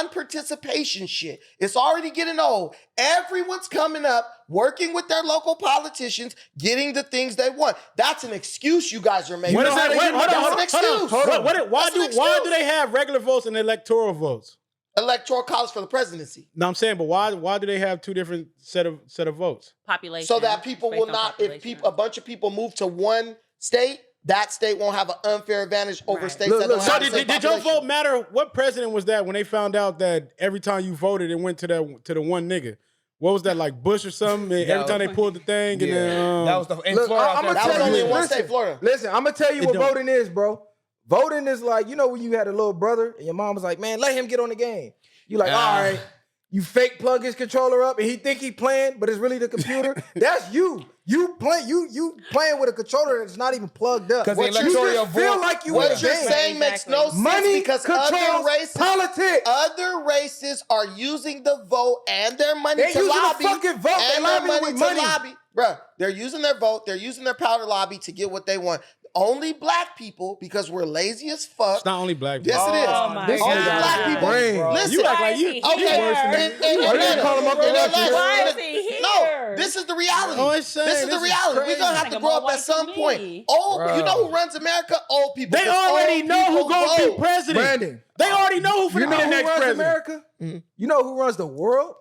non-participation shit. It's already getting old. Everyone's coming up, working with their local politicians, getting the things they want. That's an excuse you guys are making. What is that? Wait, hold on, That's hold an on, excuse. hold on. Why That's an do excuse. they have regular votes and electoral votes? Electoral college for the presidency. No, I'm saying, but why do they have two different set of votes? Population. So that people Based will on not, if population. a bunch of people move to one state, that state won't have an unfair advantage over Right. states Look, that don't look, So have the same did your population. vote matter? What president was that when they found out that every time you voted, it went to the one nigga? What was that, like Bush or something? And every time they pulled the thing, and then that was the in Look, Florida. I'm gonna That was tell only you. in one Listen, state, Florida. Listen, I'm gonna tell you It what don't. voting is, bro. Voting is like, you know, when you had a little brother and your mom was like, man, let him get on the game. You like, all right. You fake plug his controller up and he think he playing, but it's really the computer. That's you. You playing with a controller that's not even plugged up. 'Cause the You electoral just feel vote- like you What in a you're game. saying makes no sense Money because controls politics. other races are using the vote and their money They to using the lobby. fucking vote. They And their lobbying money with to money. lobby. Bruh, they're using their vote. They're using their power to lobby to get what they want. Only black people, because we're lazy as fuck. it's not only black people. Yes, it is. Oh my This Only nigga black got people. brain. Listen, You act like you. Why is he okay. here? Why you call him up in and Atlanta- watch Why it? is he No, here? this is the reality. Oh, it's saying, this is this the is reality. We're gonna have crazy. to grow up Like a at some more point. white than me. Old, you know who runs America? Old people. They 'Cause already old know who people gonna be vote. president. Brandon. They already know who You finna know be the who next runs president. America? Mm-hmm. You know who runs the world?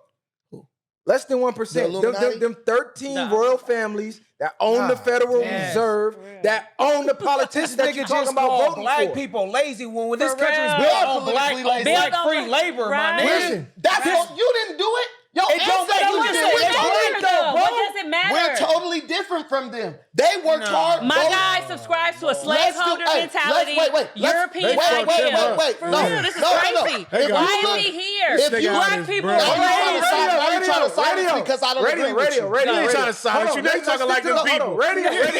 Less than 1%. The Illuminati? Them 13 No. royal families that own the Federal yes. Reserve, that own the politicians that you're Nigga talking just about called voting black for. people lazy when this For country was real. built They're on politically lazy. black Built free on- labor, Right. my nigga. Listen, That's what you didn't do it. Yo, It don't make ancestors no did sense. what y'all What did. does it matter? We're totally different from them. They worked hard. My both- guy subscribes to a Let's do- slaveholder hey, mentality. let's- wait. European Wait. ideas. For No, real, this is no. crazy. If Why you is look- he here? if you- Black people bro. are Now you trying to crazy. silence- now you trying to silence me because I don't agree with you. You ain't trying to silence you. They talking like them people.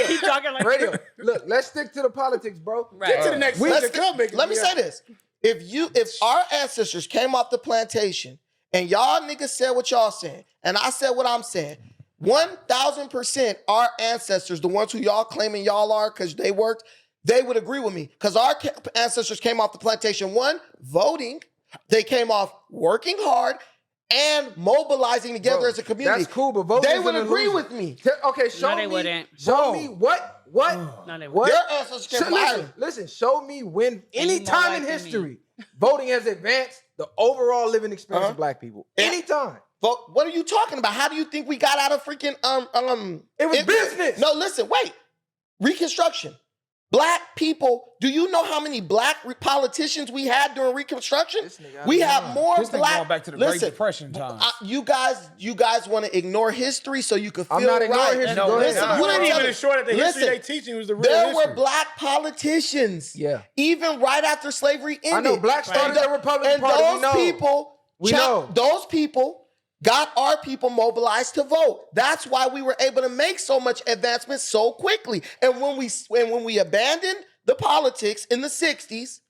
He talking like Radio. Look, let's stick to the politics, bro. Get to the next subject. Let me say this. If our ancestors came off the plantation and y'all niggas said what y'all saying, and I said what I'm saying, 1,000% our ancestors, the ones who y'all claiming y'all are because they worked, they would agree with me. Because our ancestors came off the plantation, one, voting. They came off working hard and mobilizing together as a community. That's cool, but voting they is would an agree illusion. with me. Okay, show No, me. they wouldn't. Show me what? No, they What? Your ancestors came from Ireland. Listen. Show me when any more time white in than history voting has advanced the overall living experience Uh-huh. of Black people. Yeah. Anytime. But what are you talking about? How do you think we got out of freaking It was business. No, listen, wait. Reconstruction. Black people. Do you know how many black politicians we had during Reconstruction? This nigga We out have of more This thing black. going back to the Great Listen, Depression times. you guys want to ignore history so you can feel I'm not ignoring right. history. No, Go ahead. listen, You what I'm ain't even telling- as sure that the history listen, they teaching was the real There history. were black politicians. Yeah. Even right after slavery ended. I know blacks started the Republican and Party. We those know. people, We know. those people got our people mobilized to vote. That's why we were able to make so much advancement so quickly. And when we abandoned the politics in the 60s,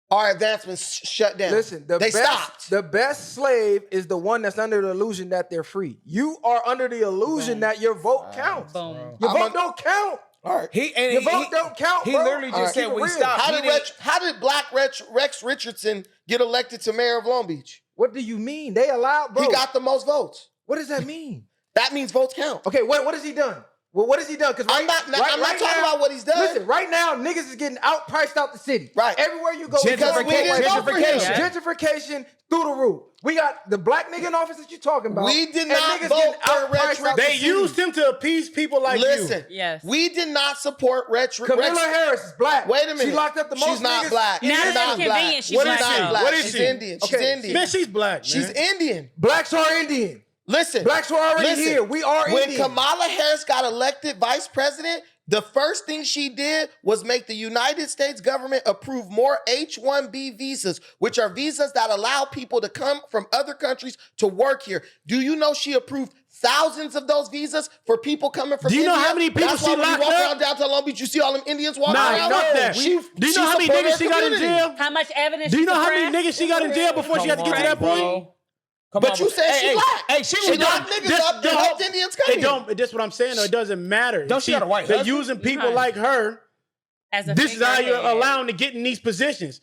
our advancements shut down. Listen, they stopped. The best slave is the one that's under the illusion that they're free. You are under the illusion that your vote counts. Boom. Your I'm vote don't count. All right. Your vote don't count, He bro. literally All just right, said keep it we real. stopped. How did Black Rex Richardson get elected to mayor of Long Beach? What do you mean? They allowed, bro. He got the most votes. What does that mean? That means votes count. Okay, what has he done? Well, what has he done? Because I'm not talking about what he's done. Listen, right now, niggas is getting outpriced out the city. Right. Everywhere you go, Because we didn't vote for him. Gentrification through the roof. We got the black nigga in office that you talking about. We did and not niggas vote getting for Rex outpriced out the They city. used him to appease people like Listen, Yes. we did not support Rex. Camilla Harris is black. Wait a minute. She locked up the most She's not niggas. black. Now She's it's not convenient black. she's What black, is she? though. Black. What is She's she? Indian. She's Okay. Indian. Man, she's black, man. She's Indian. Blacks are Indian. Listen. Blacks are already here. We are when Indian. Kamala Harris got elected vice president, the first thing she did was make the United States government approve more H-1B visas, which are visas that allow people to come from other countries to work here. Do you know she approved thousands of those visas for people coming from Do you know India? how many people That's she why when you locked walk up? around downtown Long Beach, you see all them Indians walking Nah, around. fuck that. She- Do you know how many supported niggas her she got in community. jail? How much evidence? Do you know how suppressed? many niggas she got in jail before she had to get to that point? But you said she black. Hey, she She was knocked niggas up and helped Indians come It here. don't. That's what I'm saying. Though. It doesn't matter. Don't she got a white They're husband? using people Right. like her. As a This is how you're figurehead. allowing to get in these positions.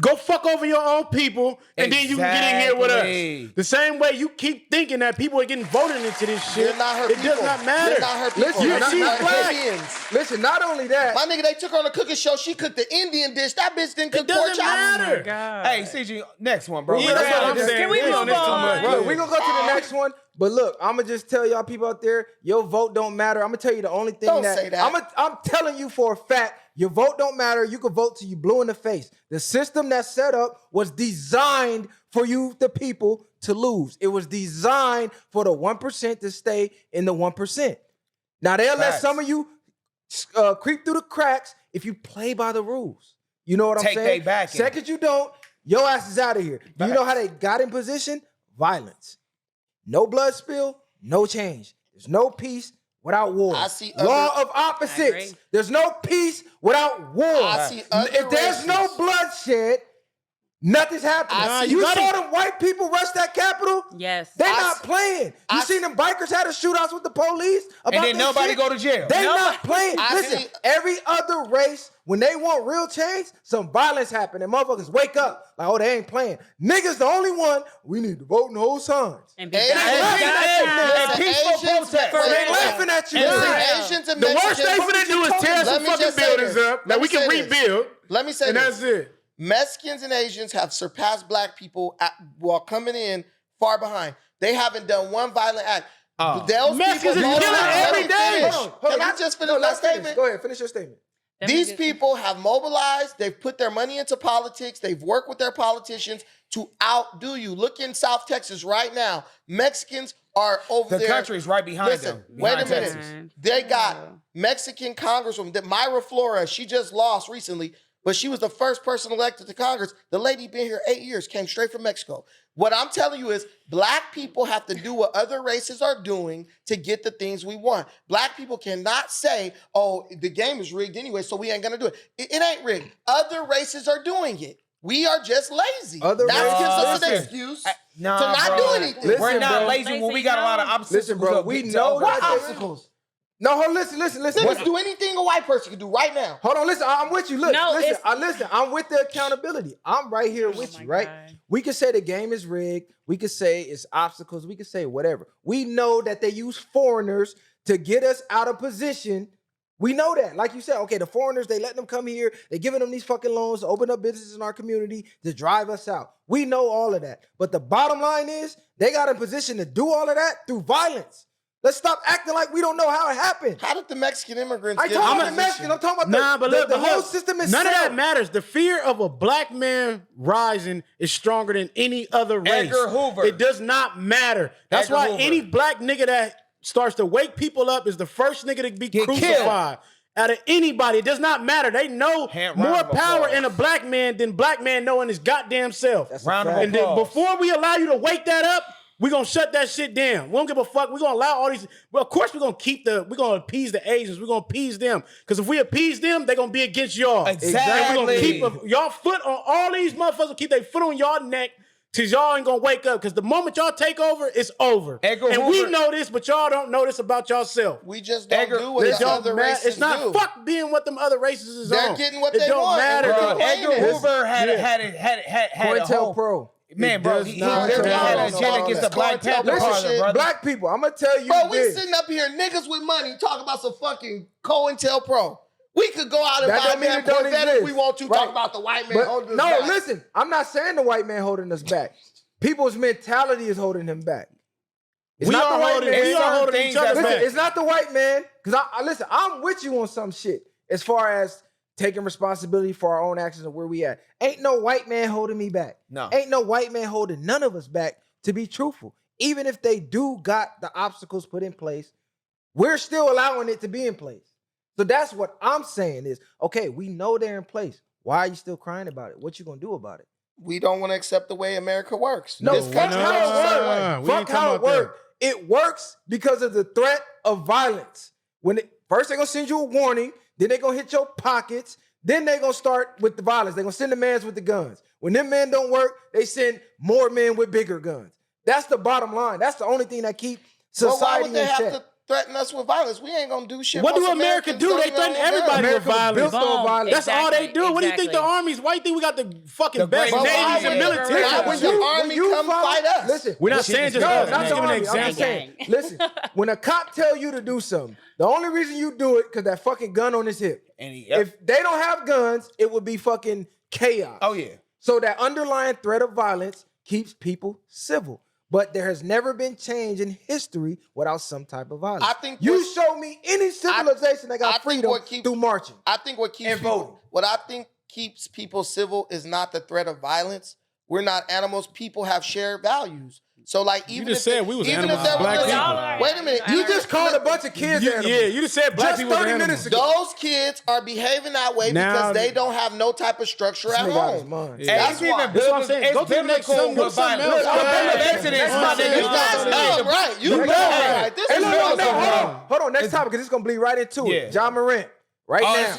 Go fuck over your own people, and then you can get in here with Exactly. us. The same way you keep thinking that people are getting voted into this shit. They're not her it people. does not matter. They're not her people. Listen, They're she's not black. Indians. Listen, not only that. My nigga, they took her on a cooking show. She cooked the Indian dish. That bitch didn't cook It pork doesn't chops. matter. God. Hey, CG, next one, bro. Yeah, that's what I'm Can saying. we on move this too on? much. Bro, we're going to go to the next one. But look, I'm going to just tell y'all people out there, your vote don't matter. I'm going to tell you the only thing Don't say that. I'm telling you for a fact, your vote don't matter. You can vote till you blue in the face. The system that's set up was designed for you, the people, to lose. It was designed for the 1% to stay in the 1%. Now, they'll let Facts. some of you creep through the cracks if you play by the rules. You know what I'm Take saying? they back in. Second you don't, your ass is out of here. Do you know how they got in position? Violence. No blood spill, no change. There's no peace without war. I see Law other- of I opposites. agree. There's no peace without war. I see other If there's no races. bloodshed, nothing's happening. I see- You you saw gotta- them white people rush that Capitol? Yes. They're I not s- playing. You I seen them bikers had a shootouts with the police about And then this nobody shit? go to jail. They Nobody- not playing. I Listen, see- every other race, when they want real change, some violence happen and motherfuckers wake up like, oh, they ain't playing. Niggas the only one, we need to vote and hold signs. And be Hey, back. hey, laughing at you, man. Listen, peaceful Asians- protest. wait, They wait, laughing at you. Listen, man. Asians and The worst Mexicans. they finna do is tear Let some me fucking just say buildings this. up Let that me we can say this. rebuild, Let me say and this. that's it. Mexicans and Asians have surpassed black people while coming in far behind. They haven't done one violent act. Those Mexicans people- is killing Hold on, every let me day. finish. Hold on, Can I let- just finish no, my let's finish. statement? Go ahead, finish your statement. These people have mobilized. They've put their money into politics. They've worked with their politicians to outdo you. Look in South Texas right now. Mexicans are over there. The country's right behind them. Wait a minute. Texas. They got Mexican Congresswoman, Myra Flores. She just lost recently, but she was the first person elected to Congress. The lady been here 8 years, came straight from Mexico. What I'm telling you is black people have to do what other races are doing to get the things we want. Black people cannot say, oh, the game is rigged anyway, so we ain't going to do it. It ain't rigged. Other races are doing it. We are just lazy. That gives us an excuse to not do anything. Listen, We're not bro. lazy when we got a lot of obstacles. Listen, bro, we know What that. obstacles? No, hold on, listen. Niggas do anything a white person can do right now. Hold on, listen. I'm with you. Look, No, listen. I'm with the accountability. I'm right here with you, right? God. We can say the game is rigged. We can say it's obstacles. We can say whatever. We know that they use foreigners to get us out of position. We know that. Like you said, okay, the foreigners, they let them come here. They giving them these fucking loans to open up businesses in our community to drive us out. We know all of that. But the bottom line is they got in position to do all of that through violence. Let's stop acting like we don't know how it happened. How did the Mexican immigrants I get talking in about the position? Mexican. I'm talking about the whole system is none of set that up. matters. The fear of a black man rising is stronger than any other race. Edgar Hoover. It does not matter. That's Edgar why Hoover. any black nigga that starts to wake people up is the first nigga to be Get crucified. Out of anybody, it does not matter. They know Round more of power applause. in a black man than black man knowing his goddamn self. That's a Round of fact. And then applause. before we allow you to wake that up, we're gonna shut that shit down. We don't give a fuck. We're gonna allow all these. Well, of course, we're gonna appease the Asians. We're gonna appease them. Because if we appease them, they're gonna be against y'all. Exactly. And we're gonna keep y'all foot on all these motherfuckers, keep their foot on y'all neck till y'all ain't gonna wake up. Because the moment y'all take over, it's over. Edgar and we Hoover- know this, but y'all don't know this about yourself. We just don't Edgar- do what It the don't other matter. races It's not do. fuck being what them other races is They're on. getting what it they don't want, matter. and Bro, we're Edgar complaining. Hoover had a whole... COINTELPRO. Man, It bro, does he not literally matter. had an agenda against the Black Panther Listen, Party, shit, brother. Black people, I'm gonna tell you Bro, we this. sitting up here, niggas with money, talking about some fucking COINTELPRO. We could go out and That buy don't mean that it don't Corvette if exist. we want to. Right. Talk about the white man But holding us no, back. listen, I'm not saying the white man holding us back. People's mentality is holding him back. It's We not are the white holding, man. we are holding things each other that's Listen, back. it's not the white man. Because listen, I'm with you on some shit as far as taking responsibility for our own actions and where we at. Ain't no white man holding me back. No. Ain't no white man holding none of us back, to be truthful. Even if they do got the obstacles put in place, we're still allowing it to be in place. So that's what I'm saying is, okay, we know they're in place. Why are you still crying about it? What you gonna do about it? We don't want to accept the way America works. No, This fuck country how works the same it way. works. We Fuck ain't how talking it about that. works. It works because of the threat of violence. First they're gonna send you a warning, then they're gonna hit your pockets, then they're gonna start with the violence. They're gonna send the mans with the guns. When them men don't work, they send more men with bigger guns. That's the bottom line. That's the only thing that keep But why society would they in have check. to threaten us with violence? We ain't gonna do shit. What do Most America Americans do? don't They even threaten own guns. everybody with America was violence. built on Boom. violence. That's all they do. What do you think the Exactly. armies? Why do you think we got the fucking The best great navies Navy. and military? Why would the army come fight us? Listen, We're not listen, saying just no, us. not I'm the giving an army. I'm example. just saying. Gang. Listen, when a cop tell you to do something, the only reason you do it because that fucking gun on his hip. And he, If they don't have guns, it would be fucking chaos. oh, yeah. So that underlying threat of violence keeps people civil. But there has never been change in history without some type of violence. I think you what- show me any civilization that I got think freedom what keeps- through marching. I think what keeps And voting. what I think keeps people civil is not the threat of violence. We're not animals. People have shared values. So like even just if said we was even animals, if there was black listen, people. wait a minute, You just called a bunch of kids animals. Yeah, you just said black Just people. 30 were minutes animals. ago. those kids are behaving that way Now- because they don't have no type of structure This at nigga out his home. mind. Yeah. That's It's why. even That's what I'm saying. it's Go to the next biblical something with else. violence. Go to the next Exodus, something. my Next nigga. You topic. guys know, right? You know, Next topic. right? This Hey, is look, biblical. hold on. Next topic, because it's gonna bleed right into it. Yeah. John Morant, right now.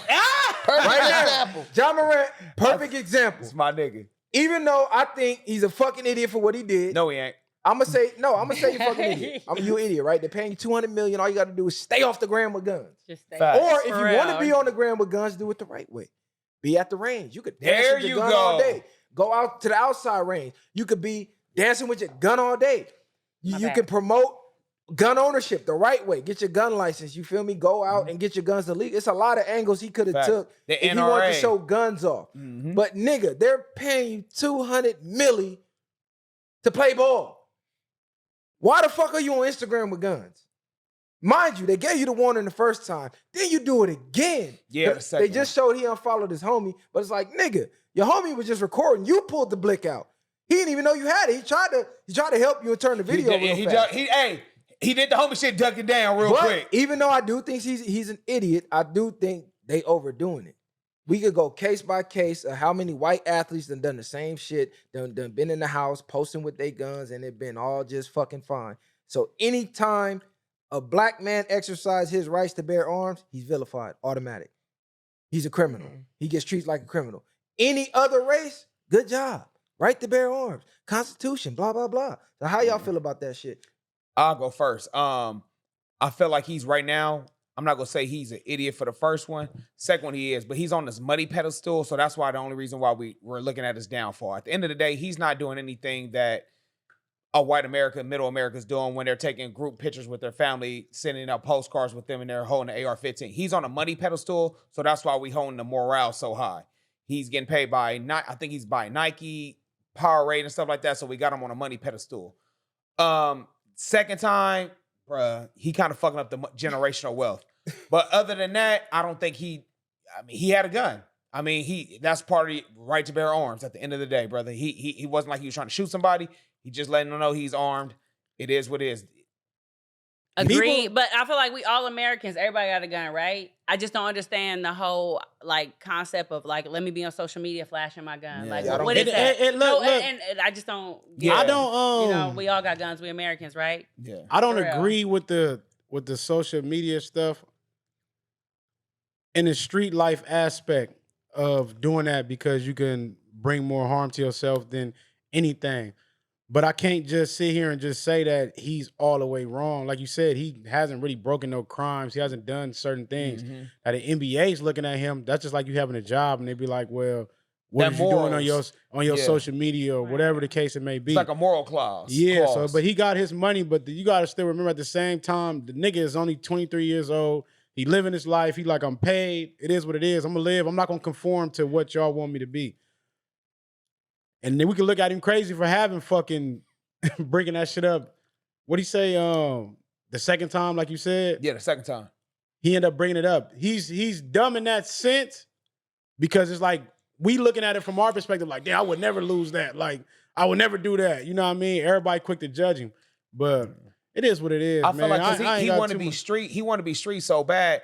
Perfect Right now. example. John Morant, perfect example. It's my nigga. Even though I think he's a fucking idiot for what he did, No, he ain't. I'm gonna say you're a fucking idiot. You an idiot, right? They're paying you $200 million. All you got to do is stay off the ground with guns. Just stay Facts. Or if For you want to real. be on the ground with guns, do it the right way. Be at the range. You could dance There with your you gun go. all day. Go out to the outside range. You could be dancing with your gun all day. You bad. can promote gun ownership the right way. Get your gun license. You feel me? Go out and get your guns legal. It's a lot of angles he could have Facts. took The if he wanted to NRA. show guns off. Mhm. But nigga, they're paying you $200 million to play ball. Why the fuck are you on Instagram with guns? Mind you, they gave you the warning the first time. Then you do it again. Yeah, the second they just showed he unfollowed his homie, but it's like, nigga, your homie was just recording. You pulled the blick out. He didn't even know you had it. He tried to help you and turn the video real fast. He did the homie shit, duck it down real quick. Even though I do think he's an idiot, I do think they overdoing it. We could go case by case of how many white athletes done the same shit, done been in the house posting with their guns, and it been all just fucking fine. So anytime a black man exercise his rights to bear arms, he's vilified, automatic. He's a criminal. He gets treated like a criminal. Any other race, good job. Right to bear arms. Constitution, blah, blah, blah. So how y'all feel about that shit? I'll go first. I feel like he's right now, I'm not going to say he's an idiot for the first one. Second one he is, but he's on this money pedestal, so that's why the only reason why we're looking at his downfall. At the end of the day, he's not doing anything that a white America, middle America is doing when they're taking group pictures with their family, sending out postcards with them, and they're holding the AR-15. He's on a money pedestal, so that's why we holding the morale so high. He's getting paid by, I think he's by Nike, Powerade, and stuff like that, so we got him on a money pedestal. Second time, bruh, he kind of fucking up the generational wealth. But other than that, I don't think he had a gun. I mean, that's part of the right to bear arms at the end of the day, brother. He wasn't like he was trying to shoot somebody. He just letting them know he's armed. It is what it is. Agreed, but I feel like we all Americans, everybody got a gun, right? I just don't understand the whole like concept of like, let me be on social media flashing my gun. Yeah, like, what is that? Look. And I just don't. Yeah, I don't. You know, we all got guns. We Americans, right? Yeah, I don't agree with the social media stuff in the street life aspect of doing that because you can bring more harm to yourself than anything. But I can't just sit here and just say that he's all the way wrong. Like you said, he hasn't really broken no crimes. He hasn't done certain things. Mm-hmm. Now the NBA's looking at him. That's just like you having a job, and they be like, "Well, what are you doing on your social media or whatever the case it may be?" It's like a moral clause. Yeah. So, but he got his money. But you got to still remember at the same time, the nigga is only 23 years old. He living his life. He like, I'm paid. It is what it is. I'm gonna live. I'm not gonna conform to what y'all want me to be. And then we can look at him crazy for having fucking bringing that shit up. What'd he say? The second time, like you said? Yeah, the second time. He ended up bringing it up. He's dumb in that sense because it's like we looking at it from our perspective like, damn, I would never lose that. Like, I would never do that. You know what I mean? Everybody quick to judge him. But it is what it is, I man. feel like because he want to be street. He want to be street so bad.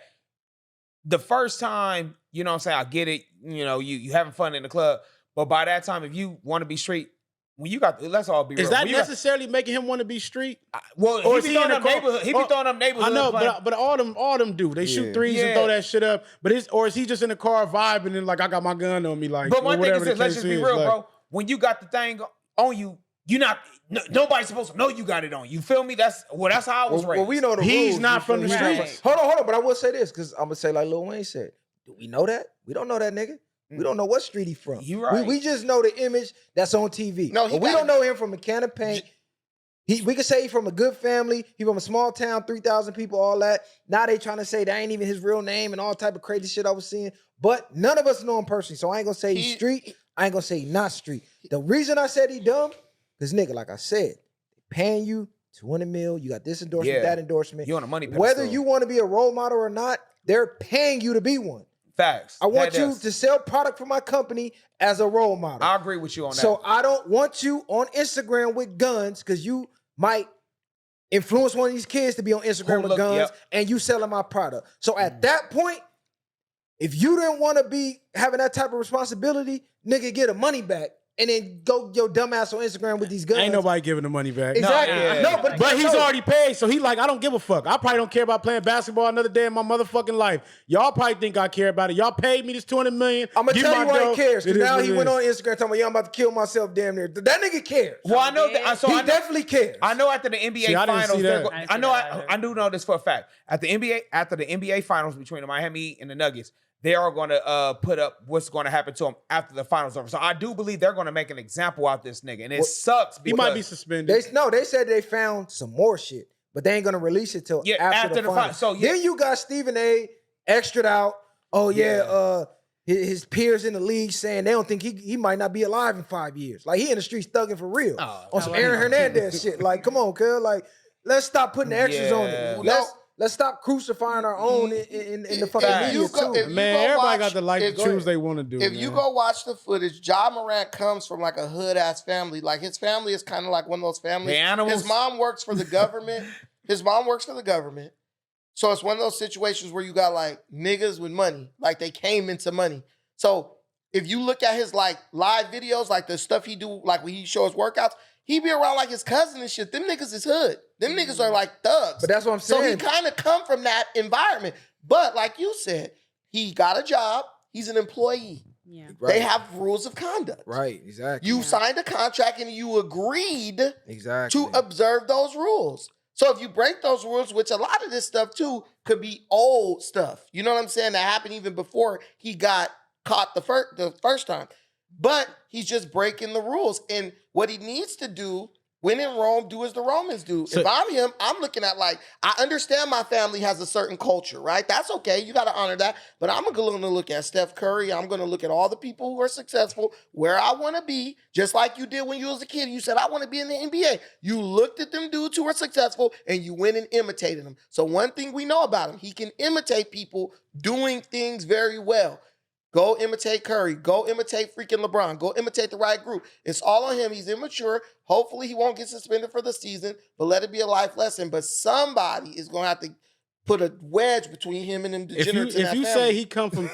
The first time, you know what I'm saying? I get it. You know, you having fun in the club. But by that time, if you want to be street, when you got, let's all be real. Is that necessarily making him want to be street? Well, he be throwing up neighborhood. He be throwing up neighborhood. I know, but all them do. They shoot threes and throw that shit up. But is he just in the car vibing and like, I got my gun on me? Like, but one thing is this, let's just be real, bro. When you got the thing on you, nobody's supposed to know you got it on. You feel me? That's how I was raised. Well, we know the rules. He's not from the streets. Hold on. But I will say this because I'm gonna say like Lil Wayne said. Do we know that? We don't know that nigga. We don't know what street he from. You right. We just know the image that's on TV. No, we don't know him from a can of paint. We could say he's from a good family. He from a small town, 3,000 people, all that. Now they trying to say that ain't even his real name and all type of crazy shit I was seeing. But none of us know him personally, so I ain't gonna say he's street. I ain't gonna say he's not street. The reason I said he dumb, because nigga, like I said, they paying you 200 mil. You got this endorsement, that endorsement. You on a money pedestal. Whether you want to be a role model or not, they're paying you to be one. Facts. I want you to sell product for my company as a role model. I agree with you on that. So I don't want you on Instagram with guns because you might influence one of these kids to be on Instagram with guns and you selling my product. So at that point, if you didn't want to be having that type of responsibility, nigga, get a money back. And then go your dumb ass on Instagram with these guns. Ain't nobody giving the money back. Exactly. But he's already paid, so he like, I don't give a fuck. I probably don't care about playing basketball another day in my motherfucking life. Y'all probably think I care about it. Y'all paid me this $200 million. I'm gonna tell you why he cares. Because now he went on Instagram talking about, I'm about to kill myself damn near. That nigga cares. Well, I know that. So he definitely cares. I know after the NBA finals, I do know this for a fact. After the NBA finals between the Miami and the Nuggets, they are going to put up what's going to happen to him after the finals over. So I do believe they're going to make an example out this nigga. And it sucks. He might be suspended. They said they found some more shit, but they ain't going to release it till after the finals. So then you got Stephen A. extra'd out. Oh, his peers in the league saying they don't think he might not be alive in 5 years. Like, he in the streets thugging for real. On some Aaron Hernandez shit. Like, come on, cuz. Like, let's stop putting the extras on it. let's stop crucifying our own in the fucking media too. Man, everybody got the life to choose they want to do. If you go watch the footage, Ja Morant comes from like a hood ass family. Like his family is kind of like one of those families. The animals. His mom works for the government. So it's one of those situations where you got like niggas with money, like they came into money. So if you look at his like live videos, like the stuff he do, like when he shows workouts, he be around like his cousin and shit. Them niggas is hood. Them niggas are like thugs. But that's what I'm saying. So he kind of come from that environment. But like you said, he got a job. He's an employee. Yeah. Right. They have rules of conduct. Right, exactly. You signed a contract and you agreed exactly to observe those rules. So if you break those rules, which a lot of this stuff too could be old stuff. You know what I'm saying? That happened even before he got caught the first time. But he's just breaking the rules. And what he needs to do, when in Rome, do as the Romans do. So, if I'm him, I'm looking at like, I understand my family has a certain culture, right? That's okay. You got to honor that. But I'm going to look at Steph Curry. I'm going to look at all the people who are successful, where I want to be, just like you did when you was a kid. You said, I want to be in the NBA. You looked at them dudes who were successful and you went and imitated them. So one thing we know about him, he can imitate people doing things very well. Go imitate Curry. Go imitate freaking LeBron. Go imitate the right group. It's all on him. He's immature. Hopefully he won't get suspended for the season, but let it be a life lesson. But somebody is going to have to put a wedge between him and them degenerates in that family. If you say he come from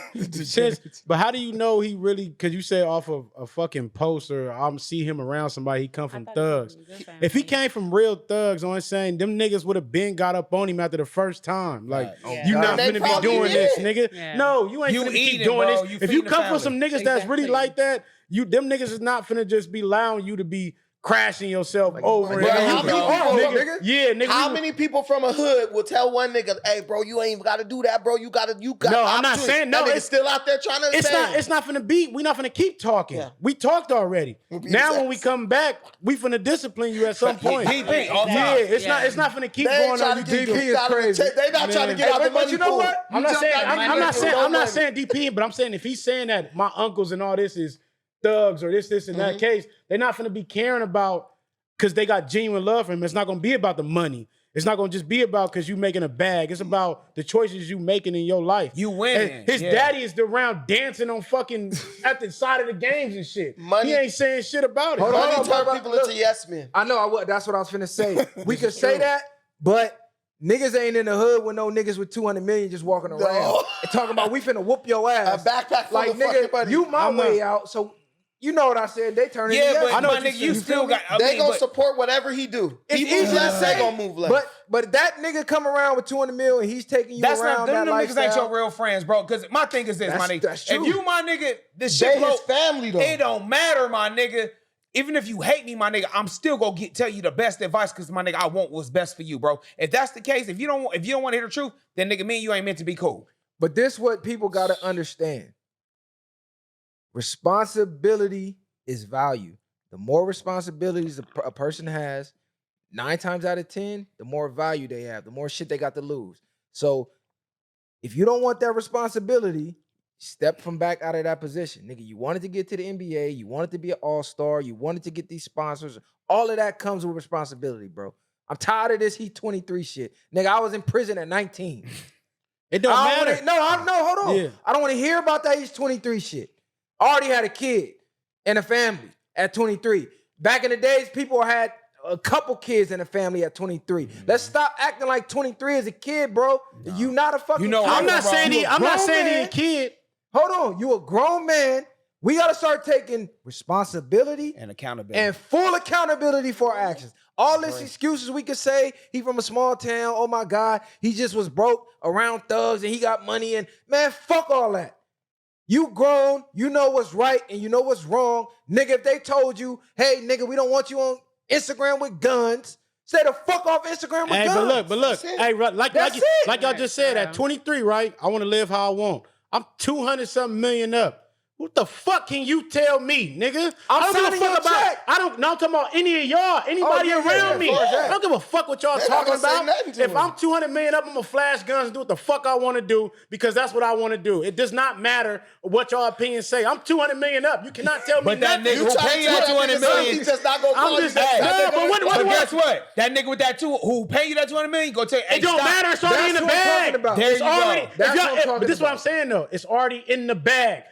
but how do you know he really, because you said off of a fucking post or I see him around somebody, he come from thugs. If he came from real thugs, I'm saying them niggas would have been got up on him after the first time. Like, you not finna be doing this, nigga. Yeah. No, you ain't finna keep doing this. If you come from some niggas that's really like that, them niggas is not finna just be allowing you to be crashing yourself over and over. Nigga. Yeah, nigga. How many people from a hood will tell one nigga, hey, bro, you ain't even got to do that, bro. You got. No, I'm not saying no. It's still out there trying to. It's not finna be. We not finna keep talking. Yeah. We talked already. Now when we come back, we finna discipline you at some point. It's not finna keep going on. DP is crazy. They not trying to get out the money. But you know what? I'm not saying DP, but I'm saying if he's saying that my uncles and all this is thugs or this and that case, they're not going to be caring about because they got genuine love for him. It's not going to be about the money. It's not going to just be about because you making a bag. It's about the choices you making in your life. You winning. His daddy is around dancing on fucking at the side of the games and shit. Money. He ain't saying shit about it. Money turn people into yes men. I know. That's what I was finna say. We could say that, but niggas ain't in the hood with no niggas with 200 million just walking around and talking about we finna whoop your ass. A backpack full like of nigga, money. you my way out. So you know what I said? They turn into but I know my nigga, you still got. They gonna support whatever he do. People easy to say, gonna move left. But that nigga come around with 200 mil and he's taking you around that lifestyle. Niggas ain't your real friends, bro. Because my thing is this, my nigga. That's true. If you my nigga, this shit blow, his family though. It don't matter, my nigga. Even if you hate me, my nigga, I'm still gonna tell you the best advice because my nigga, I want what's best for you, bro. If that's the case, if you don't want to hear the truth, then nigga, me and you ain't meant to be cool. But this what people gotta understand. Responsibility is value. The more responsibilities a person has, 9 times out of 10, the more value they have, the more shit they got to lose. So if you don't want that responsibility, step from back out of that position. Nigga, you wanted to get to the NBA, you wanted to be an all-star, you wanted to get these sponsors. All of that comes with responsibility, bro. I'm tired of this Heat 23 shit. Nigga, I was in prison at 19. It don't matter. Hold on. Yeah. I don't want to hear about that Heat 23 shit. I already had a kid and a family at 23. Back in the days, people had a couple kids in a family at 23. Let's stop acting like 23 is a kid, bro. No. You not a fucking kid. I'm not saying he a kid. Hold on. You a grown man. We got to start taking responsibility and accountability and full accountability for our actions. All this excuses we could say, he from a small town, oh my God, he just was broke around thugs and he got money and man, fuck all that. You grown, you know what's right and you know what's wrong. Nigga, if they told you, hey, nigga, we don't want you on Instagram with guns, stay the fuck off Instagram with guns. But look, hey, like y'all just said, at 23, right, I want to live how I want. I'm 200-something million up. What the fuck can you tell me, nigga? I'm I don't give signing a your fuck about. check. I don't. No, I'm talking about any of y'all, anybody around me. I don't give a fuck what y'all They're not talking gonna say about. nothing to If him. I'm 200 million up, I'm gonna flash guns and do what the fuck I want to do because that's what I want to do. It does not matter what y'all opinions say. I'm 200 million up. You cannot tell me But that nothing. nigga who pay you that 200 million. He's just not gonna I'm call you just that. saying. That No, nigga- but what- But guess what? That nigga with that who pay you that 200 million, go take. It don't matter. It's already in the That's what I'm bag. talking about. There It's you already. go. That's what I'm talking But this is what I'm about. saying though. It's already in the bag.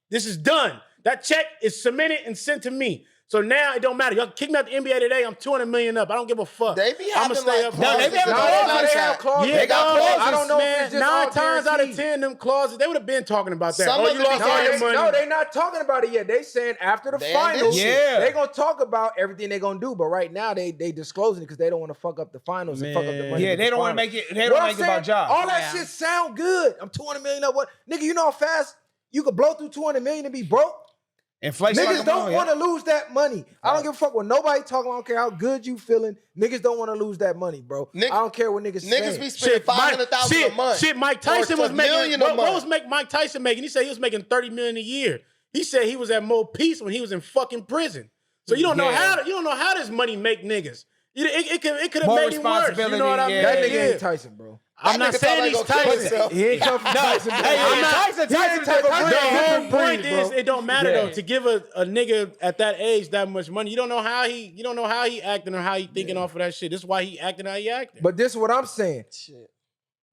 This is done. That check is cemented and sent to me. So now it don't matter. Y'all kick me out the NBA today. I'm 200 million up. I don't give a fuck. They be I'ma having stay like up. No, they be having clauses. They have clauses. Yeah, They got dog, clauses. I don't know if man, it's just all 9 times out of guaranteed. 10, them clauses, they would have been talking about that. Some Oh, of you it lost be all your guaranteed. money. No, they not talking about it yet. They saying after the They finals, Yeah. they gonna talk about everything they gonna do. But right now, they disclosing it because they don't want to fuck up the finals and fuck up the Man. money. Yeah, with they the don't want to finals. make it. They What don't I'm make it saying, about jobs. all that shit sound good. I'm 200 million up. What, nigga? You know how fast you could blow through 200 million and be broke? Inflation. Niggas don't want to lose that money. I don't give a fuck what nobody talking. I don't care how good you feeling. Niggas don't want to lose that money, bro. I don't care what niggas Niggas say. be spending $500,000 a month. Shit, Mike Tyson Or was making. $1 million a What month. was Mike Tyson making? He said he was making 30 million a year. He said he was at more peace when he was in fucking prison. So you don't know how this money make niggas. It could have More made him worse. You know what I mean? responsibility, That nigga Yeah. ain't Tyson, bro. I'm not nigga saying thought he's like gonna kill Tyson. himself. He ain't come from Tyson. bro. Hey, I'm not- Tyson he ain't type of The breed. whole Different point breed, is bro. it don't matter Yeah. though. To give a nigga at that age that much money, you don't know how he acting or how he thinking off of that shit. This is why he acting how he acting. But this is what I'm saying.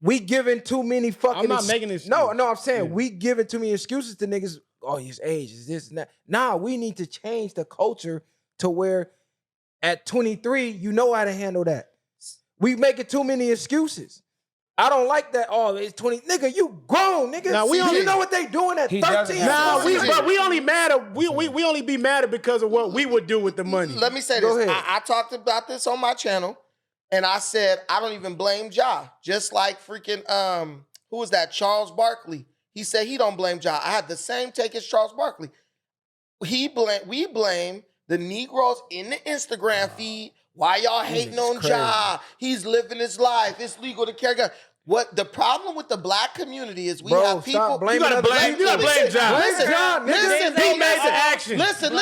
We giving too many fucking. I'm not making this. No, I'm saying Yeah. we giving too many excuses to niggas. Oh, his age is this and that. Nah, we need to change the culture to where at 23 you know how to handle that. We making too many excuses. I don't like that. Oh, it's 20. Nigga, you grown, nigga. Now, we Do only- you know what they doing at He 13? doesn't have Nah, to. we only mad at we only be mad at because of what we would do with the money. Let me say Go this. ahead. I talked about this on my channel, and I said I don't even blame Ja. Just like freaking who was that? Charles Barkley. He said he don't blame Ja. I had the same take as Charles Barkley. We blame the Negroes in the Instagram feed. Why y'all hating on Ja? He's living his life. It's legal to carry guns. What the problem with the black community is we Bro, have people. stop blaming You gotta other blame- people. you gotta blame Ja. Listen, Ja, nigga. listen, He no, made the listen. action. Listen.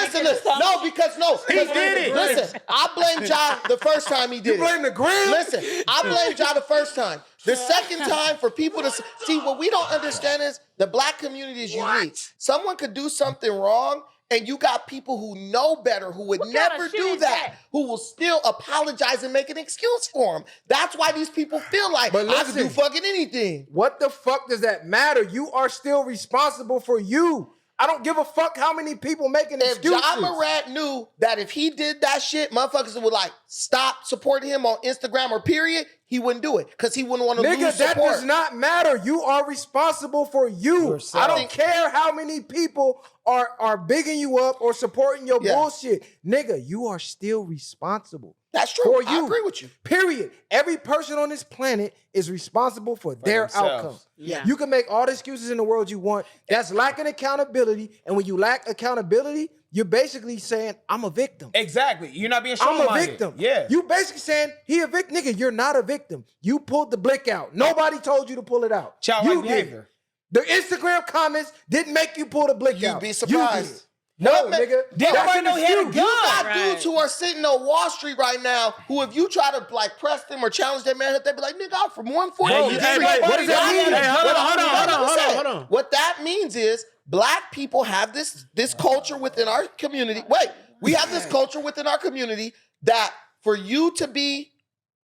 No, because He did it. Listen, I blame Ja the first time he did You blame the gram? Listen, I blame Ja the first time. The second time for people to see what we don't understand is the black community is unique. Someone could do something wrong, and you got people who know better, who would What kind never of shit do is that, that? who will still apologize and make an excuse for them. That's why these people feel like But I can do listen. fucking anything. What the fuck does that matter? You are still responsible for you. I don't give a fuck how many people making If excuses. Ja Morant knew that if he did that shit, motherfuckers would like stop supporting him on Instagram or period, he wouldn't do it because he wouldn't want to Nigga, lose that support. does not matter. You are responsible for you. Yourself. I don't care how many people are bigging you up or supporting your Yeah. bullshit. Nigga, you are still responsible. That's true. For I you. agree with you. Period. Every person on this planet is responsible for their themselves. outcome. Yeah. You can make all the excuses in the world you want. That's lacking accountability. And when you lack accountability, you're basically saying, I'm a victim. Exactly. You're not being I'm a strong-minded. victim. Yeah. You basically saying he a victim. Nigga, you're not a victim. You pulled the blick out. Nobody told you to pull it out. Childlike You did. behavior. The Instagram comments didn't make you pull the blick out. You'd be You surprised. did. No, What, man? nigga. Did That's nobody an know he had a excuse. You gun? got Right. dudes who are sitting on Wall Street right now who, if you try to like press them or challenge their manhood, they'd be like, nigga, I'm from 140. Bro, You hey, think wait, nobody what does that got mean? it? Hey, hold on, What hold I'm on, hold on, saying. hold on. What that means is black people have this culture within our community. Wait, we have this culture within our community that for you to be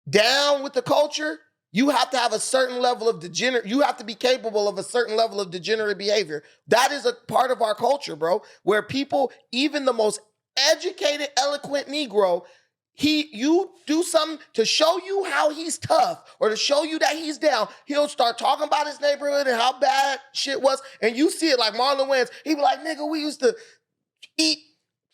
down with the culture, you have to have a certain level of you have to be capable of a certain level of degenerate behavior. That is a part of our culture, bro, where people, even the most educated, eloquent Negro, you do something to show you how he's tough or to show you that he's down, he'll start talking about his neighborhood and how bad shit was. And you see it like Marlon Wayans. He be like, nigga, we used to eat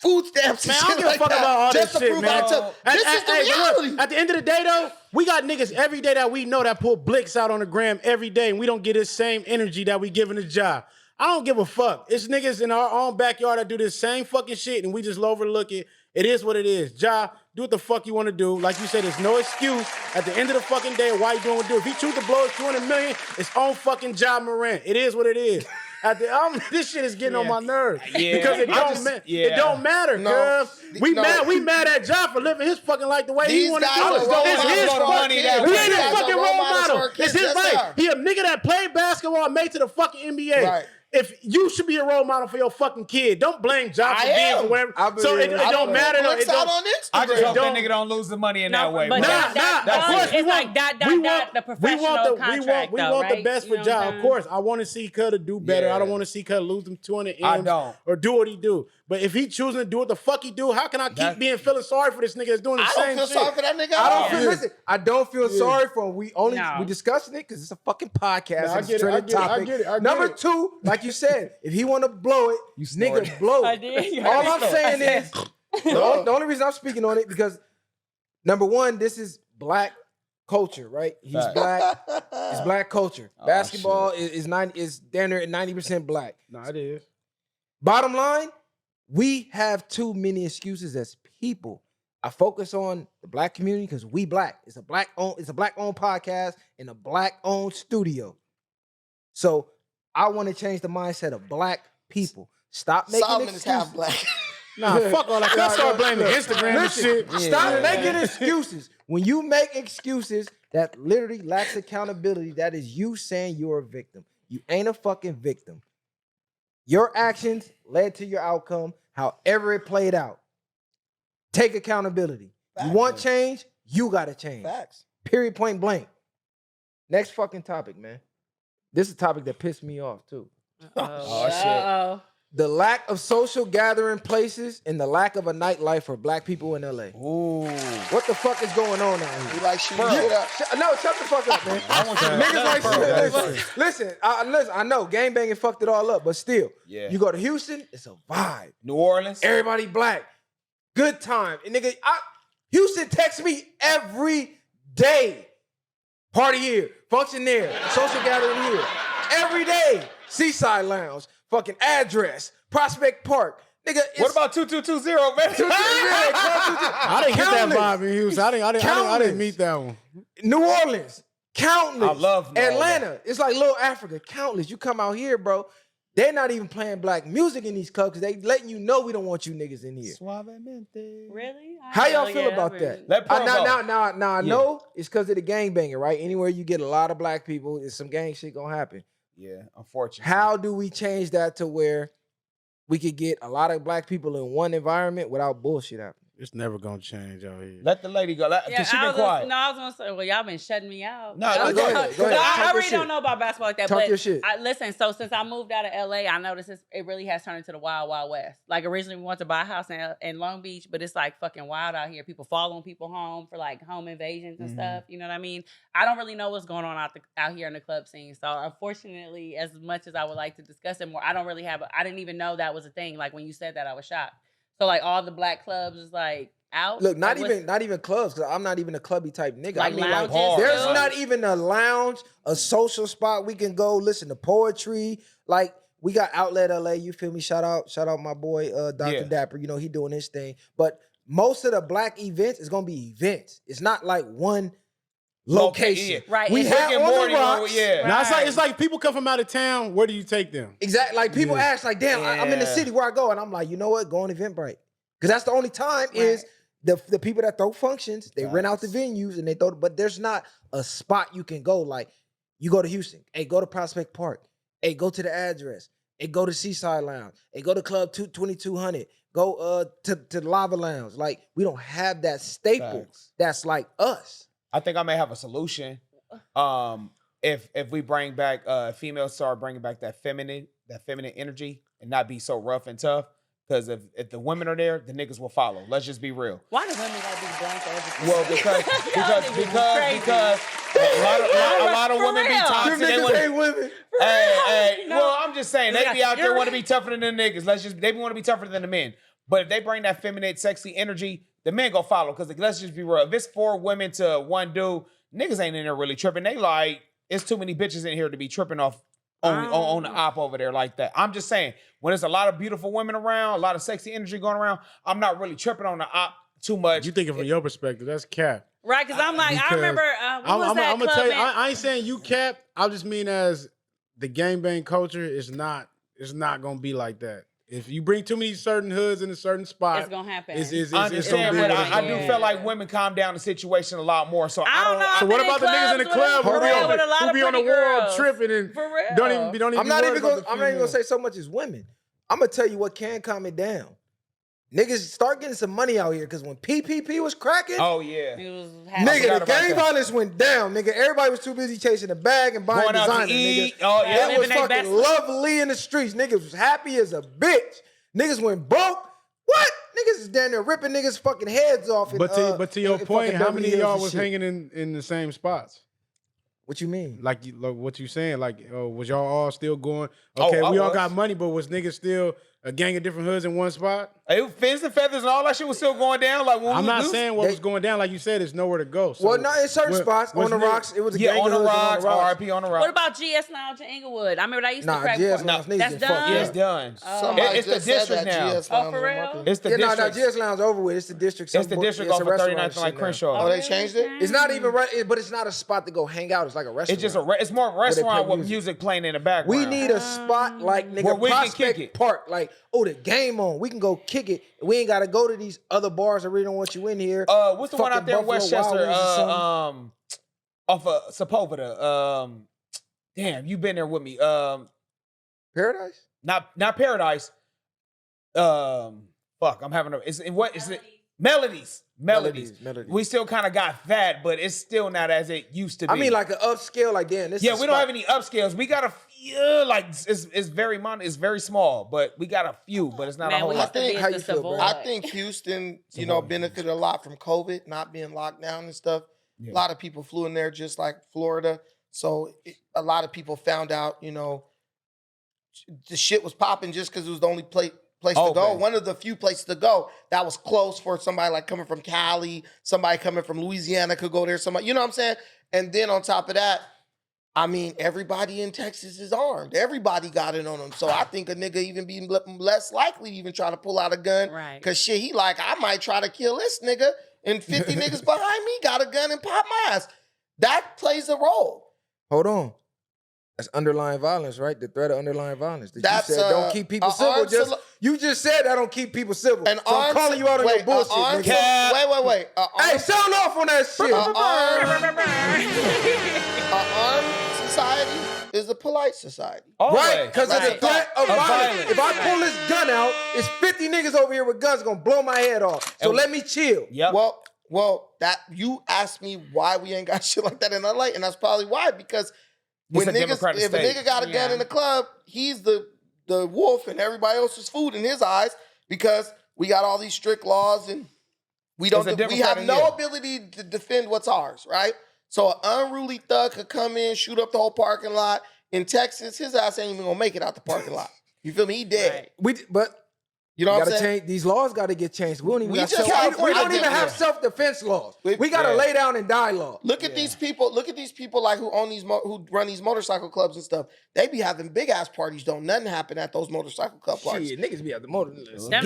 food stamps and Man, I don't shit give a like fuck that about all just this to shit, prove man. out to. This is the Hey, look, reality. at the end of the day, though, we got niggas every day that we know that pull blicks out on the gram every day, and we don't get this same energy that we giving the job. I don't give a fuck. It's niggas in our own backyard that do this same fucking shit, and we just overlook it. It is what it is. Ja, do what the fuck you want to do. Like you said, there's no excuse at the end of the fucking day of why you doing what you do. If he choose to blow his 200 million, it's on fucking Ja Morant. It is what it is. This shit is getting on my nerves. Yeah. Because it don't matter, cuz. We mad at Ja for living his fucking life the way he want to do it. It's his fault. He ain't his fucking role model. It's his life. He a nigga that played basketball and made to the fucking NBA. Right. If you should be a role model for your fucking kid, don't blame Ja for being for whatever. So it don't matter. I just hope that nigga don't lose the money in that way. But of course, it's like the professional contract. We want the best for Ja. Of course, I want to see Cudder do better. I don't want to see Cudder lose them 200 M's or do what he do. But if he choosing to do what the fuck he do, how can I keep feeling sorry for this nigga that's doing the same shit? I don't feel sorry for that nigga. I don't feel sorry for him. We discussing it because it's a fucking podcast. I get it. Number two, like you said, if he want to blow it, nigga blow it. I did. All I'm saying is, the only reason I'm speaking on it because number one, this is black culture, right? He's black. It's black culture. Basketball is damn near 90% black. No, it is. Bottom line, we have too many excuses as people. I focus on the black community because we black. It's a black-owned podcast in a black-owned studio. So I want to change the mindset of black people. Stop making Solomon excuses. is half black. Nah, fuck all that. Y'all start blaming Instagram and shit. Stop making excuses. When you make excuses that literally lacks accountability, that is you saying you're a victim. You ain't a fucking victim. Your actions led to your outcome, however it played out. Take accountability. You want change, you gotta change. Facts. Period, point blank. Next fucking topic, man. This is a topic that pissed me off, too. Oh, shit. The lack of social gathering places and the lack of a nightlife for black people in LA. Ooh. What the fuck is going on out here? You like shooting shit up? No, shut the fuck up, man. Niggas like shit. Listen, I know gangbanging fucked it all up, but still, you go to Houston, it's a vibe. New Orleans, everybody black, good time. And nigga, Houston texts me every day. Party here, function there, social gathering here, every day. Seaside Lounge, fucking address, Prospect Park. Nigga, what about 2220, man? 2220. I didn't get that vibe in Houston. I didn't meet that one. New Orleans, countless. I love Atlanta. It's like little Africa, countless. You come out here, bro. They're not even playing black music in these clubs because they letting you know we don't want you niggas in here. Really? How y'all feel about that? Now I know it's because of the gangbanging, right? Anywhere you get a lot of black people, there's some gang shit gonna happen. Yeah, unfortunately. How do we change that to where we could get a lot of black people in one environment without bullshit happening? It's never gonna change out here. Let the lady go. Cause she been quiet. I was gonna say, well, y'all been shutting me out. No, go ahead. I really don't know about basketball like that. Talk but your shit. Listen, so since I moved out of LA, I noticed it really has turned into the wild, wild west. Like originally we wanted to buy a house in Long Beach, but it's like fucking wild out here. People following people home for like home invasions and stuff. You know what I mean? I don't really know what's going on out here in the club scene. So unfortunately, as much as I would like to discuss it more, I don't really I didn't even know that was a thing. Like when you said that, I was shocked. So like all the black clubs is like out. Look, not even clubs, because I'm not even a clubby type nigga. Like I mean, like lounges, there's not even a lounge, a social spot we can go listen to poetry. Like we got Outlet LA, you feel me? Shout out my boy Dr. Dapper. You know, he doing his thing. But most of the black events is gonna be events. It's not like one location. Right. We have on the rocks. Now it's like people come from out of town. Where do you take them? Exactly. Like people ask, like, damn, I'm in the city, where I go? And I'm like, you know what? Go on Eventbrite. Because that's the only time is the people that throw functions, they rent out the venues and they throw, but there's not a spot you can go. Like you go to Houston, hey, go to Prospect Park, hey, go to the address, hey, go to Seaside Lounge, hey, go to Club 2200, go to the Lava Lounge. Like we don't have that staple that's like us. I think I may have a solution. If we bring back females start bringing back that feminine energy and not be so rough and tough. Because if the women are there, the niggas will follow. Let's just be real. Why do women gotta be blank everything? Well, because a lot of women be toxic. They want Hey, well, I'm just saying they be out there want to be tougher than the niggas. They want to be tougher than the men. But if they bring that feminine, sexy energy, the men go follow. Because let's just be real. If it's 4 women to 1 dude, niggas ain't in there really tripping. They like it's too many bitches in here to be tripping off. On the op over there like that. I'm just saying, when there's a lot of beautiful women around, a lot of sexy energy going around, I'm not really tripping on the op too much. You thinking from your perspective, that's cap. Right, because I'm like, I remember, what was that I'm gonna club tell you, I ain't saying you cap. I just mean as the gangbang culture is not gonna be like that. If you bring too many certain hoods in a certain spot, it's gonna happen. It's I understand, but I do Yeah. feel like women calm down the situation a lot more. So I don't know. So what about the niggas in the club who be on the wall tripping and For real. don't even be I'm not even worried about gonna say so much as women. I'm gonna tell you what can calm it down. Niggas start getting some money out here because when PPP was cracking, oh yeah, nigga, the gang violence went down. Nigga, everybody was too busy chasing the bag and buying going out designer. to eat. Nigga, Oh yeah, it was fucking lovely in the streets. Niggas was happy as a bitch. Niggas went broke. What? Niggas is down there ripping niggas fucking heads off. But to your point, how many of y'all was hanging in the same spots? What you mean? Like what you saying? Like, was y'all all still going? Okay, we all got money, but was niggas still a gang of different hoods in one spot? Fins and feathers and all that shit was still going down. Like when I'm not saying what was going down. Like you said, there's nowhere to go. So well, not in certain spots. On the rocks, it was a gang on the of hoods rocks. RIP on the rocks. What about GS Lounge in Inglewood? I remember that used to crack. GS Lounge needs that's to done. Yeah, it's done. It's the district now. Oh, for real? It's the district. GS Lounge over with. It's the district. It's the district off of 39th like Crenshaw. Oh, they changed it? It's not even right, but it's not a spot to go hang out. It's like a restaurant. It's just it's more restaurant with music playing in the background. We need a spot like where nigga we can kick Prospect it. Park. Like, the game on. We can go kick it. We ain't gotta go to these other bars that really don't want you in here. What's the one out there in Westchester? Off of Sepulveda. Damn, you been there with me. Paradise? Not Paradise. Fuck, I'm having is it? Melodies. We still kind of got that, but it's still not as it used to be. I mean, like an upscale, like damn. This we is don't have any upscales. We got a few, like it's very small, but we got a few, but it's not a whole lot. I think Houston, benefited a lot from COVID not being locked down and stuff. Yeah. A lot of people flew in there just like Florida, so a lot of people found out, the shit was popping just because it was the only place to go. One of the few places to go that was close for somebody like coming from Cali, somebody coming from Louisiana could go there, somebody, you know what I'm saying? And then on top of that, I mean, everybody in Texas is armed. Everybody got it on them. So I think a nigga even be less likely to even try to pull out a gun. Right. Because shit, he like, I might try to kill this nigga and 50 niggas behind me got a gun and pop my ass. That plays a role. Hold on. That's underlying violence, right? The threat of underlying violence. You said don't keep people civil. You just said that don't keep people civil. And so I'm calling you out on your bullshit, nigga. Wait. Hey, sound off on that shit. An armed society is a polite society. Right, because of the threat of violence. If I pull this gun out, it's 50 niggas over here with guns gonna blow my head off. So let me chill. Yep. Well, that you asked me why we ain't got shit like that in LA, and that's probably why, because if a nigga got a gun in the club, he's the wolf and everybody else is food in his eyes because we got all these strict laws and we have no ability to defend what's ours, right? So an unruly thug could come in, shoot up the whole parking lot. In Texas, his ass ain't even gonna make it out the parking lot. You feel me? He dead. Right. You know what I'm saying? These laws got to get changed. We don't even have self-defense laws. We got to lay down and die law. Look at these people. Look at these people like who run these motorcycle clubs and stuff. They be having big ass parties. Don't nothing happen at those motorcycle club parties. Shit, niggas be at the motor. But them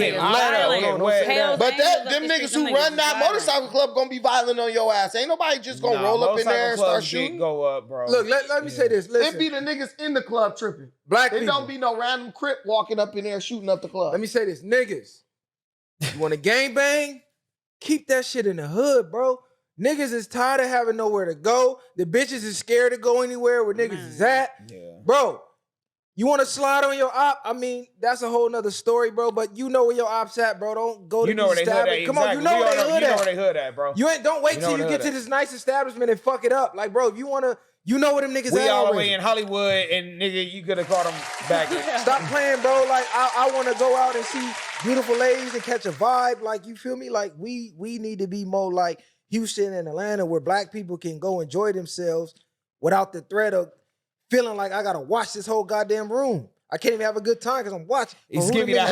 niggas who run that motorcycle club gonna be violent on your ass. Ain't nobody just gonna roll up in there and start shooting. Go up, bro. Look, let me say this. Listen, it be the niggas in the club tripping. Black people. It don't be no random crip walking up in there shooting up the club. Let me say this, niggas. You want to gangbang? Keep that shit in the hood, bro. Niggas is tired of having nowhere to go. The bitches is scared to go anywhere where niggas is at. Yeah. Bro, you want to slide on your op? I mean, that's a whole nother story, bro. But you know where your op's at, bro. Don't go to these establishments. Come on, you know where they hood at. You know where they hood at, bro. Don't wait till you get to this nice establishment and fuck it up. Like, bro, if you want to, you know where them niggas at. We all the way in Hollywood, and nigga, you could have caught them back. Stop playing, bro. Like, I want to go out and see beautiful ladies and catch a vibe. Like, you feel me? Like, we need to be more like Houston and Atlanta, where black people can go enjoy themselves without the threat of feeling like I gotta watch this whole goddamn room. I can't even have a good time because I'm watching. He's giving you that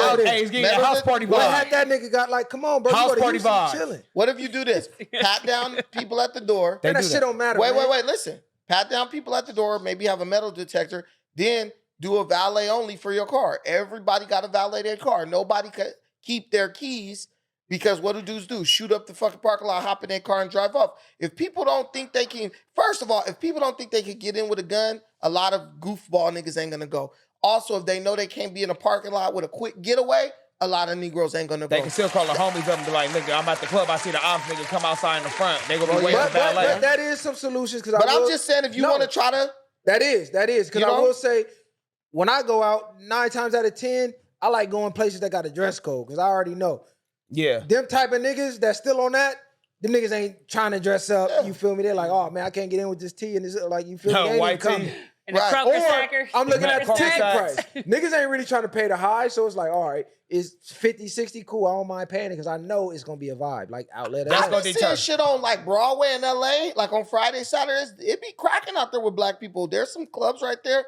house party vibe. What had that nigga got like, come on, bro. House party vibe. Chilling. What if you do this? Pat down people at the door. That shit don't matter. Wait. Listen. Pat down people at the door. Maybe have a metal detector. Then do a valet only for your car. Everybody got to valet their car. Nobody could keep their keys Because what do dudes do? Shoot up the fucking parking lot, hop in their car, and drive off. If people don't think they can, first of all, if people don't think they can get in with a gun, a lot of goofball niggas ain't gonna go. Also, if they know they can't be in a parking lot with a quick getaway, a lot of Negroes ain't gonna go. They can still call the homies up and be like, nigga, I'm at the club. I see the ops nigga come outside in the front. They gonna be waiting for ballet. But that is some solutions. But I'm just saying, if you want to try to. That is. Because I will say, when I go out, 9 times out of 10, I like going places that got a dress code because I already know. Yeah. Them type of niggas that's still on that, them niggas ain't trying to dress up. You feel me? They're like, oh man, I can't get in with this tee and this, like, you feel me? They white ain't coming. And the Kroger stacker. I'm looking at the ticket sacks. price. Niggas ain't really trying to pay the high, so it's like, all right, it's 50, 60, cool. I don't mind paying it because I know it's gonna be a vibe. Like outlet. I been seeing shit on like Broadway in LA, like on Friday, Saturdays. It be cracking out there with black people. There's some clubs right there.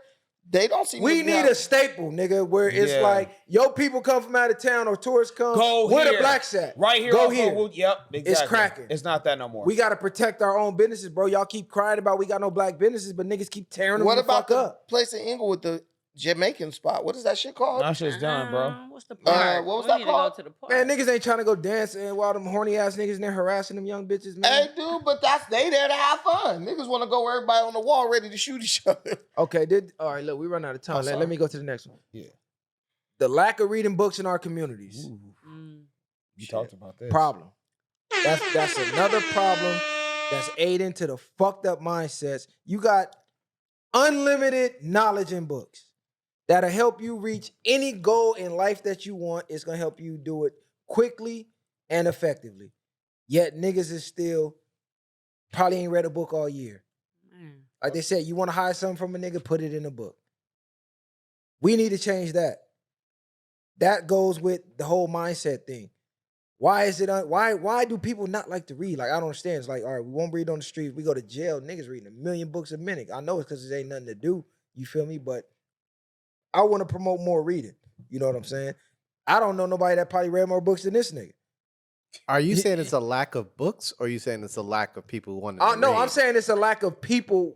They don't seem. We need a staple, nigga, where it's like, yo, people come from out of town or tourists come. Go where here. the blacks at? Right here. Go here. Yep, exactly. It's cracking. It's not that no more. We got to protect our own businesses, bro. Y'all keep crying about we got no black businesses, but niggas keep tearing them What the about fuck the up. place in Inglewood, the Jamaican spot? What is that shit called? That shit's done, bro. What's the part? What was we that need called? to go to the park. Man, niggas ain't trying to go dancing while them horny ass niggas in there harassing them young bitches, man. Hey, dude, but they there to have fun. Niggas want to go where everybody on the wall ready to shoot each other. Okay, all right, look, we run out of time. Let me go to the next one. Yeah. The lack of reading books in our communities. You talked about this. Problem. That's another problem that's aiding to the fucked up mindsets. You got unlimited knowledge in books that'll help you reach any goal in life that you want. It's gonna help you do it quickly and effectively. Yet niggas is still probably ain't read a book all year. Like they said, you want to hide something from a nigga, put it in a book. We need to change that. That goes with the whole mindset thing. Why is it? Why do people not like to read? Like, I don't understand. It's like, all right, we won't read on the street. We go to jail. Niggas reading 1 million books a minute. I know it's because there ain't nothing to do. You feel me? But I want to promote more reading. You know what I'm saying? I don't know nobody that probably read more books than this nigga. Are you saying it's a lack of books, or are you saying it's a lack of people who want to read? No, I'm saying it's a lack of people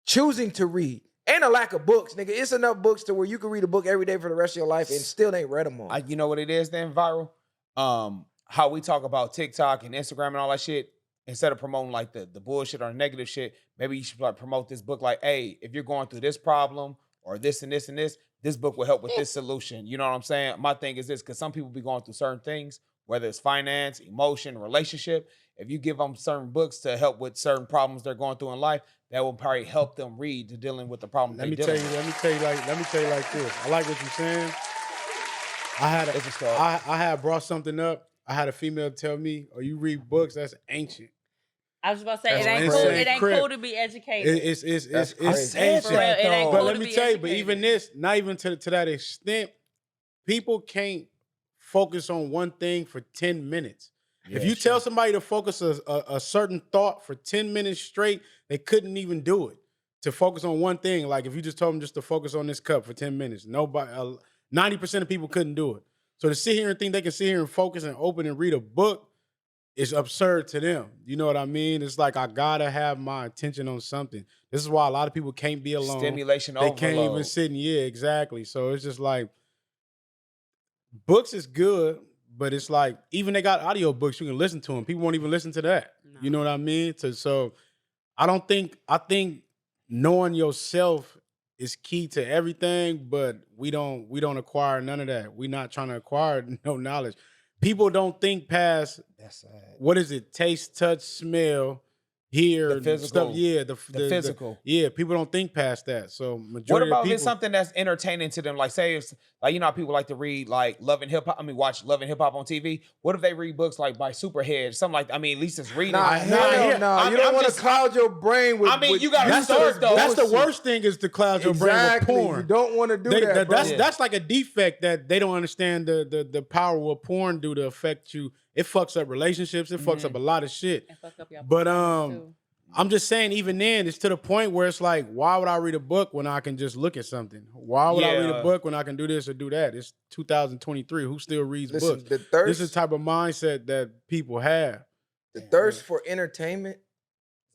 choosing to read. Ain't a lack of books, nigga. It's enough books to where you can read a book every day for the rest of your life and still ain't read them all. You know what it is then, viral? How we talk about TikTok and Instagram and all that shit, instead of promoting like the bullshit or negative shit, maybe you should like promote this book like, hey, if you're going through this problem or this and this and this book will help with this solution. You know what I'm saying? My thing is this, because some people be going through certain things, whether it's finance, emotion, relationship. If you give them certain books to help with certain problems they're going through in life, that will probably help them read to dealing with the problem. Let me tell you like this. I like what you're saying. I had brought something up. I had a female tell me, "Oh, you read books? That's ancient." I was about to say it ain't cool. It ain't cool to be educated. It's crazy. ancient. It ain't cool But to let me be tell you, but educated. even this, not even to that extent, people can't focus on one thing for 10 minutes. If you tell somebody to focus a certain thought for 10 minutes straight, they couldn't even do it. To focus on one thing, like if you just told them just to focus on this cup for 10 minutes, 90% of people couldn't do it. So to sit here and think they can sit here and focus and open and read a book is absurd to them. You know what I mean? It's like I gotta have my attention on something. This is why a lot of people can't be alone. Stimulation They overload. can't even sit in. Yeah, exactly. So it's just like books is good, but it's like even they got audio books you can listen to them. People won't even listen to that. No. You know what I mean? So I think knowing yourself is key to everything, but we don't acquire none of that. We're not trying to acquire no knowledge. People don't think past That's sad. what is it? Taste, touch, smell, hear, The physical. stuff. Yeah, the physical. yeah, people don't think past that. So majority What about of if people, it's something that's entertaining to them? Like, say, it's like, you know how people like to read like Love and Hip Hop. Watch Love and Hip Hop on TV. What if they read books like by Superhead, something like? At least it's reading. Hell no. You don't want to cloud your brain with. You got to that's start though. That's the worst thing is to cloud your brain with porn. You don't want to do that. Bro. That's like a defect that they don't understand the power of what porn do to affect you. It fucks up relationships. It fucks up a lot of shit. And fuck up your But too. I'm just saying, even then, it's to the point where it's like, why would I read a book when I can just look at something? Why would I read a book when I can do this or do that? It's 2023. Who still reads books? The thirst, This is the type of mindset that people have. the thirst for entertainment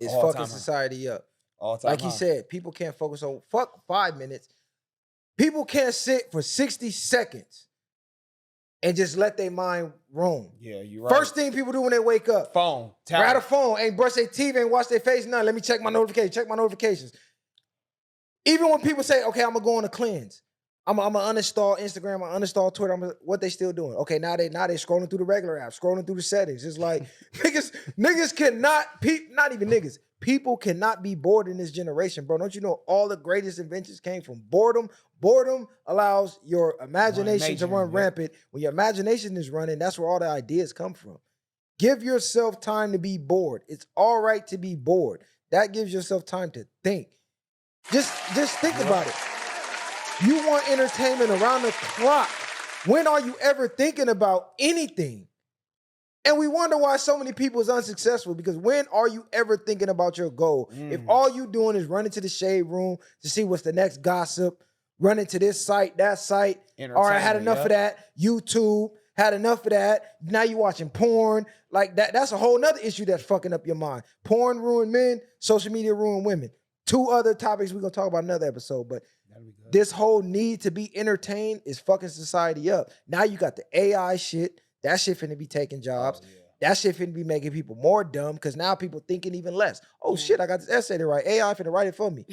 is All fucking time society up. All time Like he said, people can't focus on 5 minutes. People can't sit for 60 seconds and just let their mind roam. Yeah, you're right. First thing people do when they wake up. Phone. Grab a phone, ain't brush their teeth, ain't wash their face, nothing. Let me check my notifications. Even when people say, okay, I'm going to go on a cleanse. I'm going to uninstall Instagram, I'm going to uninstall Twitter. What they still doing? Okay, now they scrolling through the regular app, scrolling through the settings. It's like, niggas cannot, not even niggas. People cannot be bored in this generation, bro. Don't you know all the greatest inventions came from boredom? Boredom allows your imagination to run rampant. When your imagination is running, that's where all the ideas come from. Give yourself time to be bored. It's all right to be bored. That gives yourself time to think. Just think about it. You want entertainment around the clock. When are you ever thinking about anything? And we wonder why so many people is unsuccessful, because when are you ever thinking about your goal? If all you doing is running to the shade room to see what's the next gossip, running to this site, that site, all right, I had enough of that, YouTube, had enough of that, now you watching porn, like that's a whole nother issue that's fucking up your mind. Porn ruin men, social media ruin women. 2 other topics we're gonna talk about another episode, but this whole need to be entertained is fucking society up. Now you got the AI shit. That shit finna be taking jobs. Oh, yeah. That shit finna be making people more dumb because now people thinking even less. Oh shit, I got this essay to write. AI finna write it for me.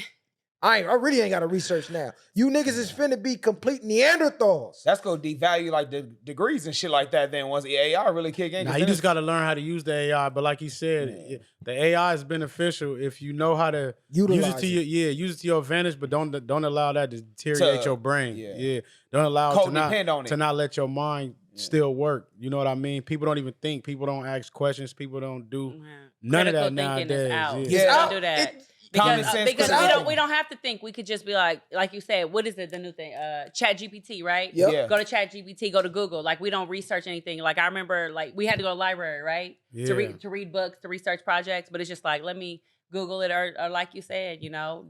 I really ain't got to research now. You niggas is finna be complete Neanderthals. That's gonna devalue like the degrees and shit like that. Then once the AI really kick in, now you just got to learn how to use the AI. But like you said, the AI is beneficial if you know how to utilize use it to your advantage. But don't allow that to deteriorate your brain. Yeah, don't allow it to not let your mind still work. You know what I mean? People don't even think. People don't ask questions. People don't do none of that nowadays. Don't do that. Because we don't have to think. We could just be like you said, what is it, the new thing? Chat GPT, right? Yep. Yeah. Go to Chat GPT, go to Google. Like, we don't research anything. Like, I remember, like, we had to go to the library, right? Yeah. To read books, to research projects. But it's just like, let me Google it, or like you said,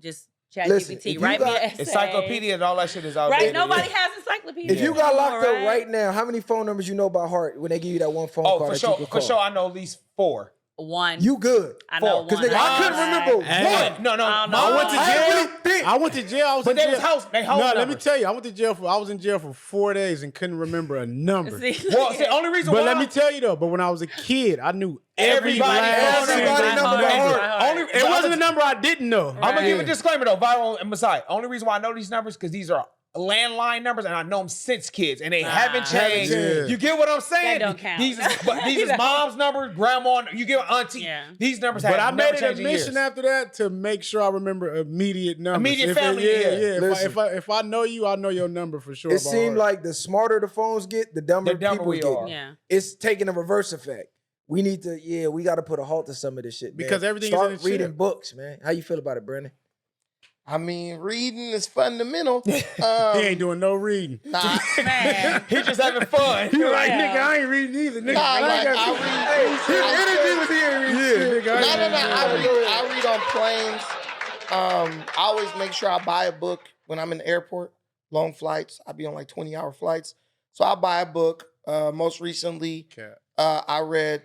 just Chat GPT, write me an essay. Encyclopedia and all that shit is out there. Right, nobody has encyclopedia. If you got locked up right now, how many phone numbers you know by heart when they give you that one phone call that you can call? For sure, I know at least 4. 1. You good. I know 1. Because I couldn't remember 1. No. I went to jail. I went to jail. But they was house. They house. No, let me tell you. I went to jail I was in jail for 4 days and couldn't remember a number. The only reason why. But let me tell you though. But when I was a kid, I knew everybody number by heart. It wasn't a number I didn't know. Right. I'm gonna give a disclaimer though. Viral and Messiah. Only reason why I know these numbers because these are landline numbers, and I know them since kids, and they haven't changed. Yeah. You get what I'm saying? That don't count. These is mom's numbers, grandma. You get auntie. Yeah. These numbers have never changed. But I made it a mission after that to make sure I remember immediate numbers. Immediate family. If I know you, I know your number for sure. It seemed like the smarter the phones get, the dumber people we get. Are. Yeah. It's taking a reverse effect. We need to, we got to put a halt to some of this shit, man. Because everything Start is reading books, man. How you feel about it, Brandon? I mean, reading is fundamental. He ain't doing no reading. Nah, Man. He's just having fun. He like, nigga, I ain't reading either. Nigga, I his energy was here. Yeah, nigga, I read on planes. I always make sure I buy a book when I'm in the airport. Long flights. I be on like 20-hour flights. So I buy a book. Most recently, I read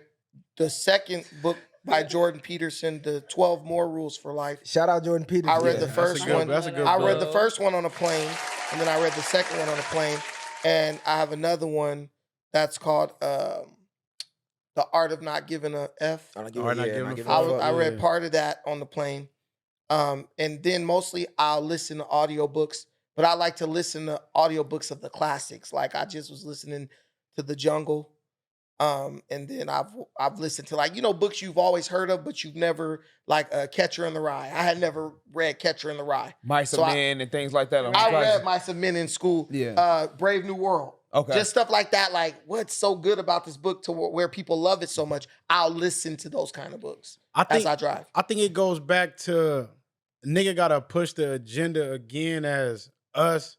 the second book by Jordan Peterson, The 12 More Rules for Life. Shout out Jordan Peterson. I read the first one. That's a good I book. read the first one on a plane, and then I read the second one on a plane. And I have another one that's called The Art of Not Giving a F. I read part of that on the plane. And then mostly I'll listen to audiobooks, but I like to listen to audiobooks of the classics. Like I just was listening to The Jungle. And then I've listened to books you've always heard of, but you've never Catcher in the Rye. I had never read Catcher in the Rye. Mice of Men and things like that. I read Mice of Men in school. Yeah. Brave New World. Okay. Just stuff like that. Like what's so good about this book to where people love it so much? I'll listen to those kind of books as I drive. I think it goes back to nigga gotta push the agenda again as us.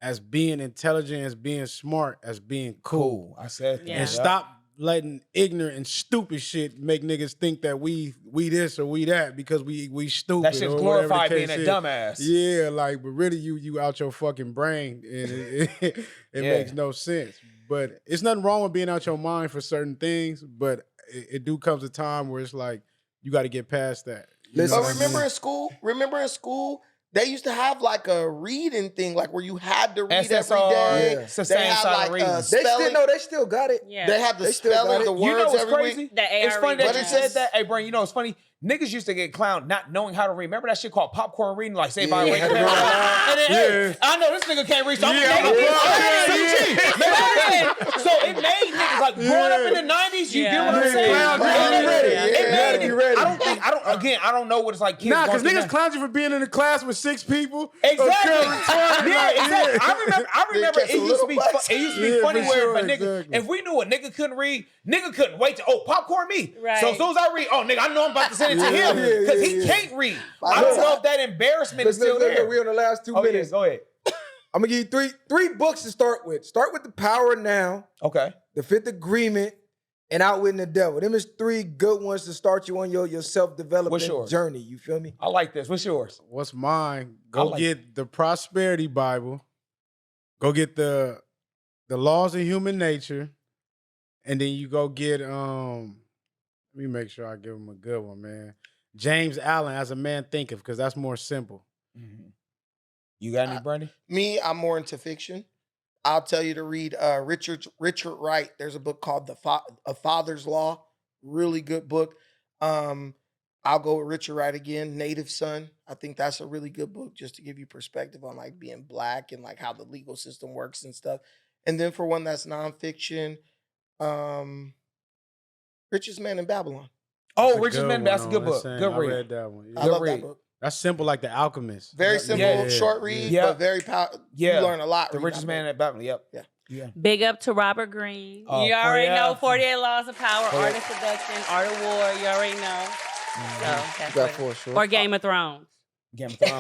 As being intelligent, as being smart, as being cool. I said that. Yeah. And stop letting ignorant and stupid shit make niggas think that we this or we that because we stupid. That shit's glorified being a dumbass. Yeah, but really you out your fucking brain and it makes no sense. But it's nothing wrong with being out your mind for certain things, but it do comes a time where it's like you got to get past that. But remember in school, They used to have like a reading thing, like where you had to read SSR, every day. Yeah. They had like they still got it. Yeah. They have the They still spelling, got the it. words You know what's every crazy? week. It's funny that But you it's said just- that. Hey, Brian, you know what's funny? Niggas used to get clowned not knowing how to read. Remember that shit called popcorn reading? Like, say by the way. And then, hey, I know this nigga can't read. So I'm So it made niggas like growing up in the 90s. You get what I'm saying? I don't know what it's like. Nah, because niggas clowned you for being in the class with 6 people. Exactly. Exactly. I remember it used to be funny where if a nigga, if we knew a nigga couldn't read, nigga couldn't wait to popcorn me. Right. So as soon as I read, nigga, I know I'm about to send it to him because he can't read. I don't know if that embarrassment is still there. We're on the last 2 minutes. Go ahead. I'm gonna give you three books to start with. Start with The Power Now, Okay. The Fifth Agreement, and Outwitting the Devil. Them is 3 good ones to start you on your self-development journey. You feel me? I like this. What's yours? What's mine? Go get the Prosperity Bible. Go get the Laws of Human Nature, and then you go get Let me make sure I give him a good one, man. James Allen, As a Man Thinketh, because that's more simple. Mm-hmm. You got any, Brandy? Me, I'm more into fiction. I'll tell you to read Richard Wright. There's a book called A Father's Law. Really good book. I'll go with Richard Wright again, Native Son. I think that's a really good book just to give you perspective on like being black and like how the legal system works and stuff. And then for one that's nonfiction, Richest Man in Babylon. Oh, Richest Man, that's a good book. Good read. I read that one. I love that book. That's simple like The Alchemist. Very simple, short read, but very powerful. You learn a lot. The Richest Man in Babylon. Yep. Yeah. Big up to Robert Greene. Oh, you already yeah. know 48 Laws of Power, Art of Seduction, Art of War. You already know. So that's got 4 short. or Game of Thrones. Game of Thrones.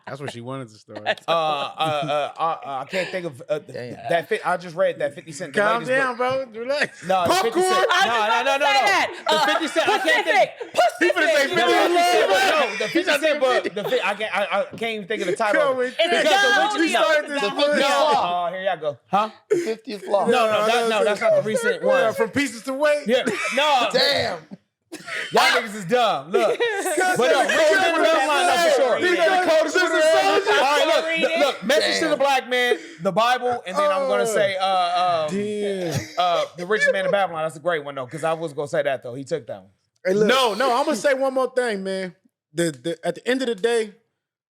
That's what she wanted to start. I can't think of that. I just read that 50 Cent. Calm down, bro. Relax. No, Popcorn. 50 Cent. No. The 50 Cent. I can't think. The 50 Cent book. I can't even think of the title. It's dumb. Oh, here y'all go. Huh? 50th Law. No, that's not the recent one. From Pieces to Weight. Yeah. No. Damn. Y'all niggas is dumb. Look. But no, for sure. All right, look. Message to the Black Man, the Bible, and then I'm gonna say the Richest Man in Babylon. That's a great one though, because I was gonna say that though. He took that one. Hey, look. No, I'm gonna say one more thing, man. At the end of the day,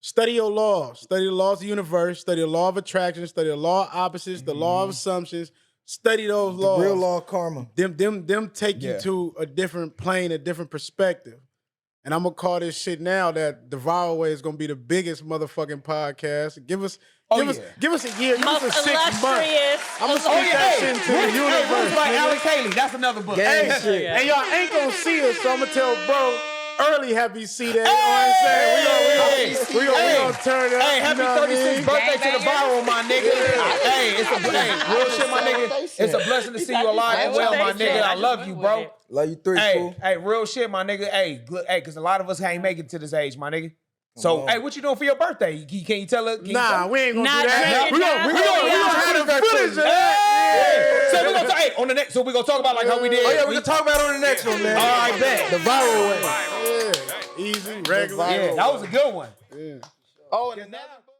study your laws. Study the laws of the universe. Study the law of attraction. Study the law of opposites. The law of assumptions. Study those laws. The real law of karma. Them take you to a different plane, a different perspective. And I'm gonna call this shit now that the Viral Way is gonna be the biggest motherfucking podcast. Give us a year. Give us a 6 months. I'm gonna speak that shit into the universe. By Alan Cayley. That's another book. And y'all ain't gonna see us, so I'm gonna tell bro early happy C-Day. You know what I'm saying? We gonna turn up. Hey, happy 36th birthday to the Viral, my nigga. Hey, it's real shit, my nigga. It's a blessing to see you alive and well, my nigga. I love you, bro. Love you 3, fool. Hey, real shit, my nigga. Hey, because a lot of us ain't making it to this age, my nigga. So, hey, what you doing for your birthday? Can you tell us? Nah, we ain't gonna do that. We gonna have footage of that. So we're gonna on the next. So we're gonna talk about like how we did. Oh yeah, we can talk about it on the next one, man. All right, bet. The Viral Way. Easy, regular. Yeah, that was a good one. Oh, and another